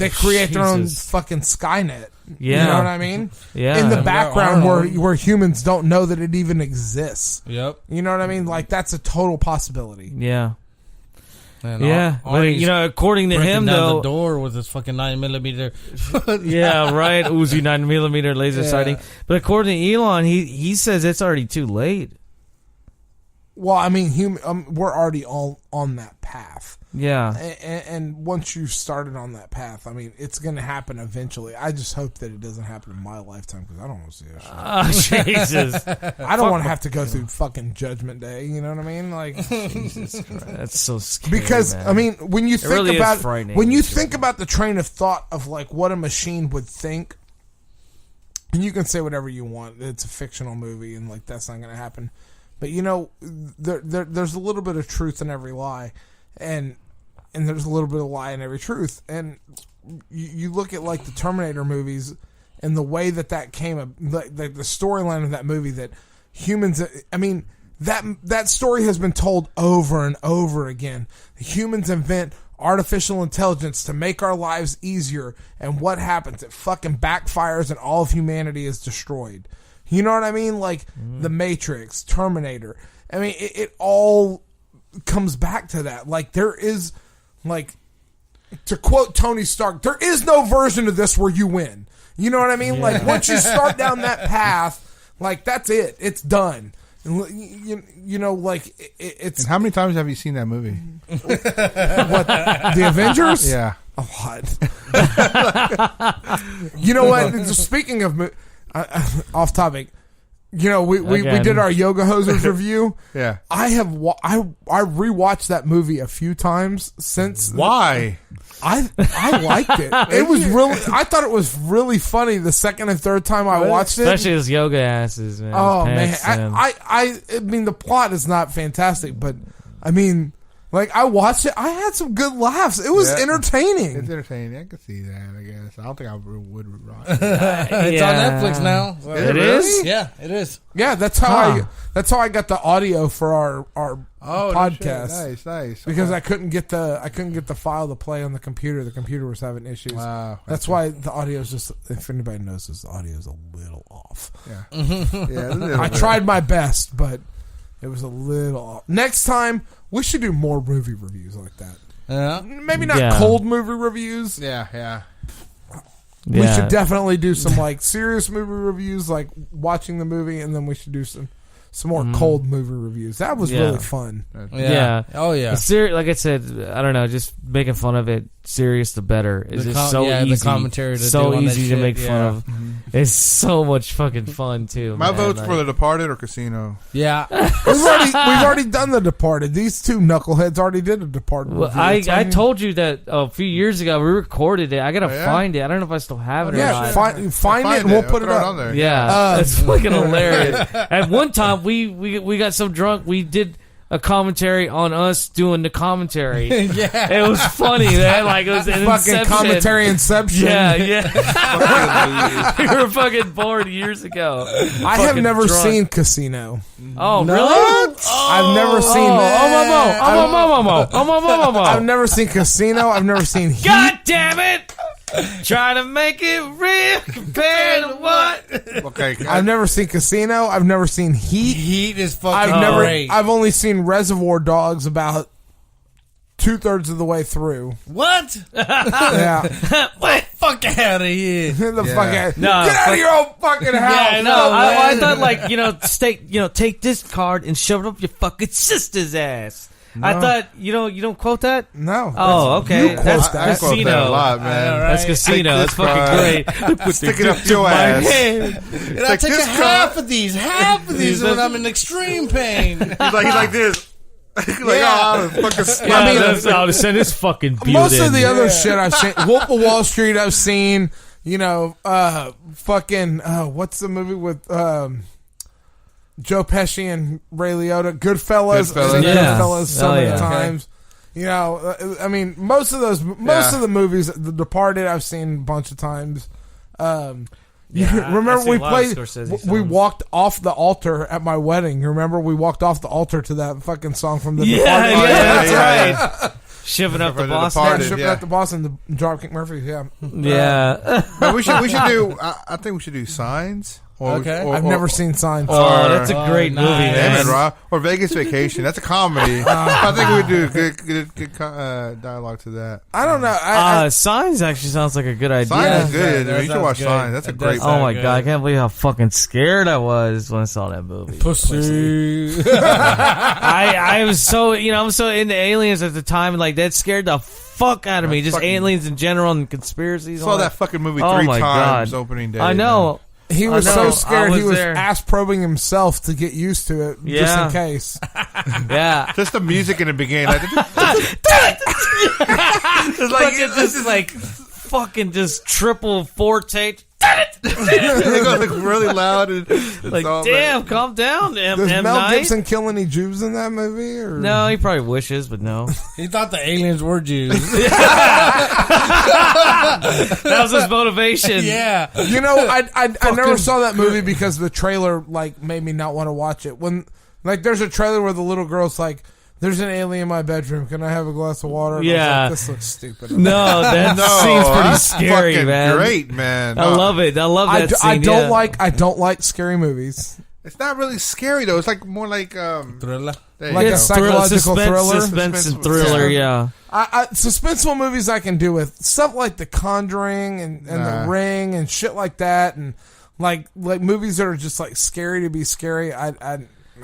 create their own fucking Skynet? Yeah. You know what I mean? Yeah. In the Yeah, background I don't know. where humans don't know that it even exists. Yep. You know what I mean? Like, that's a total possibility. Yeah. And Yeah. But, Arnie's according to breaking him, down though. the door with his fucking 9mm. Yeah, right. Uzi 9mm laser sighting. But according to Elon, he says it's already too late. Well, I mean, we're already all on that path. Yeah. And once you started on that path, I mean, it's going to happen eventually. I just hope that it doesn't happen in my lifetime because I don't want to see that shit. Oh, Jesus. I don't want to have to go through fucking Judgment Day. You know what I mean? Like, Jesus Christ. That's so scary. because man. I mean, when you think really is about frightening, when you sure. think about the train of thought of like what a machine would think, and you can say whatever you want. It's a fictional movie, and like that's not going to happen. But there's a little bit of truth in every lie, and there's a little bit of lie in every truth. And you look at like the Terminator movies and the way that came, like the storyline of that movie, that humans. I mean, that story has been told over and over again. Humans invent artificial intelligence to make our lives easier, and what happens? It fucking backfires, and all of humanity is destroyed. You know what I mean? Like The Matrix, Terminator. I mean, it all comes back to that. Like, there is, like, to quote Tony Stark, there is no version of this where you win. You know what I mean? Yeah. Like, once you start down that path, like, that's it. It's done. You know, like, it's... And how many times have you seen that movie? What, the Avengers? Yeah. A lot. You know what? Speaking of... off topic, you know, we did our Yoga Hosers review. Yeah, I rewatched that movie a few times since. Why? I liked it. It was really. I thought it was really funny the second and third time I watched it. Especially his yoga asses, man. Oh man, I mean the plot is not fantastic, but I mean, like, I watched it. I had some good laughs. It was entertaining. It's entertaining. I can see that, I guess. I don't think I would watch It's on Netflix now. So. It is? Yeah, it is. Yeah, that's how I got the audio for our podcast. Nice. Because I couldn't get the file to play on the computer. The computer was having issues. Wow. That's why the audio is just. If anybody knows this, the audio is a little off. Yeah. I tried my best, but it was a little off. Next time we should do more movie reviews like that. Yeah. Maybe not cold movie reviews. Yeah. We should definitely do some like serious movie reviews, like watching the movie, and then we should do some more cold movie reviews. That was really fun. Yeah. Oh yeah. Like I said, I don't know, just making fun of it. Serious, the better. It's just so easy. The commentary so easy to make fun of. It's so much fucking fun too. My man. vote's for The Departed or Casino. Yeah. We've already done The Departed. These two knuckleheads already did The Departed. Well, I told you that a few years ago. We recorded it. I gotta find it. I don't know if I still have it or not. Find it and we'll put it up on there. Yeah, it's fucking hilarious. At one time, we got so drunk we did a commentary on us doing the commentary. Yeah, it was funny, man. Like, it was an fucking Inception. commentary Inception. Yeah. We were fucking bored years ago. I have never seen Casino. Oh, no? really? I've never seen. I've never seen Casino. I've never seen Heat. God damn it! Trying to make it real compared to what? Okay. I've never seen Casino. I've never seen Heat. Heat is fucking great. I've only seen Reservoir Dogs about 2/3 of the way through. What? Yeah. What? Fuck out of here. Fuck out. No, get out of your own fucking house. Yeah, no, I thought, like, take this card and shove it up your fucking sister's ass. No. I thought you don't quote that. No. Oh, okay. That's I quote Casino. that a lot, man. That's Casino. That's fucking great. Stick it up your ass. And I'll take half of these when I'm in extreme pain. He's like this. I'll fucking I'll send this fucking beauty. Most of the other shit I've seen, Wolf of Wall Street, I've seen. What's the movie with Joe Pesci and Ray Liotta? Goodfellas. Goodfellas so many times. Okay. I mean, most of the movies, The Departed, I've seen a bunch of times. Yeah, remember I we see a lot of played? Scorsese We songs. walked off the altar at my wedding. You remember? We walked off the altar to that fucking song from the Yeah, Departed. that's right. Shipping up the From The boss. Departed. Shipping Yeah. out the boss and the Dropkick Murphys. Yeah, Yeah. But we should do. I think we should do Signs. Okay. I've never seen Signs. Oh, that's a great movie, nice. Damn man. it, Rob. Or Vegas Vacation. That's a comedy. I think we would do good dialogue to that. I don't know. Signs actually sounds like a good idea. Signs is good. that You should sounds watch good. Signs. That's a That great does Oh sound my good. god, I can't believe how fucking scared I was when I saw that movie. Pussy. I was so I'm so into aliens at the time, and like that scared the fuck out of me. Just fucking- aliens in general and conspiracies. and Saw all that fucking movie Oh 3 my times God. opening day. I know. He was I know. so I scared was he was there. ass probing himself to get used to it, just Yeah. in case. Yeah. Just the music in the beginning. Like, It's like this is like fucking just triple forte. they go like really loud. And it's Like all damn, calm down, M. Does M. Mel Night. Gibson kill any Jews in that movie? Or? No, he probably wishes, but no. He thought the aliens were Jews. That was his motivation. Yeah. You know, I never saw that movie because the trailer like made me not want to watch it. When like there's a trailer where the little girl's like, "There's an alien in my bedroom. Can I have a glass of water?" And I was Yeah. like, this looks stupid. No, that No, scene's pretty that's scary, fucking man. Great, man. I love it. I love that scene. I don't yeah. I don't like scary movies. It's not really scary though. It's like more like Thriller. there you Like go. a psychological thriller? suspense and Suspense, thriller. yeah. Yeah. Suspenseful movies I can do with stuff like The Conjuring and Nah. The Ring and shit like that, and like movies that are just like scary to be scary. I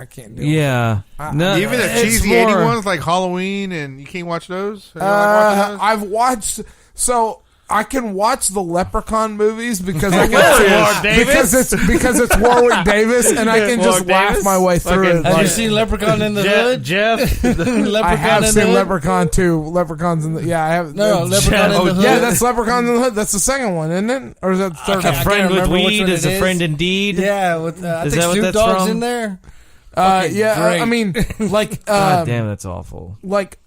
can't do. it. Yeah. No, Even the it's cheesy more- 80 ones like Halloween, and you can't watch those. You like watching those? I've watched so. I can watch the Leprechaun movies because I Warwick can Davis? because it's Warwick Davis and I can just Warwick laugh Davis? my way through it. Have Like, you seen Leprechaun in the Hood? Jeff? Leprechaun I have in the seen Hood? Leprechaun 2. Leprechauns in the I have No, Leprechaun in the Hood. yeah, that's Leprechauns in the Hood. That's the second one, isn't it? Or is that the third can't- A one? friend with remember which weed one is it a is. friend indeed. Yeah, with I Is think that what Snoop that's Dogg's from? in there. Yeah, great. I mean, like, God damn, that's awful. like,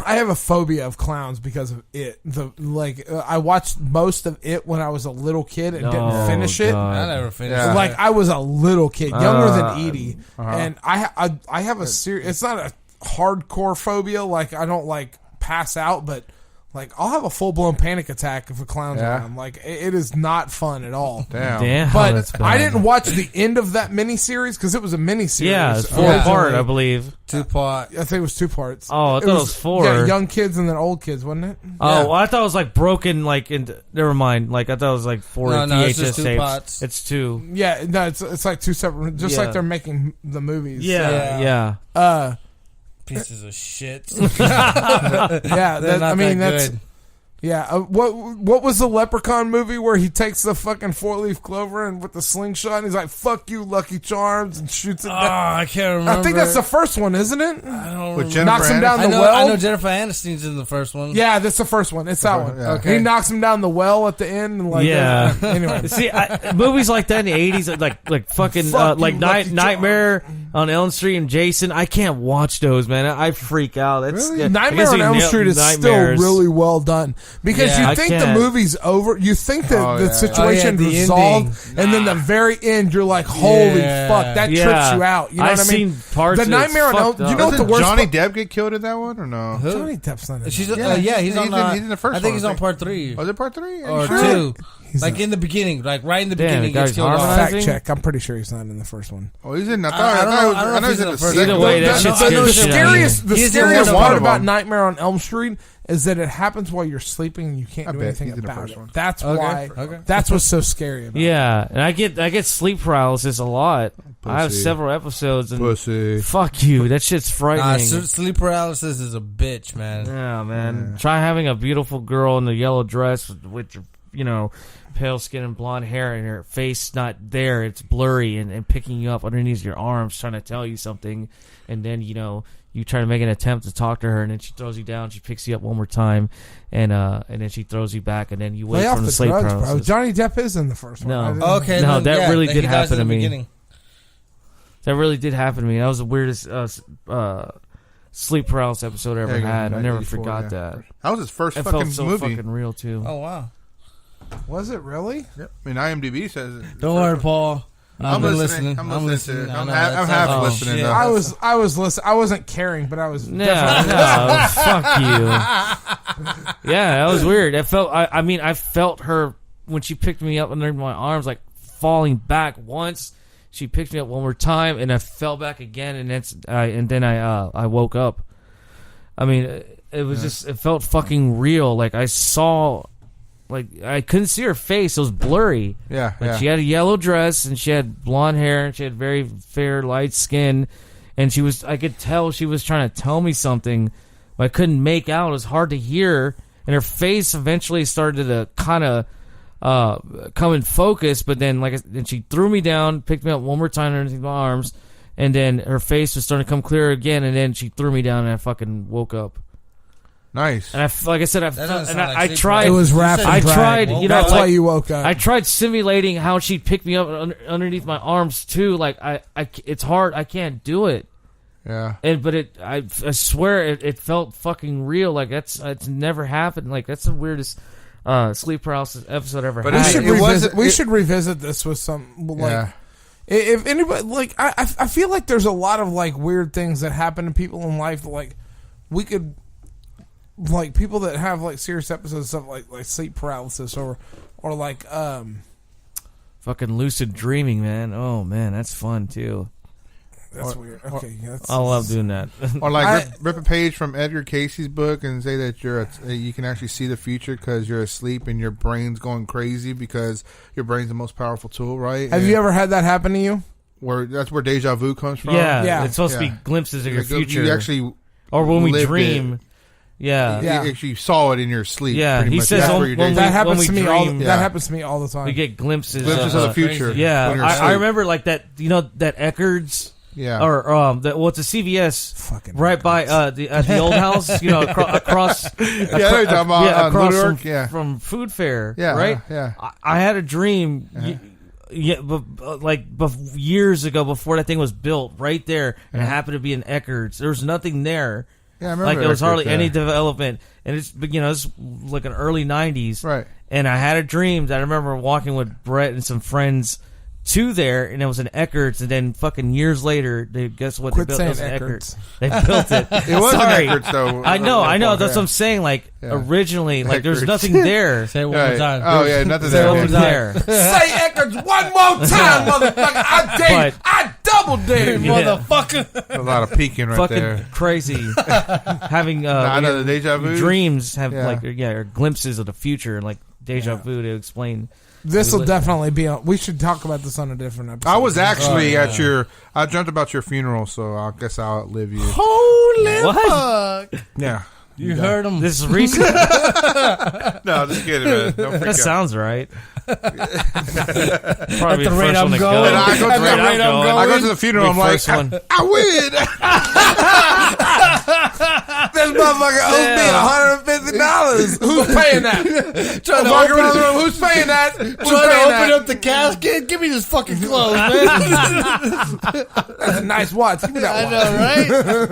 I have a phobia of clowns because of it. I watched most of it when I was a little kid and didn't finish it. God. I never finished. Yeah. it. Like I was a little kid, younger than Edie, Uh-huh. and I have a serious. It's not a hardcore phobia. Like I don't like pass out, but like I'll have a full blown panic attack if a clown's Yeah. around. Like it is not fun at all. Damn. Damn, But that's bad. I didn't watch the end of that miniseries because it was a miniseries. Yeah, it's originally. 4-part, I believe. Two-part. I think it was 2 parts. Oh, I thought it was 4. Yeah, young kids and then old kids, wasn't it? Oh, Yeah. well, I thought it was like broken, like into. Never mind. Like I thought it was like 4 No, VHS it's just two tapes. parts. It's 2. Yeah, no, it's like 2 separate, just Yeah. like they're making the movies. Yeah, Yeah. yeah. Pieces of shit. Yeah. They're not That's good. yeah. What was the Leprechaun movie where he takes the fucking 4-leaf clover and with the slingshot and he's like "fuck you, Lucky Charms" and shoots it Oh, down? I can't remember. I think that's the first one, isn't it? I don't With remember. Jennifer Knocks him down Aniston? the I well. know Jennifer Aniston's in the first one. Yeah, that's the first one. It's that one. Yeah. Okay. He knocks him down the well at the end and like Yeah. anyway. See, movies like that in the 80s, like fucking Fuck like you, Lucky Nightmare on Elm Street and Jason. I can't watch those, man. I freak out. That's Really? I Nightmare guess on you Elm nailed Street is Nightmares. still really well done because Yeah. you I think the can't. movie's over, you think that Oh, the yeah. situation Oh, yeah, the resolved, ending. and then the very end, you're like, "Holy Yeah. fuck!" That Yeah. trips you out. You know I've what I mean? seen parts The of it. Nightmare on Elm. Fucked You up. know what the Doesn't worst? Johnny Depp get killed in that one or no? Who? Johnny Depp's not in She's it. yeah, he's on he's in the first I think one, he's I on think. part 3 Was it part 3? or Sure? 2. He's Like not. in the beginning, like right in the Damn, beginning, the he gets guy's killed off. harmonizing? Fact check. I'm pretty sure he's not in the first one. Oh, he's in. I I don't know- I don't know if he's he's in in the the first second Either one. way, that No, shit no, scares no, the the shit out of me. scariest, the He's in scariest one of part them. about Nightmare on Elm Street is that it happens while you're sleeping and you can't I do bet anything he's in the about first it. one. That's Okay, why. okay. That's what's so scary about it. Yeah, and I get sleep paralysis a lot. I have Pussy. several episodes, and Pussy. fuck you, that shit's frightening. Sleep paralysis is a bitch, man. Yeah, man. Try having a beautiful girl in the yellow dress with pale skin and blonde hair, and her face not there. It's blurry, and picking you up underneath your arms, trying to tell you something, and then you try to make an attempt to talk to her, and then she throws you down. She picks you up one more time, and then she throws you back, and then you wake Lay off from the the sleep drugs, bro. paralysis. Johnny Depp is in the first one. No. I didn't- Okay, No, then, that yeah, really he did dies happen in to the me. beginning. That really did happen to me. That was the weirdest sleep paralysis episode I ever Yeah, had. I never 84, forgot yeah. that. That was his first It fucking felt so movie. fucking real too. Oh wow. Was it really? Yep. I mean, IMDb says it. Don't worry, Paul. I'm listening. I'm listening. I'm half listening. shit. Though. I was listening. I wasn't caring, but I was. No, fuck you. Yeah, that was weird. I felt her when she picked me up under my arms, like falling back once. She picked me up one more time, and I fell back again, and then I woke up. I mean, it was just, it felt fucking real. Like I saw, like I couldn't see her face; it was blurry. Yeah, Like she had a yellow dress, and she had blonde hair, and she had very fair, light skin, and I could tell she was trying to tell me something, but I couldn't make out. It was hard to hear, and her face eventually started to kind of come in focus, but then then she threw me down, picked me up one more time underneath my arms, and then her face was starting to come clearer again, and then she threw me down, and I fucking woke up. Nice. And I tried. It was rapid. I tried. You know, that's why you woke up. I tried simulating how she'd pick me up underneath my arms too. Like it's hard. I can't do it. Yeah. But I swear it felt fucking real. Like it's never happened. Like that's the weirdest sleep paralysis episode ever. But had. We should revisit this with some. Like, Yeah. If anybody like, I feel like there's a lot of like weird things that happen to people in life. Like we could. Like people that have like serious episodes of stuff like sleep paralysis or like fucking lucid dreaming, man. Oh man, that's fun too. That's weird. Okay, I love doing that. Or like rip a page from Edgar Casey's book and say that you can actually see the future because you're asleep and your brain's going crazy because your brain's the most powerful tool, right? Have you ever had that happen to you? That's where deja vu comes from. Yeah. It's supposed to be glimpses of your future. You actually or when we lived dream. it. Yeah. You actually saw it in your sleep. Yeah, pretty he much. says That's when- where your when deja- That happens to me all. dream- That happens to me all the time. We get glimpses of the future. Yeah, when you're I asleep. remember like that. You know that Eckerd's. Yeah. Or it's a CVS Fucking right by at the old house. You know, across. Yeah, they're talking about across New York. from, from Food Fair. Yeah, right. yeah. I had a dream. Years ago, before that thing was built, right there, and it happened to be in Eckerd's. There was nothing there. Yeah, I remember. Like there was hardly Eckerd's, any development, and it's it's like an early '90s, Right. And I had a dream that I remember walking with Brett and some friends to there, and it was an Eckerd's, and then fucking years later, guess what? Quit they built? saying It was an Eckerd's. They built it. It was Sorry. an Eckerd's, though. I know. That's what I'm saying. Like originally, like there's Eckerd's. nothing there. Say it one Right. more time. Oh yeah, nothing There there. was there. Say Eckerd's one more time, motherfucker. I double dare, Yeah. motherfucker. A lot of peeking right Fucking there. crazy. Having I know the deja vu. dreams have Yeah. or glimpses of the future, like deja vu to explain. This will definitely be on. We should talk about this on a different episode. I was actually at your. I dreamt about your funeral, so I guess I'll outlive you. Holy What? fuck! Yeah. You heard him. This is recent. No, just kidding, man. Don't freak That out. sounds right. Probably At the rate first I'm one to going. go. And I go to At the the- rate I'm going. I go to the funeral. I'm Be like, first one. I win. This motherfucker owes me $150. Who's paying that? Trying to Walk around open, the room. Who's paying that? Who's trying to paying open that? up the casket. Give me this fucking clothes, man. That's a nice watch. Give me that I watch. know,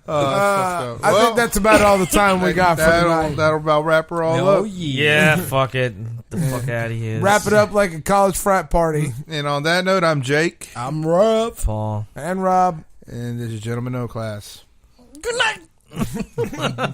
right? I think that's about all the time we got for tonight. That'll about wrap her all Oh up. Yeah, fuck it. The fuck out of here. Wrap it up like a college frat party. And on that note, I'm Jake, I'm rough. Paul. And Rob. and this is Gentleman No Class. Good night.